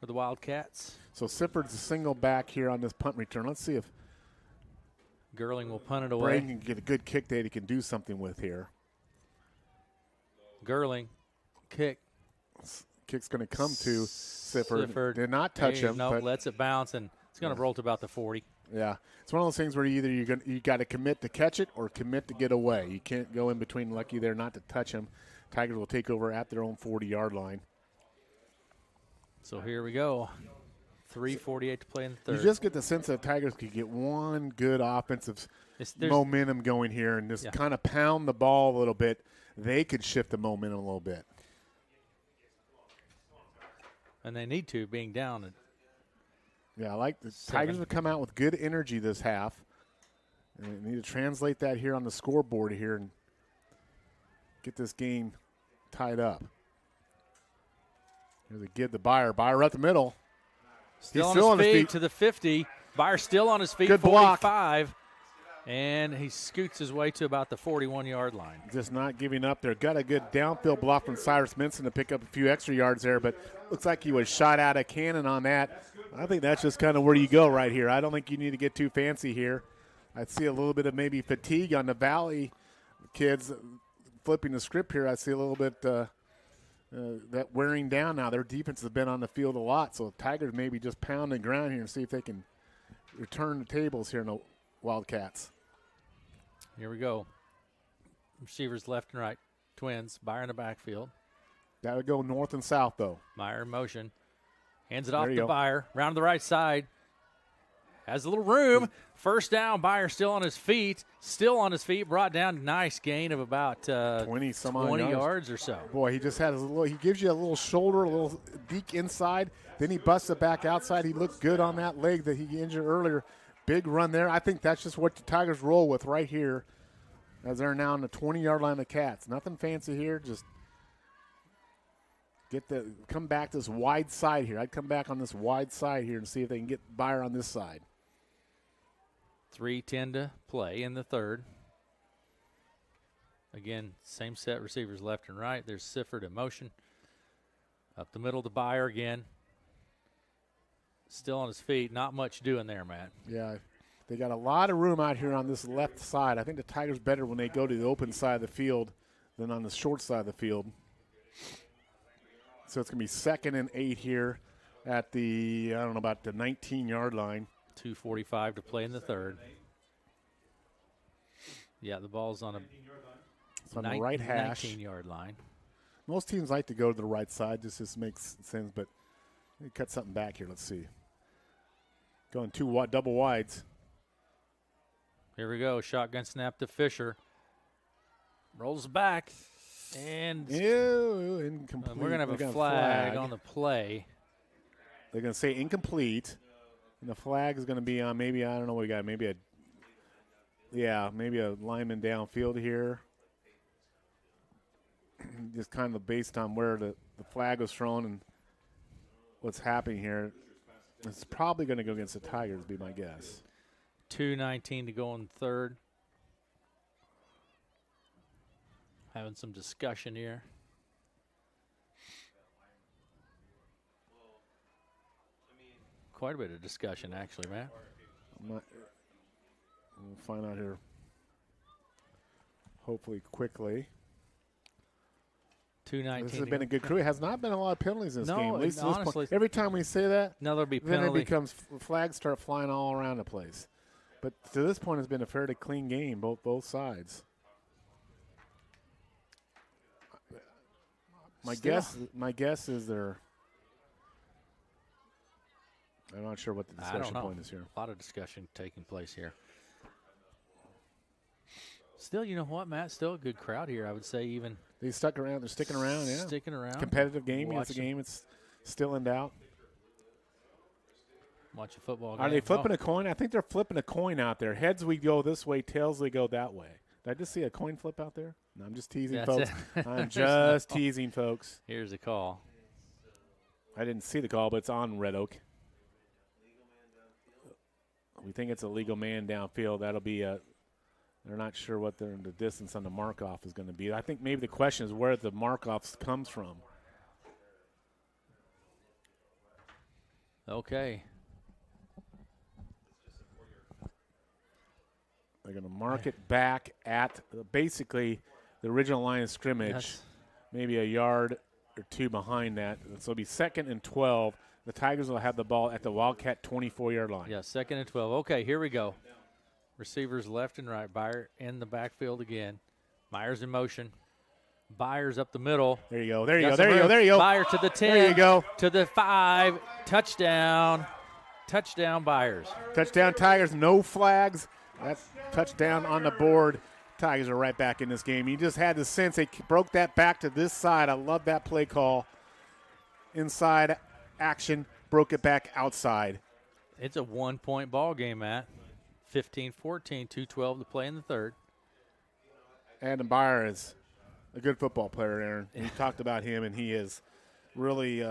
A: for the Wildcats.
B: So Sifford's a single back here on this punt return. Let's see if
A: Girling will punt it away.
B: Braden can get a good kick that he can do something with here.
A: Girling, kick.
B: Kick's going to come to Sifford. Did not touch him.
A: No,
B: but
A: lets it bounce, and it's going to roll to about the 40.
B: Yeah, it's one of those things where either you got to commit to catch it or commit to get away. You can't go in between. Lucky there not to touch him. Tigers will take over at their own 40-yard line.
A: So here we go. 3:48 to play in the third.
B: You just get the sense that Tigers could get one good offensive momentum going here and just kind of pound the ball a little bit. They could shift the momentum a little bit.
A: And they need to, being down.
B: Yeah, I like the Tigers have come out with good energy this half. And they need to translate that here on the scoreboard here and get this game tied up. Here they give the Byer. Byer up the middle.
A: Still
B: He's
A: on his feet to the 50. Byer still on his feet,
B: Good block.
A: 45. And he scoots his way to about the 41-yard line.
B: Just not giving up there. Got a good downfield block from Cyrus Minson to pick up a few extra yards there, but looks like he was shot out of cannon on that. I think that's just kind of where you go right here. I don't think you need to get too fancy here. I'd see a little bit of maybe fatigue on the Valley kids. flipping the script here, I see a little bit that wearing down now. Their defense has been on the field a lot, so Tigers maybe just pound the ground here and see if they can return the tables here in the Wildcats.
A: Here we go. Receivers left and right. Twins. Byer in the backfield.
B: That would go north and south, though.
A: Meyer in motion. Hands it off
B: There
A: to
B: you go.
A: Byer. Round to the right side. Has a little room. First down. Byer still on his feet. Still on his feet. Brought down. Nice gain of about
B: 20
A: yards or so.
B: Boy, he just had his little. He gives you a little shoulder, a little deke inside. Then he busts it back outside. He looked good on that leg that he injured earlier. Big run there. I think that's just what the Tigers roll with right here, as they're now on the 20-yard line of the Cats. Nothing fancy here. Just come back this wide side here. I'd come back on this wide side here and see if they can get Byer on this side.
A: 3:10 to play in the third. Again, same set receivers left and right. There's Sifford in motion. Up the middle to Byer again. Still on his feet. Not much doing there, Matt.
B: Yeah, they got a lot of room out here on this left side. I think the Tigers better when they go to the open side of the field than on the short side of the field. So it's going to be 2nd and 8 here at the, I don't know, about the 19-yard line.
A: 2:45 to play in the third. Yeah, the ball's on
B: on the right hash.
A: 19-yard line.
B: Most teams like to go to the right side. This makes sense, but let me cut something back here. Let's see. Going double wides.
A: Here we go. Shotgun snap to Fisher. Rolls back. And
B: incomplete.
A: We're going to have a flag on the play.
B: They're going to say incomplete. And the flag is going to be on maybe, I don't know what we got, maybe a lineman downfield here. Just kind of based on where the flag was thrown and what's happening here. It's probably going to go against the Tigers, be my guess.
A: 2:19 to go in third. Having some discussion here. Quite a bit of discussion, actually, Matt.
B: We'll find out here hopefully quickly.
A: 2:19.
B: This has been a good crew. It has not been a lot of penalties in this game. At least
A: honestly,
B: this point. Every time we say that,
A: there'll be
B: then
A: penalty.
B: it becomes flags start flying all around the place. But to this point, it's been a fairly clean game, both sides. My guess is they're. I'm not sure what the discussion point is here.
A: A lot of discussion taking place here. Still, you know what, Matt? Still a good crowd here, I would say. Even
B: they stuck around. They're sticking around. Yeah,
A: sticking around.
B: Competitive game. It's a game. It's still in doubt.
A: Watch a football game.
B: Are they flipping a coin? I think they're flipping a coin out there. Heads we go this way. Tails we go that way. Did I just see a coin flip out there? No, I'm just teasing, folks. I'm just teasing, folks.
A: Here's the call.
B: I didn't see the call, but it's on Red Oak. We think it's a legal man downfield. That'll be a. They're not sure what the distance on the mark-off is going to be. I think maybe the question is where the mark-off comes from.
A: Okay.
B: They're going to mark it back at basically the original line of scrimmage, maybe a yard or two behind that. So it'll be 2nd and 12. The Tigers will have the ball at the Wildcat 24-yard line.
A: Yeah, 2nd and 12. Okay, here we go. Receivers left and right. Byer in the backfield again. Myers in motion. Byers up the middle.
B: There you go. There you go. There you go. There you go.
A: Byer to the 10.
B: There you go.
A: To the 5. Touchdown. Touchdown, Byers.
B: Touchdown, Tigers. No flags. That's touchdown on the board. Tigers are right back in this game. You just had the sense they broke that back to this side. I love that play call. Inside action, broke it back outside.
A: It's a 1-point ball game, Matt. 15-14, 2:12 to play in the third.
B: Adam Byer is a good football player, Aaron. We talked about him, and he is really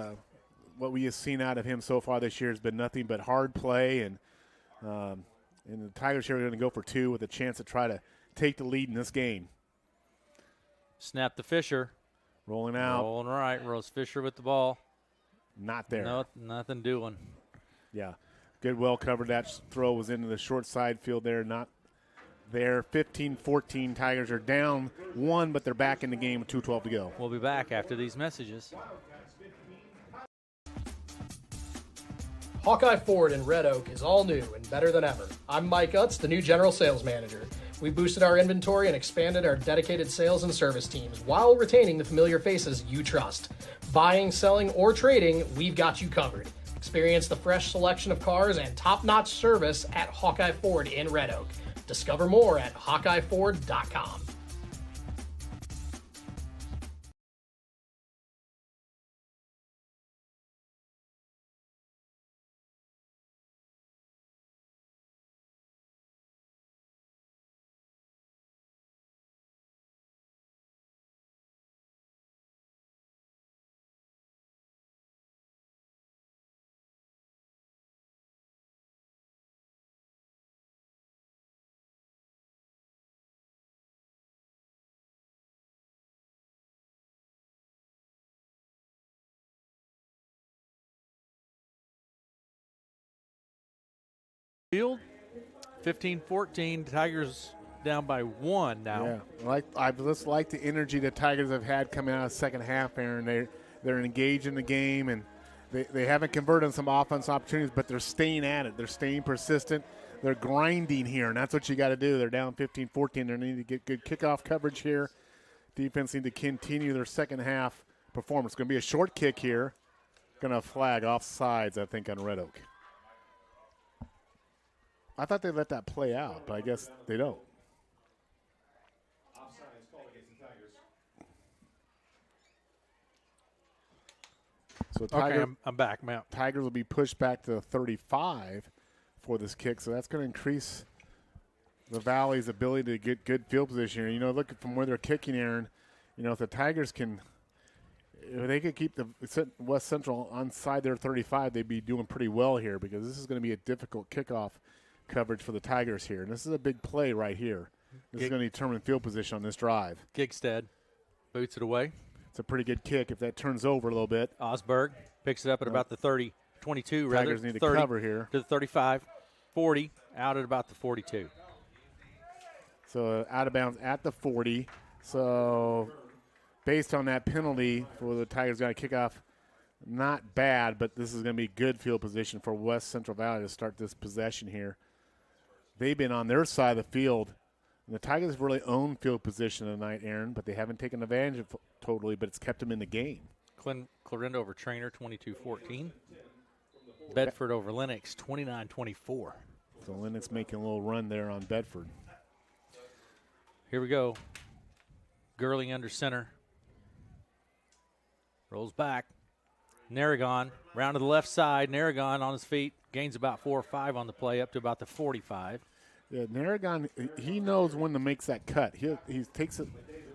B: what we have seen out of him so far this year has been nothing but hard play. And the Tigers here are going to go for 2 with a chance to try to take the lead in this game.
A: Snap to Fisher.
B: Rolling out.
A: Rolling right. Rose Fisher with the ball.
B: Not there.
A: No, nothing doing.
B: Yeah. Good, well covered. That throw was into the short side field there. Not They're 15-14. Tigers are down 1, but they're back in the game with 2:12 to go.
A: We'll be back after these messages.
G: Hawkeye Ford in Red Oak is all new and better than ever. I'm Mike Utz, the new general sales manager. We boosted our inventory and expanded our dedicated sales and service teams while retaining the familiar faces you trust. Buying, selling, or trading, we've got you covered. Experience the fresh selection of cars and top-notch service at Hawkeye Ford in Red Oak. Discover more at HawkeyeFord.com.
A: Field, 15-14. Tigers down by 1 now.
B: Yeah, I just like the energy the Tigers have had coming out of the second half, Aaron. They're engaged in the game, and they haven't converted on some offense opportunities, but they're staying at it. They're staying persistent. They're grinding here, and that's what you got to do. They're down 15-14. They need to get good kickoff coverage here. Defense need to continue their second half performance. It's going to be a short kick here. Going to flag off sides, I think, on Red Oak. I thought they let that play out, but I guess they don't. So
A: Okay, I'm back, Mount.
B: Tigers will be pushed back to 35 for this kick, so that's going to increase the Valley's ability to get good field position here. You know, look from where they're kicking, Aaron, you know, if the Tigers can – if they could keep the West Central inside their 35, they'd be doing pretty well here because this is going to be a difficult kickoff coverage for the Tigers here. And this is a big play right here. This is going to determine field position on this drive.
A: Gigstead boots it away.
B: It's a pretty good kick if that turns over a little bit.
A: Osberg picks it up at about the 30, 22 rather.
B: Tigers need to
A: 30
B: cover here.
A: To the 35, 40, out at about the 42.
B: So out of bounds at the 40. So based on that penalty for the Tigers got to kick off, not bad, but this is going to be good field position for West Central Valley to start this possession here. They've been on their side of the field. And the Tigers have really owned field position tonight, Aaron, but they haven't taken advantage of totally, but it's kept them in the game.
A: Clarinda over Trainer, 22-14. Bedford over Lennox, 29-24.
B: So Lennox making a little run there on Bedford.
A: Here we go. Gurley under center. Rolls back. Narragon round to the left side. Narragon on his feet. Gains about 4 or 5 on the play, up to about the 45.
B: Yeah, Narragon, he knows when to make that cut. He takes it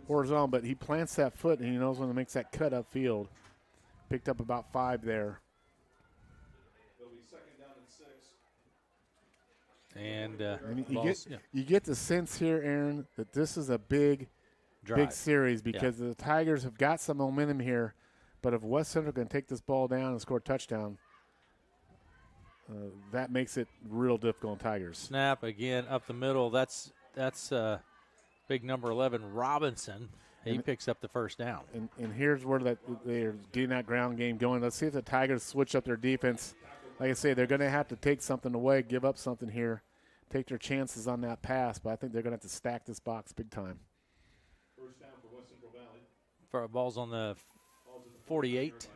B: horizontal, but he plants that foot, and he knows when to make that cut upfield. Picked up about 5 there.
A: And
B: you get the sense here, Aaron, that this is a big series because the Tigers have got some momentum here. But if West Central can take this ball down and score a touchdown, that makes it real difficult on Tigers.
A: Snap again up the middle. That's big number 11 Robinson. He picks up the first down.
B: And here's where they're getting that ground game going. Let's see if the Tigers switch up their defense. Like I say, they're going to have to take something away, give up something here, take their chances on that pass. But I think they're going to have to stack this box big time.
C: First down for West Central Valley.
A: For ball's on the 48.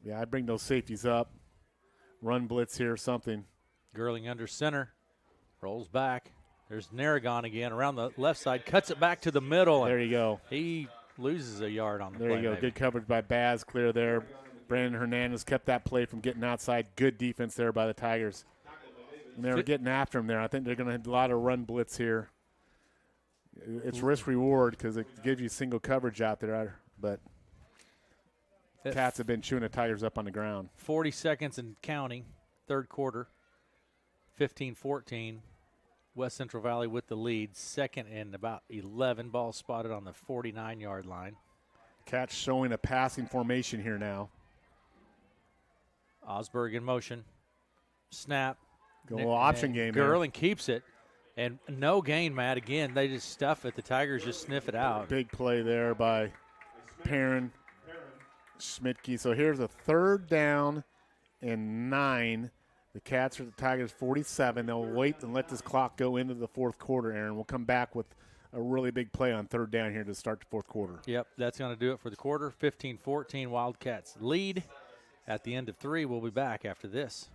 B: Yeah, I'd bring those safeties up. Run blitz here or something.
A: Gurling under center. Rolls back. There's Narragon again around the left side. Cuts it back to the middle.
B: There you go.
A: He loses a yard on the
B: play.
A: play.
B: There you go.
A: Maybe.
B: Good coverage by Baz. Clear there. Brandon Hernandez kept that play from getting outside. Good defense there by the Tigers. And they were getting after him there. I think they're going to have a lot of run blitz here. It's risk-reward because it gives you single coverage out there. But Cats have been chewing the Tigers up on the ground.
A: 40 seconds and counting. Third quarter. 15-14. West Central Valley with the lead. Second and about 11. Ball spotted on the 49-yard line.
B: Cats showing a passing formation here now.
A: Osberg in motion. Snap.
B: Go a little option game.
A: Gurling keeps it. And no gain, Matt. Again, they just stuff it. The Tigers just sniff it out.
B: Big play there by Perrin Schmidtke. So here's a 3rd down and 9. The Cats are the Tigers 47. They'll wait and let this clock go into the 4th quarter, Aaron. We'll come back with a really big play on 3rd down here to start the 4th quarter.
A: Yep, that's going to do it for the quarter. 15-14, Wildcats lead. At the end of 3, we'll be back after this.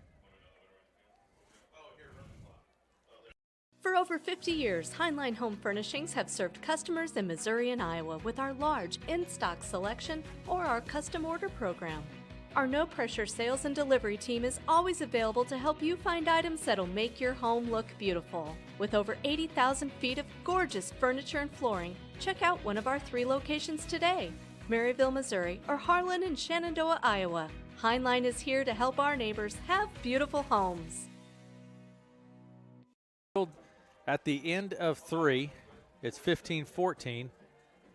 O: For over 50 years, Heinlein Home Furnishings have served customers in Missouri and Iowa with our large in-stock selection or our custom order program. Our no-pressure sales and delivery team is always available to help you find items that'll make your home look beautiful. With over 80,000 feet of gorgeous furniture and flooring, check out one of our 3 locations today, Maryville, Missouri, or Harlan and Shenandoah, Iowa. Heinlein is here to help our neighbors have beautiful homes.
A: At the end of 3, it's 15-14.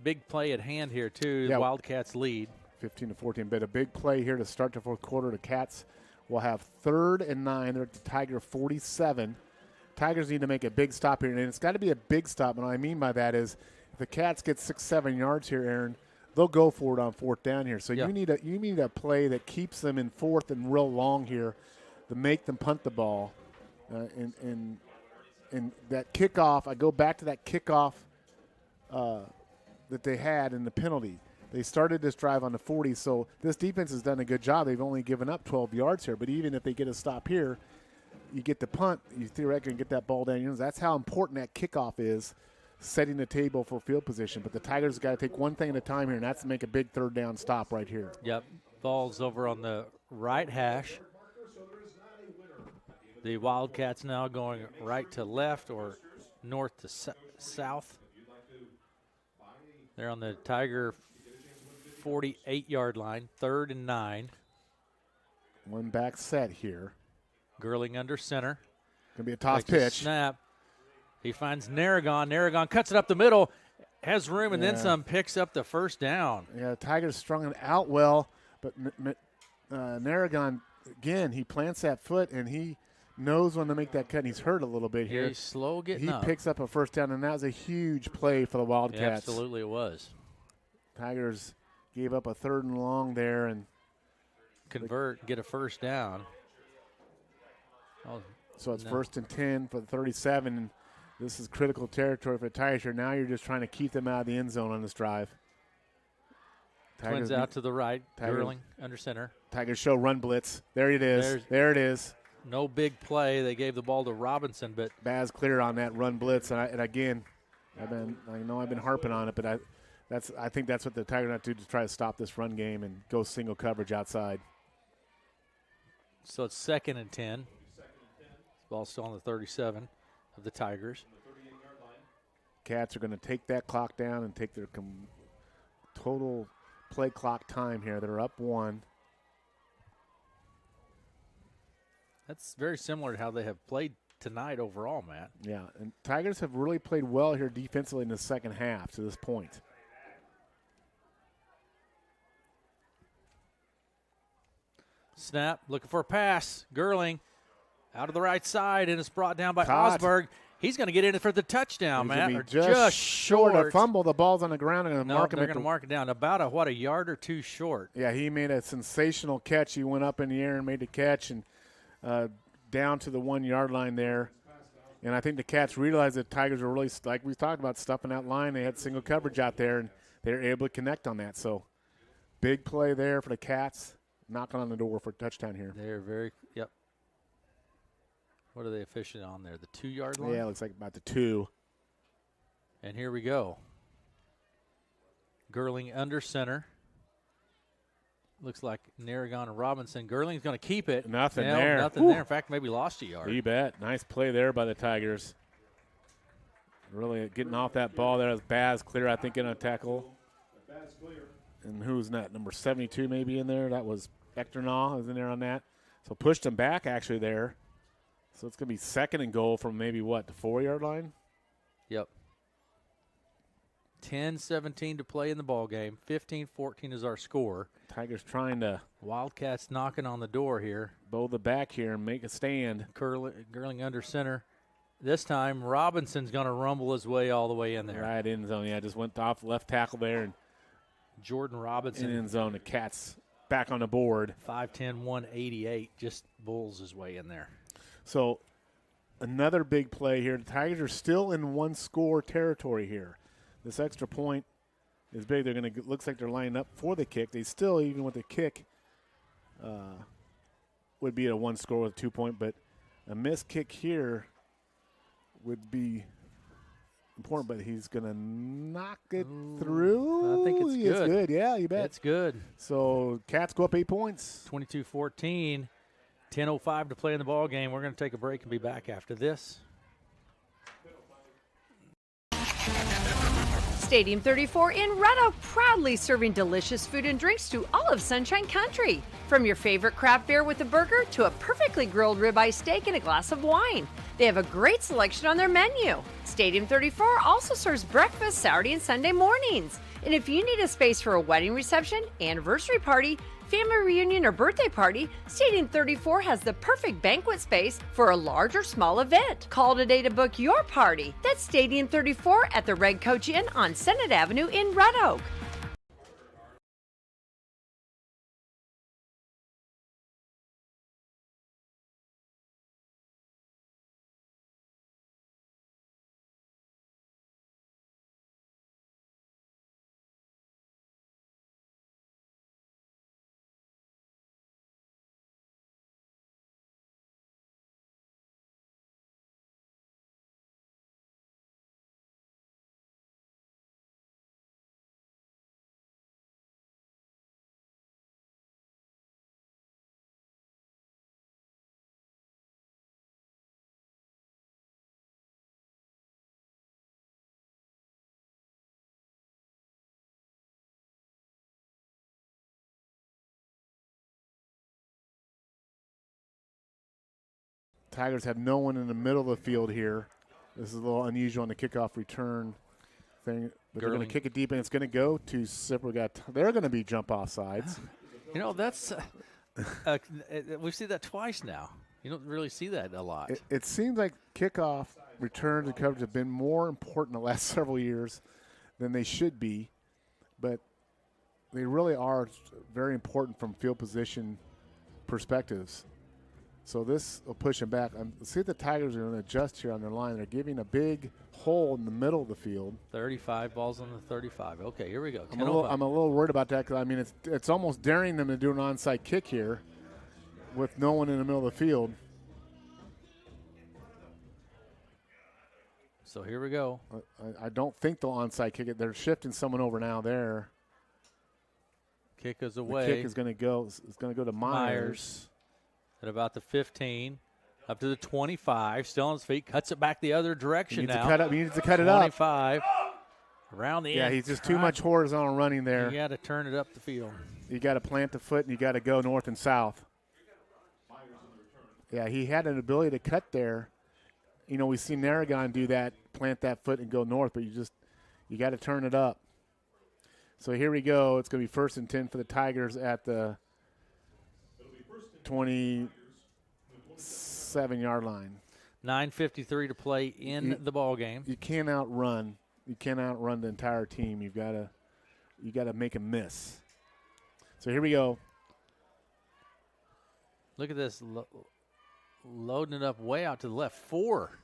A: Big play at hand here, too. The Wildcats lead.
B: 15-14, but a big play here to start the 4th quarter. The Cats will have 3rd and 9. They're at the Tiger 47. Tigers need to make a big stop here, and it's got to be a big stop. And what I mean by that is if the Cats get 6-7 yards here, Aaron, they'll go for it on 4th down here. So you need a play that keeps them in 4th and real long here to make them punt the ball. And that kickoff, I go back to that kickoff that they had in the penalty. They started this drive on the 40, so this defense has done a good job. They've only given up 12 yards here, but even if they get a stop here, you get the punt, you theoretically get that ball down. That's how important that kickoff is, setting the table for field position. But the Tigers got to take one thing at a time here, and that's to make a big 3rd down stop right here.
A: Yep, ball's over on the right hash. The Wildcats now going right to left or north to south. They're on the Tiger 48-yard line, 3rd and 9.
B: One back set here.
A: Gurling under center.
B: Going to be a toss pitch.
A: Snap. He finds Narragon. Narragon cuts it up the middle, has room, and then some, picks up the 1st down.
B: Yeah, Tigers strung it out well, but Narragon, again, he plants that foot, and he knows when to make that cut, and he's hurt a little bit here.
A: He's slow getting up.
B: He picks up a 1st down, and that was a huge play for the Wildcats.
A: Yeah, absolutely it was.
B: Tigers gave up a 3rd and long there, and
A: convert, get a 1st down.
B: So it's 1st and 10 for the 37, and this is critical territory for the Tigers here. Now you're just trying to keep them out of the end zone on this drive.
A: Twins out to the right, Gurling under center.
B: Tigers show run blitz. There it is. There it is.
A: No big play. They gave the ball to Robinson, but
B: Baz clear on that run blitz. And again, I've been harping on it, but I think that's what the Tigers have to do to try to stop this run game and go single coverage outside.
A: So it's 2nd and 10. Ball still on the 37 of the Tigers.
B: Cats are going to take that clock down and take their total play clock time here. They're up 1.
A: That's very similar to how they have played tonight overall, Matt.
B: Yeah, and Tigers have really played well here defensively in the second half to this point.
A: Snap, looking for a pass. Gurling out of the right side, and it's brought down by Osberg. He's going to get in for the touchdown, Matt. Or
B: just short of fumble. The ball's on the ground and
A: they're going to mark it down. About a yard or 2 short.
B: Yeah, he made a sensational catch. He went up in the air and made the catch and down to the 1 yard line there. And I think the Cats realized that Tigers were really, like we talked about, stuffing that line. They had single coverage out there, and they were able to connect on that. So big play there for the Cats, knocking on the door for a touchdown here.
A: They're very, yep. What are they officially on there? The 2 yard line?
B: Yeah, it looks like about the 2.
A: And here we go. Gurling under center. Looks like Narragon and Robinson. Gurling's going to keep it.
B: Nothing there.
A: Nothing there. In fact, maybe lost a yard.
B: You bet. Nice play there by the Tigers. Really getting off that ball there. As Baz clear, I think, in a tackle. And who's that? Number 72 maybe in there. That was Ectornaw was in there on that. So pushed him back actually there. So it's going to be 2nd and goal from maybe, what, the 4 yard line?
A: Yep. 10-17 to play in the ball game. 15-14 is our score.
B: Tigers trying to.
A: Wildcats knocking on the door here.
B: Bow the back here and make a stand.
A: Gurling under center. This time, Robinson's going to rumble his way all the way in there.
B: Right in zone. Yeah, just went off left tackle there. And
A: Jordan Robinson.
B: In zone. The Cats back on the board.
A: 5'10", 188. Just bulls his way in there.
B: So another big play here. The Tigers are still in one-score territory here. This extra point is big. They're going to looks like they're lining up for the kick. They still, even with the kick, would be at a one-score with a 2-point, but a missed kick here would be important, but he's going to knock it through.
A: I think it's good.
B: It's good, yeah, you bet.
A: It's good.
B: So Cats go up 8 points.
A: 22-14, 10:05 to play in the ball game. We're going to take a break and be back after this.
H: Stadium 34 in Red Oak, proudly serving delicious food and drinks to all of Sunshine Country. From your favorite craft beer with a burger to a perfectly grilled ribeye steak and a glass of wine. They have a great selection on their menu. Stadium 34 also serves breakfast Saturday and Sunday mornings. And if you need a space for a wedding reception, anniversary party, family reunion, or birthday party, Stadium 34 has the perfect banquet space for a large or small event. Call today to book your party. That's Stadium 34 at the Red Coach Inn on Senate Avenue in Red Oak.
B: Tigers have no one in the middle of the field here. This is a little unusual on the kickoff return thing. But they're going to kick it deep, and it's going to go to Zipper. They're going to be jump-off sides.
A: You know, that's we see that twice now. You don't really see that a lot.
B: It seems like kickoff returns and coverage have been more important the last several years than they should be, but they really are very important from field position perspectives. So this will push them back. See if the Tigers are going to adjust here on their line. They're giving a big hole in the middle of the field.
A: 35 balls on the 35. Okay, here we go.
B: I'm a little worried about that because, I mean, it's almost daring them to do an onside kick here with no one in the middle of the field.
A: So here we go.
B: I don't think they'll onside kick it. They're shifting someone over now there.
A: Kick is away.
B: The kick is going to go. It's going to go to Myers.
A: At about the 15, up to the 25, still on his feet, cuts it back the other direction now.
B: He needs to cut it up.
A: 25, around the end.
B: Yeah, he's just too much horizontal running there.
A: You got to turn it up the field.
B: You got to plant the foot, and you got to go north and south. Yeah, he had an ability to cut there. You know, we've seen Narragon do that, plant that foot and go north, but you got to turn it up. So here we go. It's going to be 1st and 10 for the Tigers at the 27-yard line.
A: 9:53 to play in the ball game.
B: You can't outrun. You can't outrun the entire team. You got to make a miss. So here we go.
A: Look at this, loading it up way out to the left. 4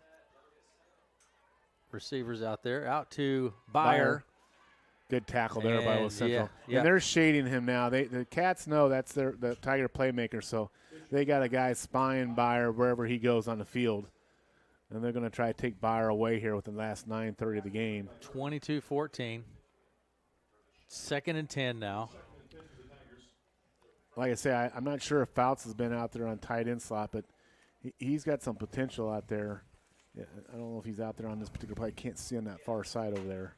A: receivers out there. Out to Byer.
B: Good tackle there by West Central.
A: Yeah.
B: And they're shading him now. The Cats know that's the Tiger playmaker, so they got a guy spying Byer wherever he goes on the field. And they're going to try to take Byer away here with the last 9:30 of the game.
A: 22-14. 2nd and 10 now.
B: Like I say, I'm not sure if Fouts has been out there on tight end slot, but he's got some potential out there. Yeah, I don't know if he's out there on this particular play. I can't see on that far side over there.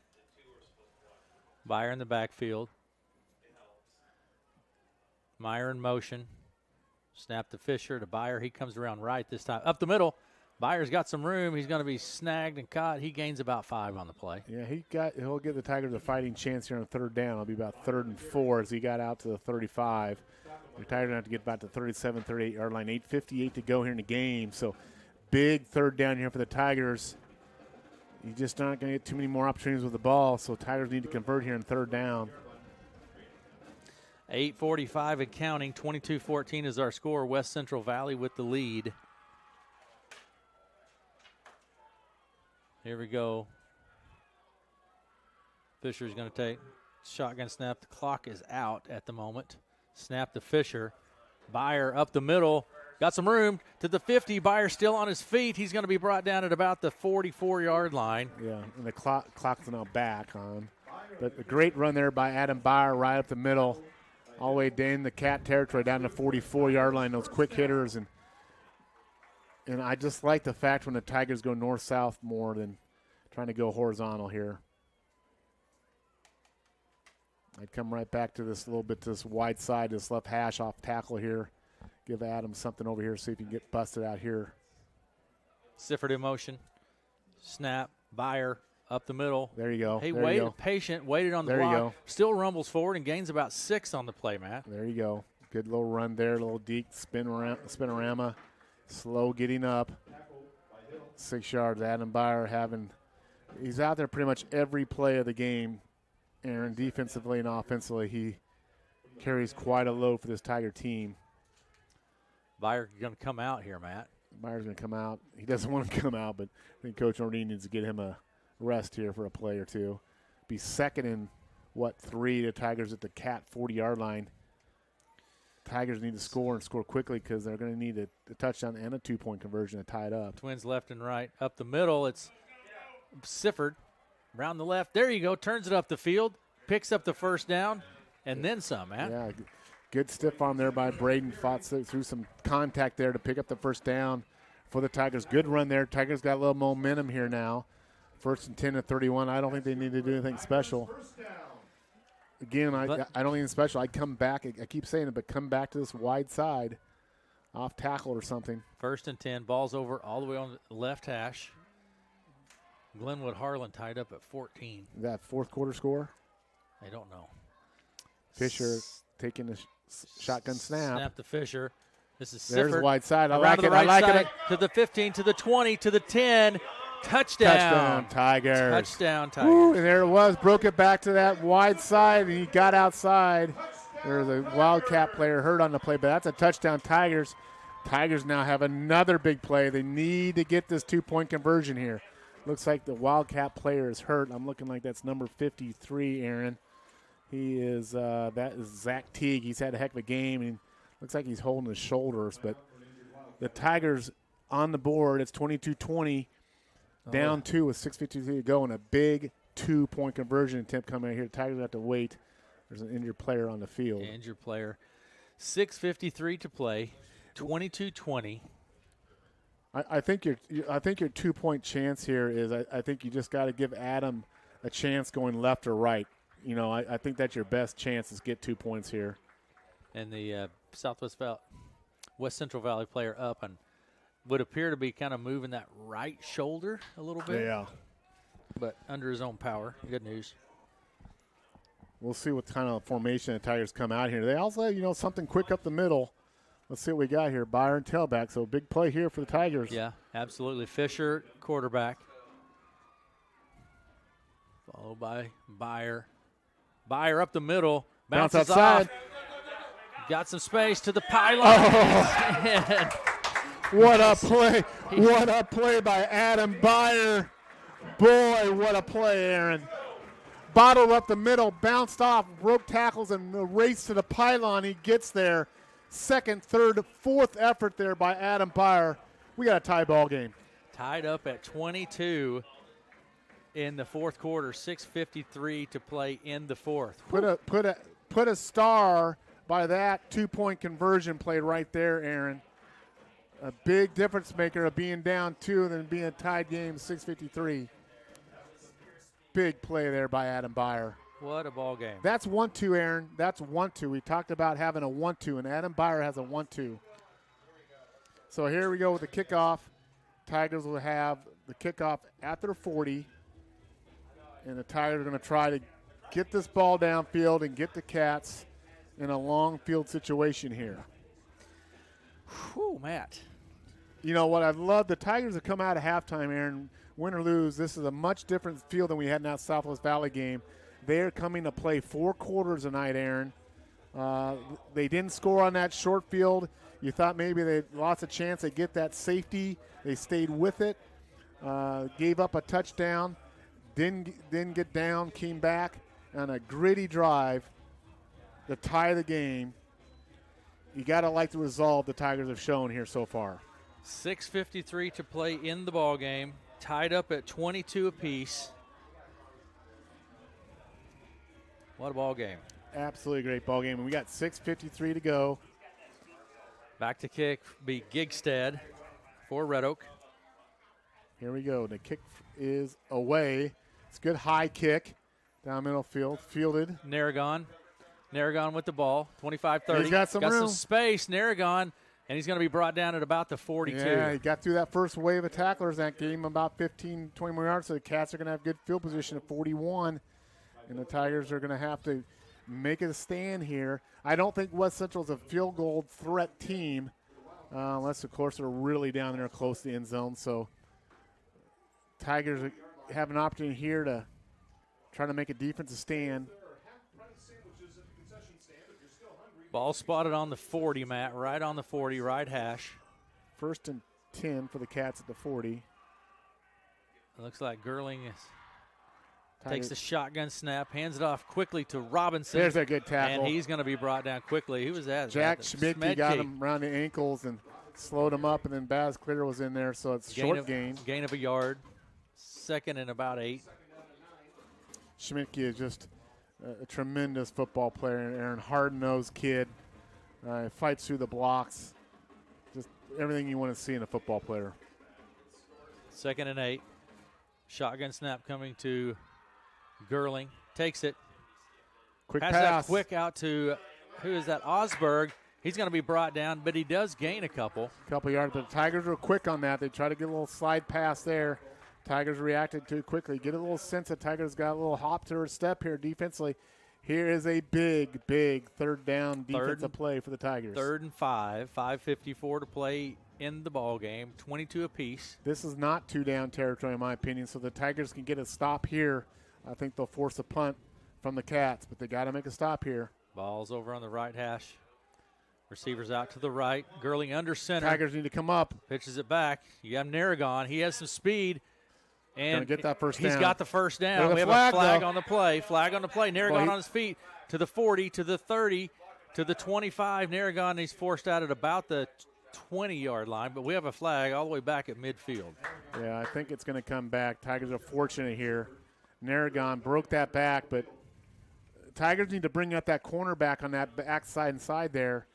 A: Byer in the backfield. Meyer in motion. Snap to Fisher to Byer. He comes around right this time. Up the middle. Byer's got some room. He's going to be snagged and caught. He gains about 5 on the play.
B: Yeah, he'll give the Tigers a fighting chance here on 3rd down. It'll be about 3rd and 4 as he got out to the 35. The Tigers have to get about the 37, 38-yard line. 8:58 to go here in the game. So big third down here for the Tigers. You're just not going to get too many more opportunities with the ball, so Tigers need to convert here in third down.
A: 8:45 and counting. 22-14 is our score. West Central Valley with the lead. Here we go. Fisher's going to take shotgun snap. The clock is out at the moment. Snap to Fisher. Byer up the middle. Got some room to the 50. Byer still on his feet. He's going to be brought down at about the 44-yard line.
B: Yeah, and the clock's now back on. But a great run there by Adam Byer right up the middle, all the way down the cat territory, down the 44-yard line. Those quick hitters. And I just like the fact when the Tigers go north-south more than trying to go horizontal here. I'd come right back to this little bit, to this wide side, this left hash off tackle here. Give Adam something over here, see if he can get busted out here.
A: Sifford in motion. Snap. Byer up the middle.
B: There you go.
A: He
B: there
A: waited,
B: you go.
A: patient, waited on the
B: there
A: block.
B: You go.
A: Still rumbles forward and gains about 6 on the play, Matt.
B: There you go. Good little run there, little deep spinorama. Slow getting up. 6 yards. Adam Byer he's out there pretty much every play of the game. Aaron, defensively and offensively, he carries quite a load for this Tiger team.
A: Byer going to come out here, Matt.
B: Byer's going to come out. He doesn't want to come out, but I think Coach Ordine needs to get him a rest here for a play or two. Be second and, 3 to Tigers at the Cat 40-yard line. Tigers need to score and score quickly because they're going to need a touchdown and a 2-point conversion to tie it up.
A: Twins left and right. Up the middle, it's Sifford. Around the left. There you go. Turns it up the field. Picks up the first down. And then some, man.
B: Yeah, good stiff arm there by Braden. Fought through some contact there to pick up the first down for the Tigers. Good run there. Tigers got a little momentum here now. 1st and 10 to 31. I don't think they need to do anything special. Again, I don't think anything special. I'd come back. I keep saying it, but come back to this wide side. Off tackle or something.
A: 1st and 10. Ball's over all the way on the left hash. Glenwood Harlan tied up at 14.
B: That fourth quarter score?
A: I don't know.
B: Fisher taking the shotgun snap.
A: Snap to Fisher. This is Sifford.
B: There's the wide side. I
A: Around
B: like
A: to the
B: it.
A: right
B: I like
A: side,
B: it.
A: To the 15, to the 20, to the 10. Touchdown.
B: Touchdown, Tigers.
A: Touchdown, Tigers.
B: Woo, and there it was. Broke it back to that wide side, and he got outside. There's a Wildcat player hurt on the play, but that's a touchdown, Tigers. Tigers now have another big play. They need to get this 2-point conversion here. Looks like the Wildcat player is hurt. I'm looking like that's number 53, Aaron. He is, that is Zach Teague. He's had a heck of a game, and looks like he's holding his shoulders. But the Tigers on the board, it's 22-20, down 2 with 6:52 to go, and a big 2-point conversion attempt coming out here. The Tigers have to wait. There's an injured player on the field.
A: Injured player. 6:53 to play, 22-20.
B: I think your 2-point chance here is I think you just got to give Adam a chance going left or right. You know, I think that's your best chance is get 2 points here.
A: And the West Central Valley player up and would appear to be kind of moving that right shoulder a little bit.
B: Yeah.
A: But under his own power. Good news.
B: We'll see what kind of formation the Tigers come out here. They also have, something quick up the middle. Let's see what we got here. Byron tailback, so big play here for the Tigers.
A: Yeah, absolutely. Fisher, quarterback. Followed by Byer. Byer up the middle. Bounces
B: outside.
A: off. Got some space to the pylon.
B: Oh. What a play. What a play by Adam Byer. Boy, what a play, Aaron. Bottled up the middle, bounced off, broke tackles, and the race to the pylon. He gets there. Second, third, fourth effort there by Adam Byer. We got a tie ball game.
A: Tied up at 22 in the fourth quarter. 6:53 to play in the fourth.
B: Put a star by that 2-point conversion play right there, Aaron. A big difference maker of being down 2 and then being a tied game, 6:53. Big play there by Adam Byer.
A: What a ball game.
B: That's 1-2, Aaron. That's 1-2. We talked about having a 1-2, and Adam Byer has a 1-2. So here we go with the kickoff. Tigers will have the kickoff at their 40, and the Tigers are going to try to get this ball downfield and get the Cats in a long field situation here.
A: Whew, Matt.
B: You know what? I love the Tigers have come out of halftime, Aaron. Win or lose, this is a much different field than we had in that Southwest Valley game. They're coming to play 4 quarters tonight, Aaron. They didn't score on that short field. You thought maybe they lost a chance to get that safety. They stayed with it. Gave up a touchdown. Didn't get down. Came back on a gritty drive to tie the game. You got to like the resolve the Tigers have shown here so far.
A: 6:53 to play in the ball game. Tied up at 22 apiece. What a ball game.
B: Absolutely great ball game. And we got 6:53 to go.
A: Back to kick be Gigstead for Red Oak.
B: Here we go. The kick is away. It's a good high kick down middle field. Fielded.
A: Narragon with the ball. 25-30.
B: He's got some room.
A: Some space. Narragon. And he's going to be brought down at about the 42.
B: Yeah, he got through that first wave of tacklers that game, about 15, 20 more yards. So the Cats are going to have good field position at 41. And the Tigers are going to have to make it a stand here. I don't think West Central is a field goal threat team, unless, of course, they're really down there close to the end zone. So Tigers have an opportunity here to try to make a defensive stand.
A: Ball spotted on the 40, Matt, right on the 40, right hash.
B: 1st and 10 for the Cats at the 40.
A: It looks like Gerling takes the shotgun snap, hands it off quickly to Robinson.
B: There's a good tackle.
A: And he's going to be brought down quickly. Who was that?
B: Jack Schmidtke got him around the ankles and slowed him up, and then Baz Clear was in there, so it's short gain.
A: Gain of a yard. 2nd and about 8.
B: Schmidtke is just a tremendous football player, Aaron. Hard-nosed kid. Fights through the blocks. Just everything you want to see in a football player.
A: 2nd and 8. Shotgun snap coming to Gerling. Takes it.
B: Quick
A: pass.
B: That
A: quick out to, who is that? Osberg. He's going to be brought down, but he does gain a couple.
B: Couple yards, but the Tigers were quick on that. They try to get a little slide pass there. Tigers reacted too quickly. Get a little sense that Tigers got a little hop to her step here defensively. Here is a big, big 3rd down defensive play for the Tigers.
A: 3rd and 5. 5:54 to play in the ball game. 22 apiece.
B: This is not 2-down territory, in my opinion, so the Tigers can get a stop here. I think they'll force a punt from the Cats, but they got to make a stop here.
A: Ball's over on the right hash. Receivers out to the right. Gerling under center.
B: Tigers need to come up.
A: Pitches it back. You have Narragon. He has some speed. And
B: get that first down.
A: He's got the first down. We have a flag on the play. Flag on the play. Narragon on his feet to the 40, to the 30, to the 25. Narragon, he's forced out at about the 20-yard line, but we have a flag all the way back at midfield.
B: Yeah, I think it's going to come back. Tigers are fortunate here. Narragon broke that back, but Tigers need to bring up that cornerback on that backside and side there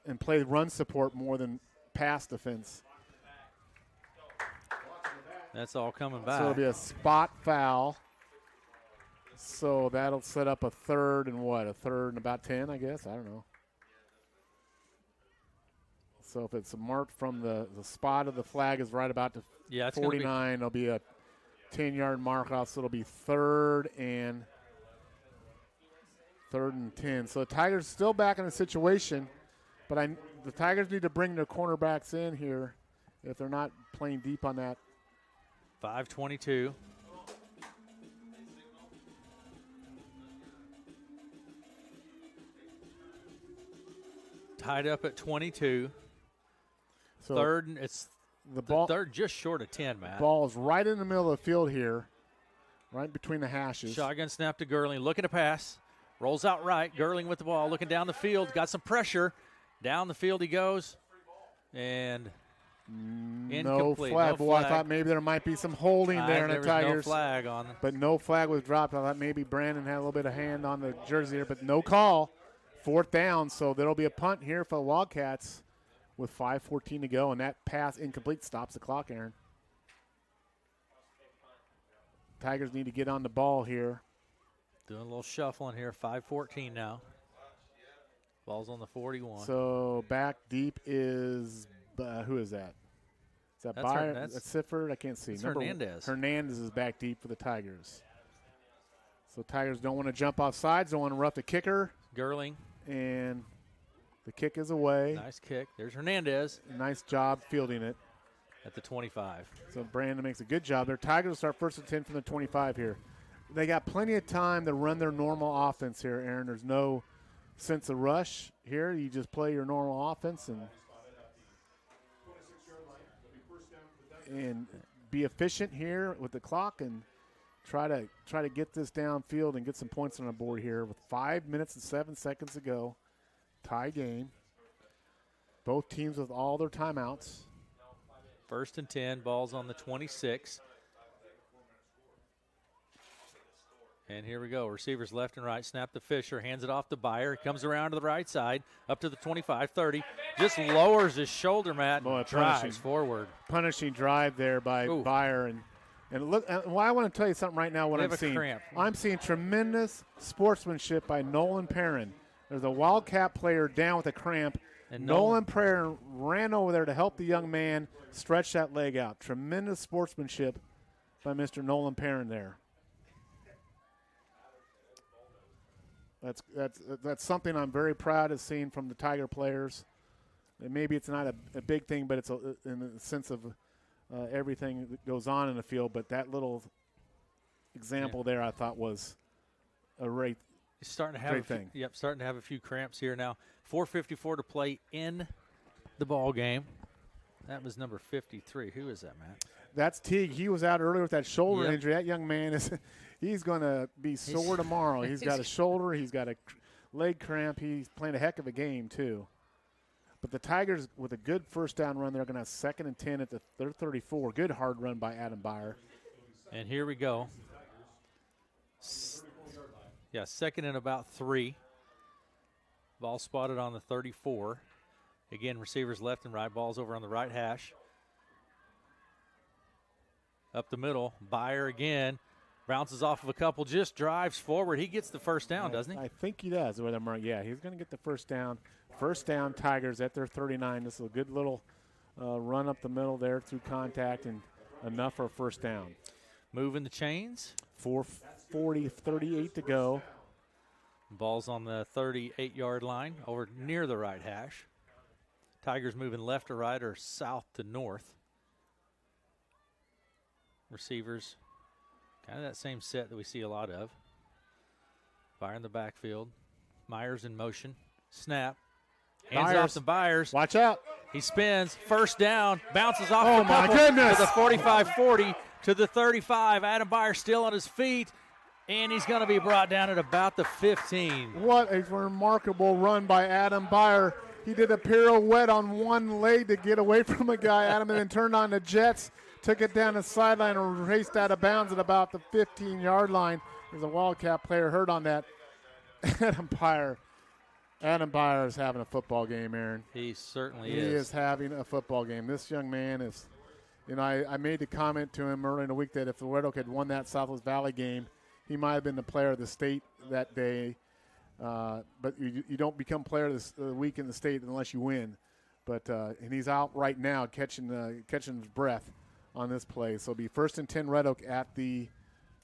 B: and play run support more than pass defense.
A: That's all coming back.
B: So it'll be a spot foul. So that'll set up a 3rd and what? A 3rd and about 10, I guess? I don't know. So if it's marked from the spot of the flag is right about the 49, it'll be a 10-yard mark off, so it'll be 3rd and 10. So the Tigers still back in the situation, but the Tigers need to bring their cornerbacks in here if they're not playing deep on that.
A: 5:22. Tied up at 22.
B: So
A: 3rd, it's
B: the ball.
A: 3rd just short of 10, Matt.
B: Ball is right in the middle of the field here, right between the hashes.
A: Shotgun snap to Gerling, looking to pass. Rolls out right. Gerling with the ball, looking down the field. Got some pressure. Down the field he goes. And
B: no flag. Boy, I thought maybe there might be some holding there in the Tigers.
A: No flag on them.
B: But no flag was dropped. I thought maybe Brandon had a little bit of hand on the jersey there, but no call. 4th down, so there'll be a punt here for the Wildcats with 5:14 to go, and that pass incomplete stops the clock, Aaron. Tigers need to get on the ball here.
A: Doing a little shuffling here. 5:14 now. Ball's on the 41.
B: So back deep is who is that? Is that Byer? That's Sifford? I can't see.
A: That's Hernandez.
B: Hernandez is back deep for the Tigers. So Tigers don't want to jump off sides, don't want to rough the kicker.
A: Gerling.
B: And The kick is away.
A: Nice kick. There's Hernandez.
B: Nice job fielding it.
A: At the 25.
B: So Brandon makes a good job there. Tigers start 1st and 10 from the 25 here. They got plenty of time to run their normal offense here, Aaron. There's no sense of rush here. You just play your normal offense and be efficient here with the clock and try to get this downfield and get some points on the board here with 5 minutes and 7 seconds to go. Tie game. Both teams with all their timeouts.
A: 1st and 10, ball's on the 26. And here we go. Receivers left and right. Snap to Fisher. Hands it off to Byer. He comes around to the right side. Up to the 25, 30. Just lowers his shoulder, Matt, and drives forward.
B: Punishing drive there by Byer. And look, well, I want to tell you something right now what I'm seeing. I'm seeing tremendous sportsmanship by Nolan Perrin. There's a Wildcat player down with a cramp. And Nolan Perrin ran over there to help the young man stretch that leg out. Tremendous sportsmanship by Mr. Nolan Perrin there. That's something I'm very proud of seeing from the Tiger players. And maybe it's not a big thing, but it's in the sense of everything that goes on in the field. But that little example there, I thought was a great
A: starting to have
B: thing.
A: Starting to have a few cramps here now. 4:54 to play in the ball game. That was number 53. Who is that, Matt?
B: That's Teague. He was out earlier with that shoulder injury. That young man he's going to be sore tomorrow. He's got a shoulder. He's got a leg cramp. He's playing a heck of a game, too. But the Tigers, with a good first down run, they're going to have 2nd and 10 at their 34. Good hard run by Adam Byer.
A: And here we go. 2nd and about 3. Ball spotted on the 34. Again, receivers left and right. Ball's over on the right hash. Up the middle. Byer again. Bounces off of a couple. Just drives forward. He gets the first down, doesn't he?
B: I think he does. Yeah, he's going to get the first down. First down, Tigers at their 39. This is a good little run up the middle there through contact and enough for a first down.
A: Moving the chains.
B: 4:40, 38 to go.
A: Ball's on the 38-yard line over near the right hash. Tigers moving left to right or south to north. Receivers, kind of that same set that we see a lot of. Byer in the backfield. Myers in motion. Snap. Hands off to Byers.
B: Watch out.
A: He spins. First down. Bounces off
B: the
A: couple
B: goodness.
A: To the 45-40 to the 35. Adam Byer still on his feet. And he's going to be brought down at about the 15.
B: What a remarkable run by Adam Byer. He did a pirouette on one leg to get away from a guy, Adam, and then turned on the jets, took it down the sideline and raced out of bounds at about the 15-yard line. There's a Wildcat player hurt on that. Adam Byer is having a football game, Aaron.
A: He certainly
B: is. He is having a football game. This young man is, I made the comment to him early in the week that if the Red Oak had won that Southwest Valley game, he might have been the player of the state that day. But you don't become player of the week in the state unless you win. But and he's out right now catching his breath on this play. So it'll be 1st and 10 Red Oak at the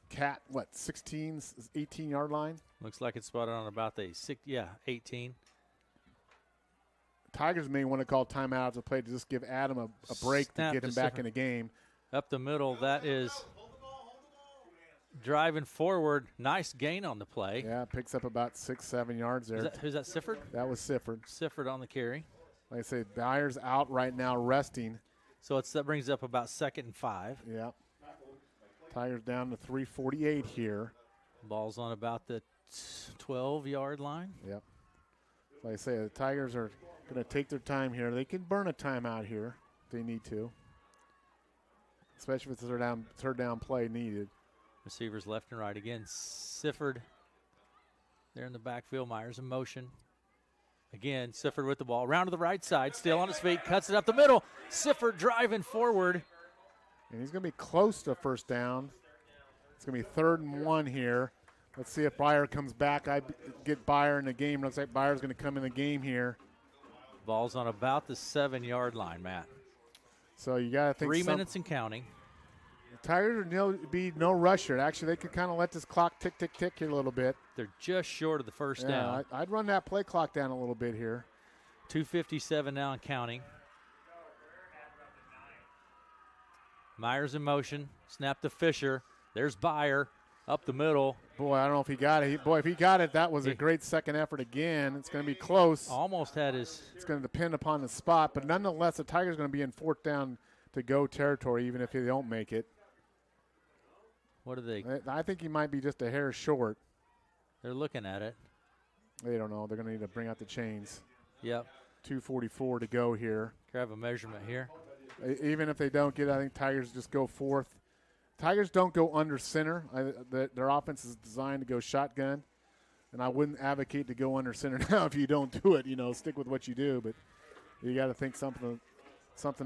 B: 18-yard line?
A: Looks like it's spotted on about the 18.
B: Tigers may want to call timeout as a play to just give Adam a break to get him back in the game.
A: Up the middle, that is driving forward. Nice gain on the play.
B: Yeah, picks up about 6-7 yards there.
A: Who's that, Sifford?
B: That was Sifford.
A: Sifford on the carry.
B: Like I say, Byers out right now resting.
A: So that brings up about 2nd and 5.
B: Yeah. Tigers down to 3:48 here.
A: Ball's on about the 12-yard line.
B: Yep. Like I say, the Tigers are going to take their time here. They can burn a timeout here if they need to, especially if it's a third down play needed.
A: Receivers left and right again. Sifford there in the backfield. Myers in motion. Again, Sifford with the ball. Round to the right side, still on his feet, cuts it up the middle. Sifford driving forward.
B: And he's going to be close to first down. It's going to be 3rd and 1 here. Let's see if Byer comes back. I get Byer in the game. Looks like Byer's going to come in the game here.
A: Ball's on about the 7-yard line, Matt.
B: So you got to think
A: 3 minutes and counting.
B: The Tigers would be no rush here. Actually, they could kind of let this clock tick, tick, tick here a little bit.
A: They're just short of the first down.
B: I'd run that play clock down a little bit here.
A: 2:57 now and counting. Myers in motion. Snap to Fisher. There's Byer up the middle.
B: Boy, I don't know if he got it. Boy, if he got it, that was a great second effort again. It's going to be close.
A: Almost had his.
B: It's going to depend upon the spot, but nonetheless, the Tigers are going to be in fourth down to go territory, even if they don't make it.
A: What are they?
B: I think he might be just a hair short.
A: They're looking at it.
B: They don't know. They're going to need to bring out the chains.
A: Yep.
B: 2:44 to go here.
A: Grab a measurement here.
B: Even if they don't get it, I think Tigers just go fourth. Tigers don't go under center. Their offense is designed to go shotgun, and I wouldn't advocate to go under center now if you don't do it. Stick with what you do, but you got to think something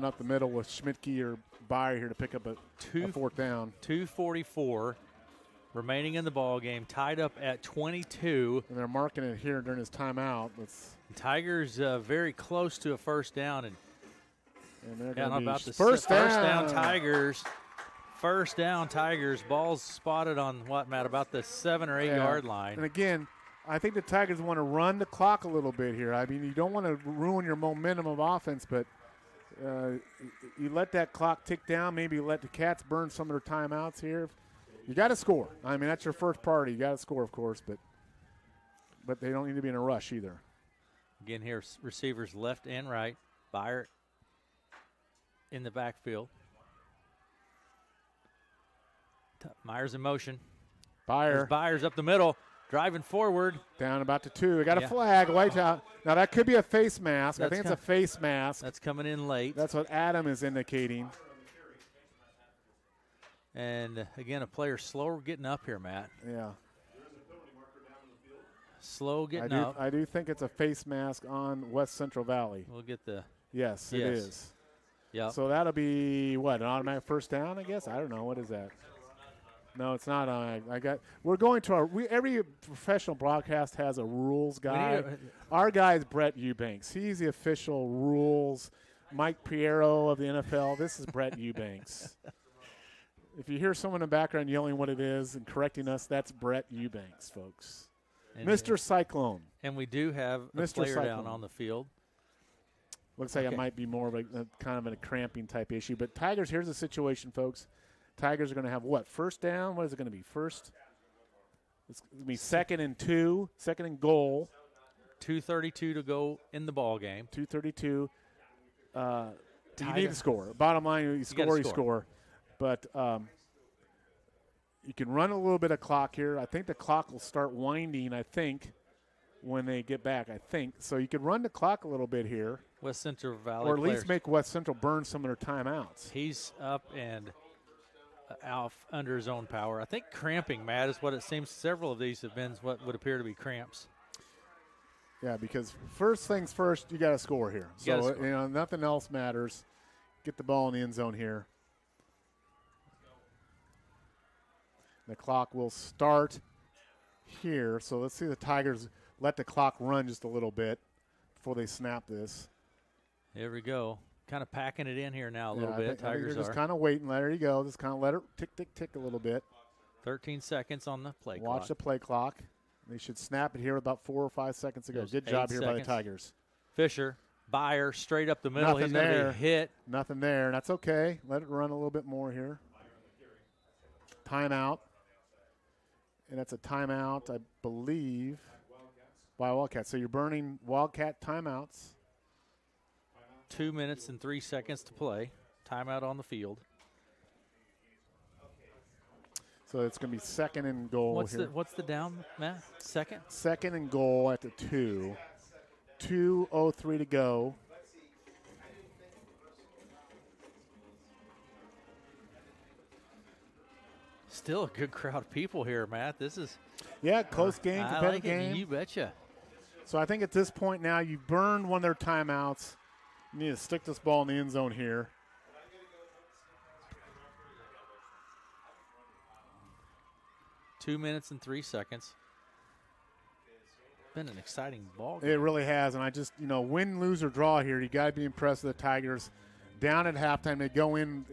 B: up the middle with Schmidtke or Byer here to pick up a fourth down.
A: 2:44 remaining in the ball game, tied up at 22.
B: And they're marking it here during his timeout.
A: Tigers very close to a first down, and
B: they're going to be
A: about the
B: first
A: down Tigers. First down Tigers. Ball's spotted on what, Matt? About the 7 or 8 yard line.
B: And again, I think the Tigers want to run the clock a little bit here. I mean, you don't want to ruin your momentum of offense, but you let that clock tick down. Maybe you let the Cats burn some of their timeouts here. You got to score. I mean, that's your first priority. You got to score, of course, but they don't need to be in a rush either.
A: Again, here receivers left and right. Byer in the backfield. Myers in motion. Byers up the middle, driving forward.
B: Down about to 2. We got a flag. White out. Now, that could be a face mask. I think it's a face mask.
A: That's coming in late.
B: That's what Adam is indicating.
A: And, again, a player slow getting up here, Matt.
B: Yeah.
A: Slow getting up.
B: I do think it's a face mask on West Central Valley.
A: We'll get the.
B: Yes, it is.
A: Yeah.
B: So that'll be, what, an automatic first down, I guess? I don't know. What is that? No, it's not. We're going to every professional broadcast has a rules guy. Our guy is Brett Eubanks. He's the official rules. Mike Piero of the NFL. This is Brett Eubanks. If you hear someone in the background yelling what it is and correcting us, that's Brett Eubanks, folks. And Mr. Cyclone.
A: And we do have a player down on the field.
B: Looks like it might be more of a kind of a cramping type issue. But Tigers, here's the situation, folks. Tigers are going to have what? First down? What is it going to be? First? It's going to be 2nd and 2, 2nd and goal.
A: 2:32 to go in the ball game.
B: 2:32. You need to score. Bottom line, you score. But you can run a little bit of clock here. I think the clock will start winding, when they get back, So you could run the clock a little bit here.
A: West Central Valley
B: or at least make West Central burn some of their timeouts.
A: He's up and out under his own power. I think cramping, Matt, is what it seems. Several of these have been what would appear to be cramps.
B: Yeah, because first things first, you got to score here. Nothing else matters. Get the ball in the end zone here. The clock will start here. So let's see the Tigers let the clock run just a little bit before they snap this.
A: Here we go. Kind of packing it in here now a little bit.
B: I think
A: Tigers
B: they're just kind of waiting. There you go. Just kind of let it tick, tick, tick a little bit.
A: 13 seconds on the play clock.
B: Watch the play clock. They should snap it here about 4 or 5 seconds ago. Good job here by the Tigers.
A: Fisher, Byer, straight up the middle. He's going to be hit.
B: Nothing there. That's okay. Let it run a little bit more here. Timeout. And that's a timeout, I believe, by Wildcat. So you're burning Wildcat timeouts.
A: 2 minutes and 3 seconds to play. Timeout on the field.
B: So it's going to be 2nd and goal here.
A: What's the down, Matt? 2nd?
B: 2nd and goal at the 2. 2:03 to go.
A: Still a good crowd of people here, Matt. This is
B: close game, competitive game.
A: You betcha.
B: So I think at this point now you've burned one of their timeouts. You need to stick this ball in the end zone here.
A: Two minutes and 3 seconds. Been an exciting ball game.
B: It really has, and I just, win, lose, or draw here, you got to be impressed with the Tigers. Down at halftime, they go in,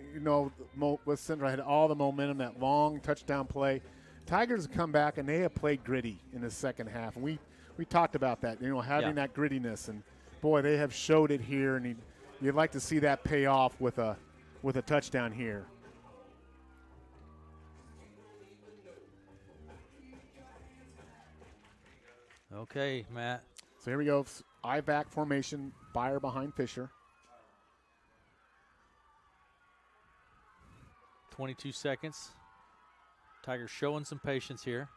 B: West Central had all the momentum, that long touchdown play. Tigers have come back, and they have played gritty in the second half. And we talked about that, having that grittiness. And boy, they have showed it here, and you'd like to see that pay off with a touchdown here.
A: Okay, Matt.
B: So here we go. I-back formation, Byer behind Fisher.
A: 22 seconds. Tigers showing some patience here.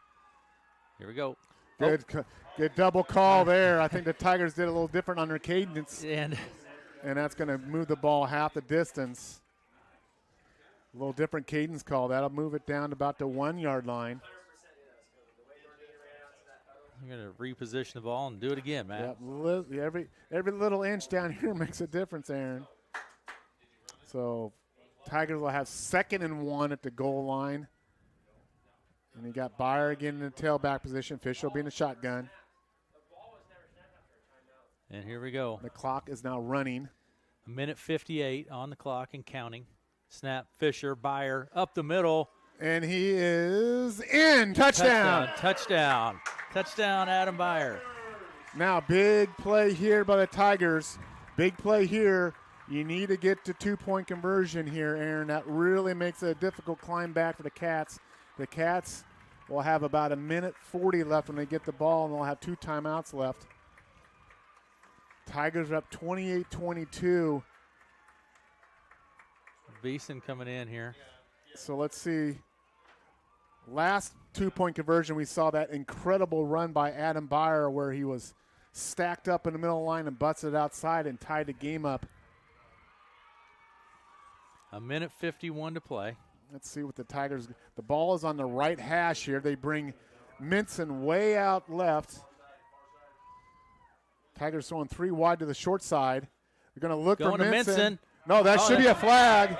A: Here we go.
B: Good double call there. I think the Tigers did a little different on their cadence.
A: And
B: that's going to move the ball half the distance. A little different cadence call. That'll move it down to about the 1 yard line.
A: You're going to reposition the ball and do it again, Matt.
B: Yeah, every little inch down here makes a difference, Aaron. So Tigers will have 2nd and 1 at the goal line. And you got Byer again in the tailback position. Fisher will be in the shotgun.
A: And here we go.
B: The clock is now running.
A: 1:58 on the clock and counting. Snap, Fisher, Byer, up the middle.
B: And he is in. Touchdown.
A: Touchdown, Adam Byer.
B: Now, big play here by the Tigers. Big play here. You need to get to 2-point conversion here, Aaron. That really makes it a difficult climb back for the Cats. The Cats will have about 1:40 left when they get the ball, and they'll have 2 timeouts left. Tigers are up 28-22.
A: Beeson coming in here.
B: So let's see. Last 2-point conversion, we saw that incredible run by Adam Byer where he was stacked up in the middle of the line and busted it outside and tied the game up.
A: 1:51 to play.
B: Let's see what the Tigers. The ball is on the right hash here. They bring Minson way out left. Tigers throwing 3 wide to the short side. They're going to look for Minson. No, that should be a flag.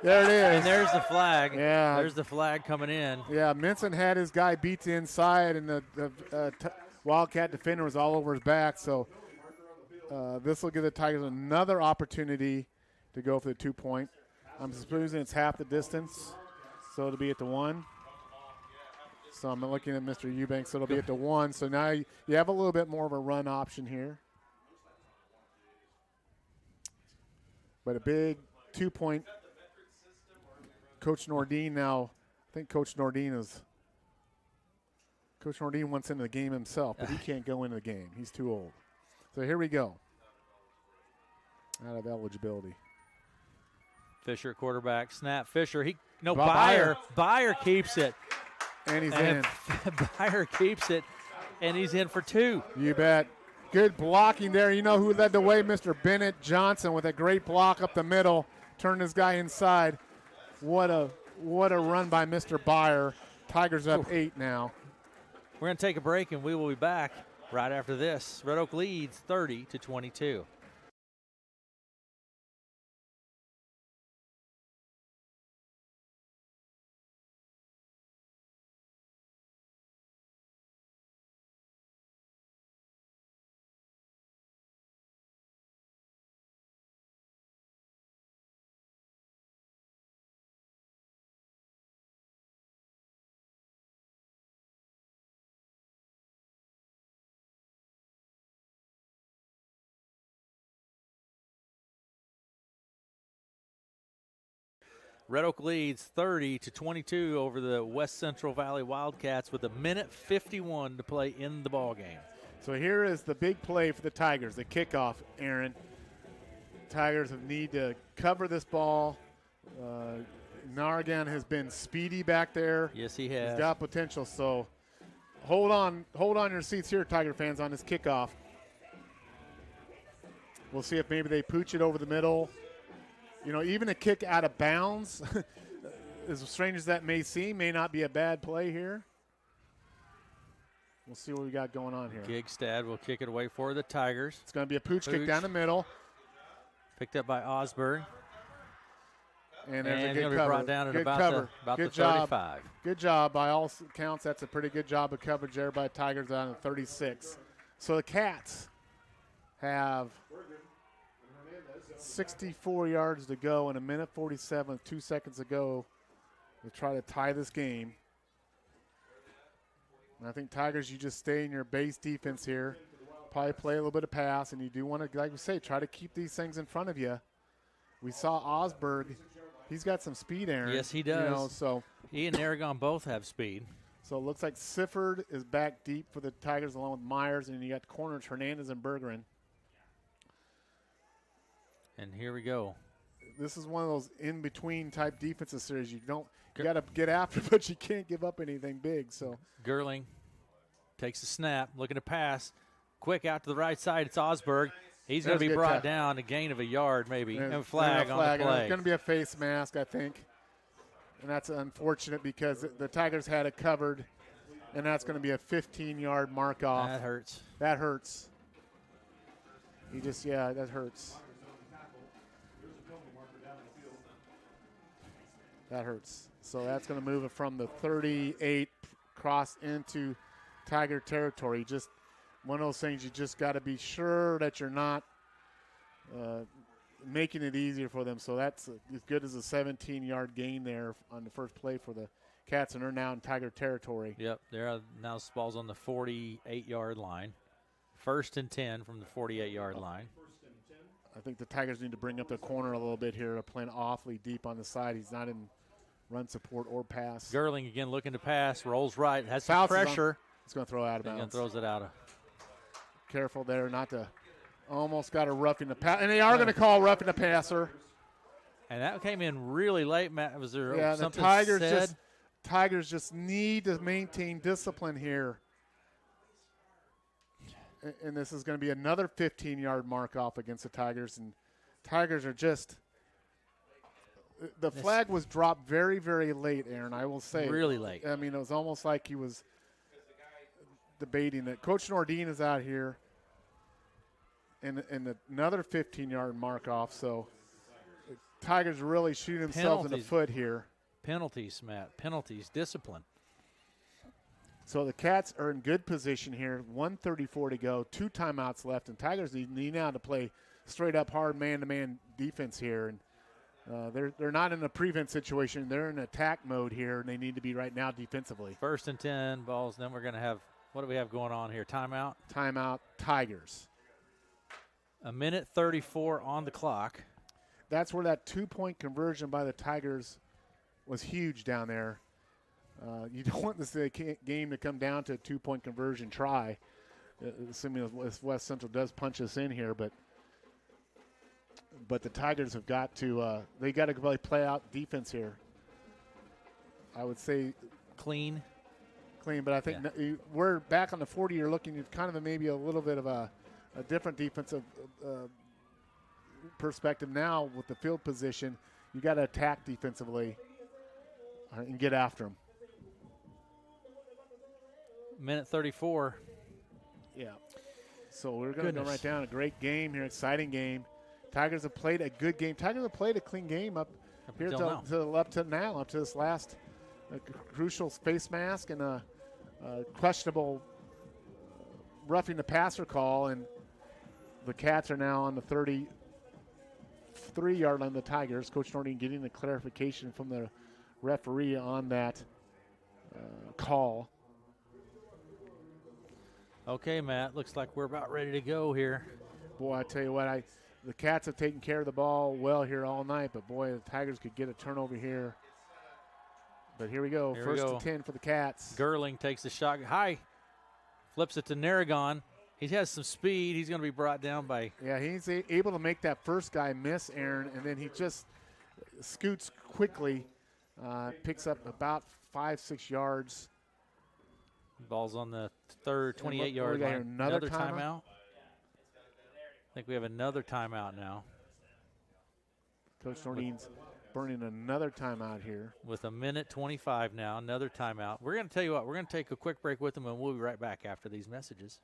B: There it is.
A: And there's the flag.
B: Yeah.
A: There's the flag coming in.
B: Yeah, Minson had his guy beat to inside, and the Wildcat defender was all over his back. So this will give the Tigers another opportunity to go for the 2-point. I'm supposing it's half the distance, so it'll be at the 1. So I'm looking at Mr. Eubanks, so it'll be at the 1. So now you have a little bit more of a run option here. But a big 2-point. Coach Nordine now, I think Coach Nordine wants into the game himself, but he can't go into the game. He's too old. So here we go. Out of eligibility.
A: Fisher quarterback, snap, Fisher. Byer keeps it.
B: And he's in.
A: Byer keeps it, and he's in for 2.
B: You bet. Good blocking there. You know who led the way? Mr. Bennett Johnson with a great block up the middle. Turned this guy inside. What a run by Mr. Byer. Tigers up 8 now.
A: We're going to take a break, and we will be back right after this. Red Oak leads 30-22. Red Oak leads 30-22 over the West Central Valley Wildcats with 1:51 to play in the ball game.
B: So here is the big play for the Tigers, the kickoff, Aaron. Tigers need to cover this ball. Nargan has been speedy back there.
A: Yes, he has.
B: He's got potential, so hold on your seats here, Tiger fans, on this kickoff. We'll see if maybe they pooch it over the middle. You know, even a kick out of bounds, as strange as that may seem, may not be a bad play here. We'll see what we got going on here.
A: Gigstad will kick it away for the Tigers.
B: It's going to be a pooch kick down the middle.
A: Picked up by Osberg.
B: And there's a
A: good
B: good cover.
A: Brought down at
B: good
A: about
B: cover.
A: the
B: good
A: 35.
B: Job. Good job. By all counts, that's a pretty good job of coverage there by Tigers on the 36. So the Cats have 64 yards to go and 1:47 with 2 seconds to go to try to tie this game. And I think Tigers, you just stay in your base defense here. Probably play a little bit of pass, and you do want to, like we say, try to keep these things in front of you. We saw Osberg. He's got some speed, Aaron.
A: Yes, he does.
B: You know, so
A: he and Aragon both have speed.
B: So it looks like Sifford is back deep for the Tigers along with Myers, and you got corners Hernandez and Bergeron.
A: And here we go.
B: This is one of those in-between type defensive series. You got to get after, but you can't give up anything big. So
A: Gerling takes the snap, looking to pass. Quick out to the right side. It's Osberg. He's going to be brought down, a gain of a yard maybe, and a flag on the play.
B: It's going to be a face mask, I think. And that's unfortunate because the Tigers had it covered, and that's going to be a 15-yard mark off.
A: That hurts.
B: That hurts. That hurts. That hurts. So that's going to move it from the 38 cross into Tiger territory. Just one of those things you just got to be sure that you're not making it easier for them. So that's as good as a 17-yard gain there on the first play for the Cats, and they're now in Tiger territory.
A: Yep, now this ball's on the 48-yard line. 1st and 10 from the 48-yard line.
B: I think the Tigers need to bring up the corner a little bit here. They're playing awfully deep on the side. He's not in run support or pass.
A: Gerling again looking to pass, rolls right, has some pressure.
B: He's going to throw out of bounds.
A: Throws it out of.
B: Careful there not to almost got a roughing the pass. And they are going to call roughing the passer.
A: And that came in really late, Matt. Was there something
B: the Tigers just need to maintain discipline here. And this is going to be another 15-yard mark off against the Tigers. And Tigers are just – the flag was dropped very, very late, Aaron, I will say.
A: Really late.
B: I mean, it was almost like he was debating it. Coach Nordine is out here. And another 15-yard mark off. So the Tigers really shooting themselves in the foot here.
A: Penalties, Matt. Penalties. Discipline.
B: So the Cats are in good position here. 1:34 to go. 2 timeouts left. And Tigers need now to play straight-up hard man-to-man defense here. And they're not in a prevent situation. They're in attack mode here, and they need to be right now defensively.
A: 1st and 10 balls. Then we're going to have – what do we have going on here? Timeout?
B: Timeout, Tigers.
A: 1:34 on the clock.
B: That's where that 2-point conversion by the Tigers was huge down there. You don't want this game to come down to a 2-point conversion try, assuming West Central does punch us in here. But the Tigers have got to they got to really play out defense here. I would say
A: clean,
B: but I think we're back on the 40. You're looking at kind of maybe a little bit of a different defensive perspective now with the field position. You got to attack defensively and get after them.
A: 1:34.
B: Yeah. So we're going to go right down. A great game here, exciting game. Tigers have played a good game. Tigers have played a clean game up here up to this last crucial face mask and a questionable roughing the passer call, and the Cats are now on the 33-yard line. The Tigers. Coach Nordine getting the clarification from the referee on that call.
A: Okay, Matt, looks like we're about ready to go here.
B: Boy, I tell you what, the Cats have taken care of the ball well here all night, but boy, the Tigers could get a turnover here. But here we go, 1st and 10 for the Cats.
A: Gerling takes the shot high, flips it to Naragon. He has some speed. He's going to be brought down by.
B: Yeah, he's able to make that first guy miss, Aaron, and then he just scoots quickly, picks up about 5-6 yards.
A: Ball's on the 28-yard line.
B: Another
A: timeout. I think we have another timeout now.
B: Coach Nordine's burning another timeout here.
A: With 1:25 now, another timeout. We're going to tell you what, we're going to take a quick break with them, and we'll be right back after these messages.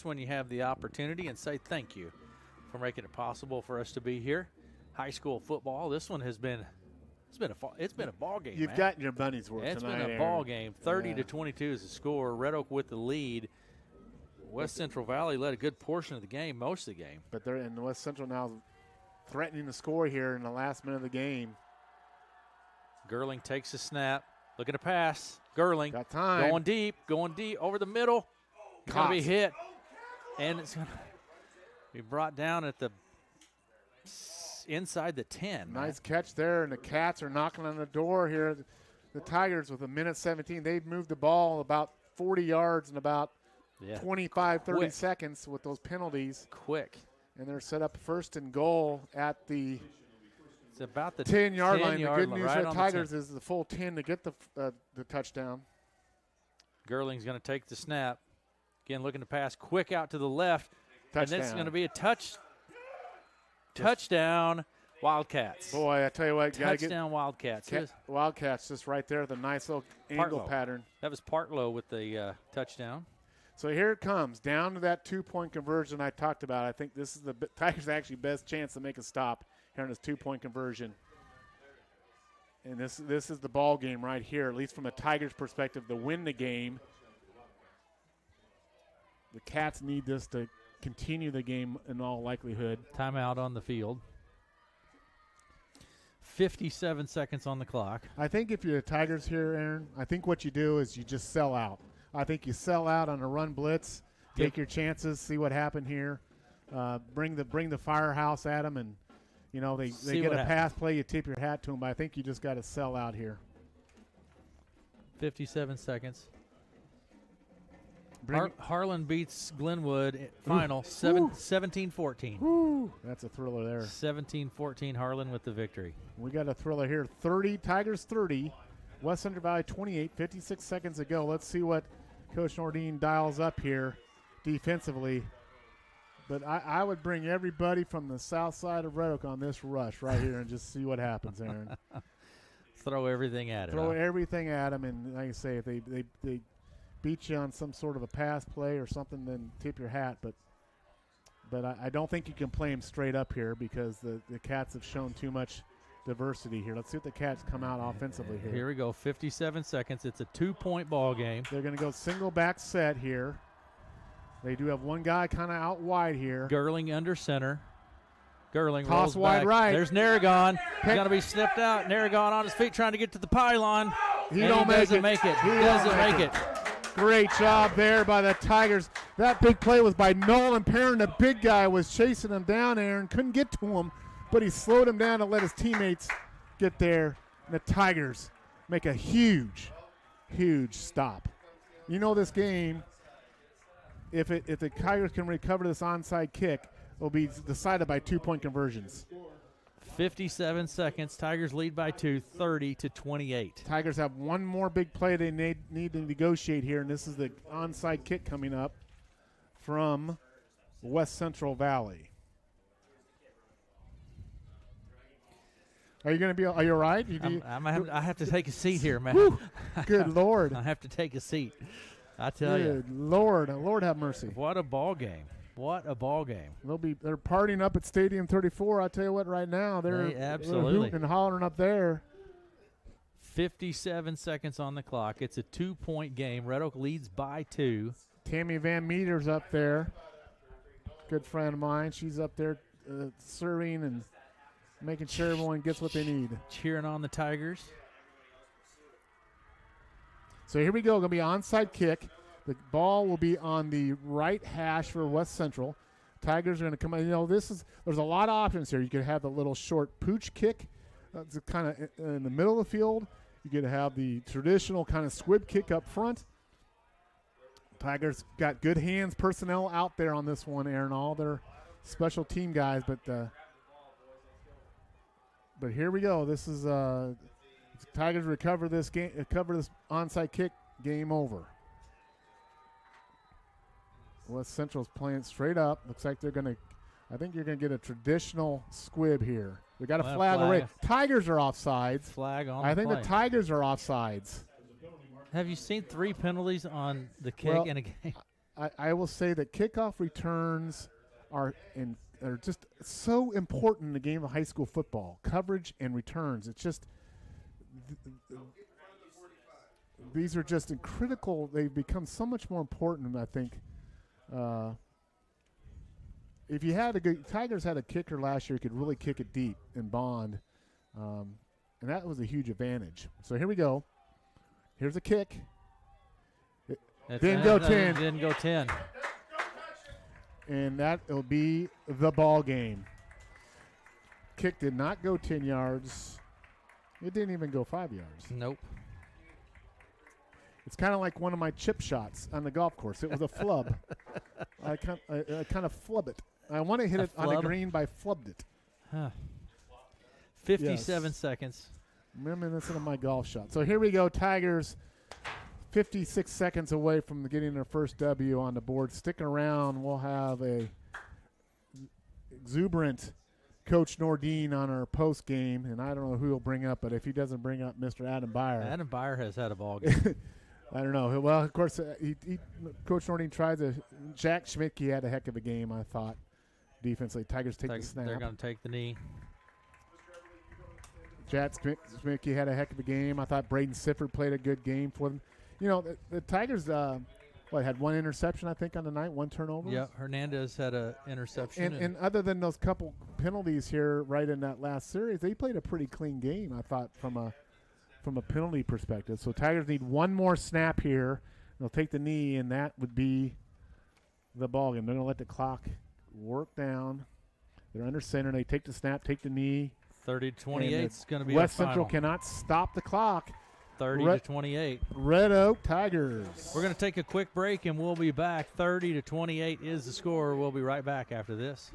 A: when you have the opportunity and say thank you for making it possible for us to be here. High school football. This one has been it's been a ball game.
B: You've gotten your money's worth
A: It's
B: tonight,
A: been a
B: Aaron.
A: ball game. 30-22 is the score. Red Oak with the lead. West Central Valley led a good portion of the game, most of the game.
B: But they're in West Central now threatening to score here in the last minute of the game.
A: Gerling takes a snap, looking to pass. Gerling
B: got time.
A: Going deep over the middle. Going to be hit, and it's going to be brought down at the inside the 10.
B: Nice catch there, and the Cats are knocking on the door here. The Tigers with a minute 17. They've moved the ball about 40 yards in about 25, 30 seconds with those penalties.
A: Quick.
B: And they're set up first and goal at the
A: it's about the
B: 10-yard line. The good news
A: right
B: for the Tigers is the full 10 to get the touchdown.
A: Gerling's going to take the snap. Again, looking to pass quick out to the left.
B: Touchdown.
A: And that's going to be a touchdown, Wildcats.
B: Boy, I tell you what.
A: Touchdown, Wildcats.
B: Wildcats just right there, the nice little angle pattern.
A: That was Partlow with the touchdown.
B: So here it comes, down to that 2-point conversion I talked about. I think this is the Tigers' actually best chance to make a stop here on this 2-point conversion. And this is the ball game right here, at least from a Tigers' perspective, to win the game. The Cats need this to continue the game in all likelihood.
A: Timeout on the field. 57 seconds on the clock.
B: I think if you're the Tigers here, Aaron, I think what you do is you just sell out. I think you sell out on a run blitz, take your chances, see what happened here, bring the firehouse at them, and they get a pass play. You tip your hat to them, but I think you just got to sell out here.
A: 57 seconds. Harlan beats Glenwood final 17-14.
B: That's a thriller there.
A: 17-14 Harlan with the victory.
B: We got a thriller here. Tigers 30, West Central Valley 28, 56 seconds to go. Let's see what Coach Nordine dials up here defensively. But I would bring everybody from the south side of Red Oak on this rush right here and just see what happens, Aaron.
A: Throw everything at it.
B: Throw everything at them, and like I say, if they beat you on some sort of a pass play or something, then tip your hat. But I don't think you can play them straight up here because the Cats have shown too much diversity here. Let's see what the Cats come out offensively here.
A: Here we go, 57 seconds. It's a 2-point ball game.
B: They're going to go single back set here. They do have one guy kind of out wide here.
A: Gerling under center. Gerling
B: toss
A: rolls
B: wide
A: back.
B: right.
A: There's Narragon. He's going to be snipped out. Narragon on his feet trying to get to the pylon.
B: He doesn't make it.
A: He doesn't make it.
B: Great job there by the Tigers. That big play was by Nolan Perrin. The big guy was chasing him down, Aaron. Couldn't get to him, but he slowed him down to let his teammates get there. And the Tigers make a huge, huge stop. You know this game, if the Tigers can recover this onside kick, it will be decided by 2-point conversions.
A: 57 seconds. Tigers lead by 2, 30-28.
B: Tigers have one more big play they need to negotiate here, and this is the onside kick coming up from West Central Valley. Are you going to be? Are you all right?
A: I have to take a seat here, man.
B: Good Lord!
A: I have to take a seat. I tell you.
B: Good Lord! Lord have mercy.
A: What a ball game! What a ball game!
B: They're partying up at Stadium 34. I tell you what, right now they're hooting and hollering up there.
A: 57 seconds on the clock. It's a 2-point game. Red Oak leads by 2.
B: Tammy Van Meter's up there. Good friend of mine. She's up there serving and making sure everyone gets what they need.
A: Cheering on the Tigers.
B: So here we go. Going to be an onside kick. The ball will be on the right hash for West Central. Tigers are going to come in. There's a lot of options here. You could have the little short pooch kick. That's kind of in the middle of the field. You could have the traditional kind of squib kick up front. Tigers got good hands personnel out there on this one, Aaron. All their special team guys, but here we go. This is Tigers recover this game, cover this onside kick. Game over. West Central's playing straight up. Looks like they're going to. I think you're going to get a traditional squib here. We got a flag already. Tigers are offsides.
A: Flag on.
B: I think the Tigers are offsides.
A: Have you seen 3 penalties on the kick in a game?
B: I will say that kickoff returns are just so important in the game of high school football. Coverage and returns. It's just these are just critical. They've become so much more important, I think. If you had Tigers had a kicker last year who could really kick it deep in Bond, and that was a huge advantage. So here we go. Here's a kick. Didn't go 10.
A: Didn't go 10.
B: And that will be the ball game. Kick did not go 10 yards. It didn't even go 5 yards.
A: Nope.
B: It's kind of like one of my chip shots on the golf course. It was a flub. I kind of flub it. I want to hit it on the green, but I flubbed it.
A: Huh. 57 seconds.
B: Reminiscent of my golf shot. So here we go, Tigers. 56 seconds away from getting their first W on the board. Stick around. We'll have a exuberant Coach Nordine on our post game, and I don't know who he'll bring up, but if he doesn't bring up Mr. Adam Byer.
A: Adam Byer has had a ball game.
B: I don't know. Well, of course, Coach Nordine tried to. Jack Schmidtke had a heck of a game, I thought, defensively. Tigers take the snap.
A: They're going to take the knee.
B: Jack Schmidtke had a heck of a game. I thought Braden Sifford played a good game for them. You know, the Tigers, had one interception, I think, on the night, one turnover?
A: Yeah, Hernandez had an interception.
B: And other than those couple penalties here right in that last series, they played a pretty clean game, I thought, from a penalty perspective. So Tigers need one more snap here. They'll take the knee, and that would be the ball game. They're going to let the clock work down. They're under center. They take the snap, take the knee.
A: 30-28 is going to be
B: West
A: our
B: Central
A: final.
B: cannot stop the clock.
A: 30-28.
B: Red Oak Tigers.
A: We're going to take a quick break, and we'll be back. 30-28 is the score. We'll be right back after this.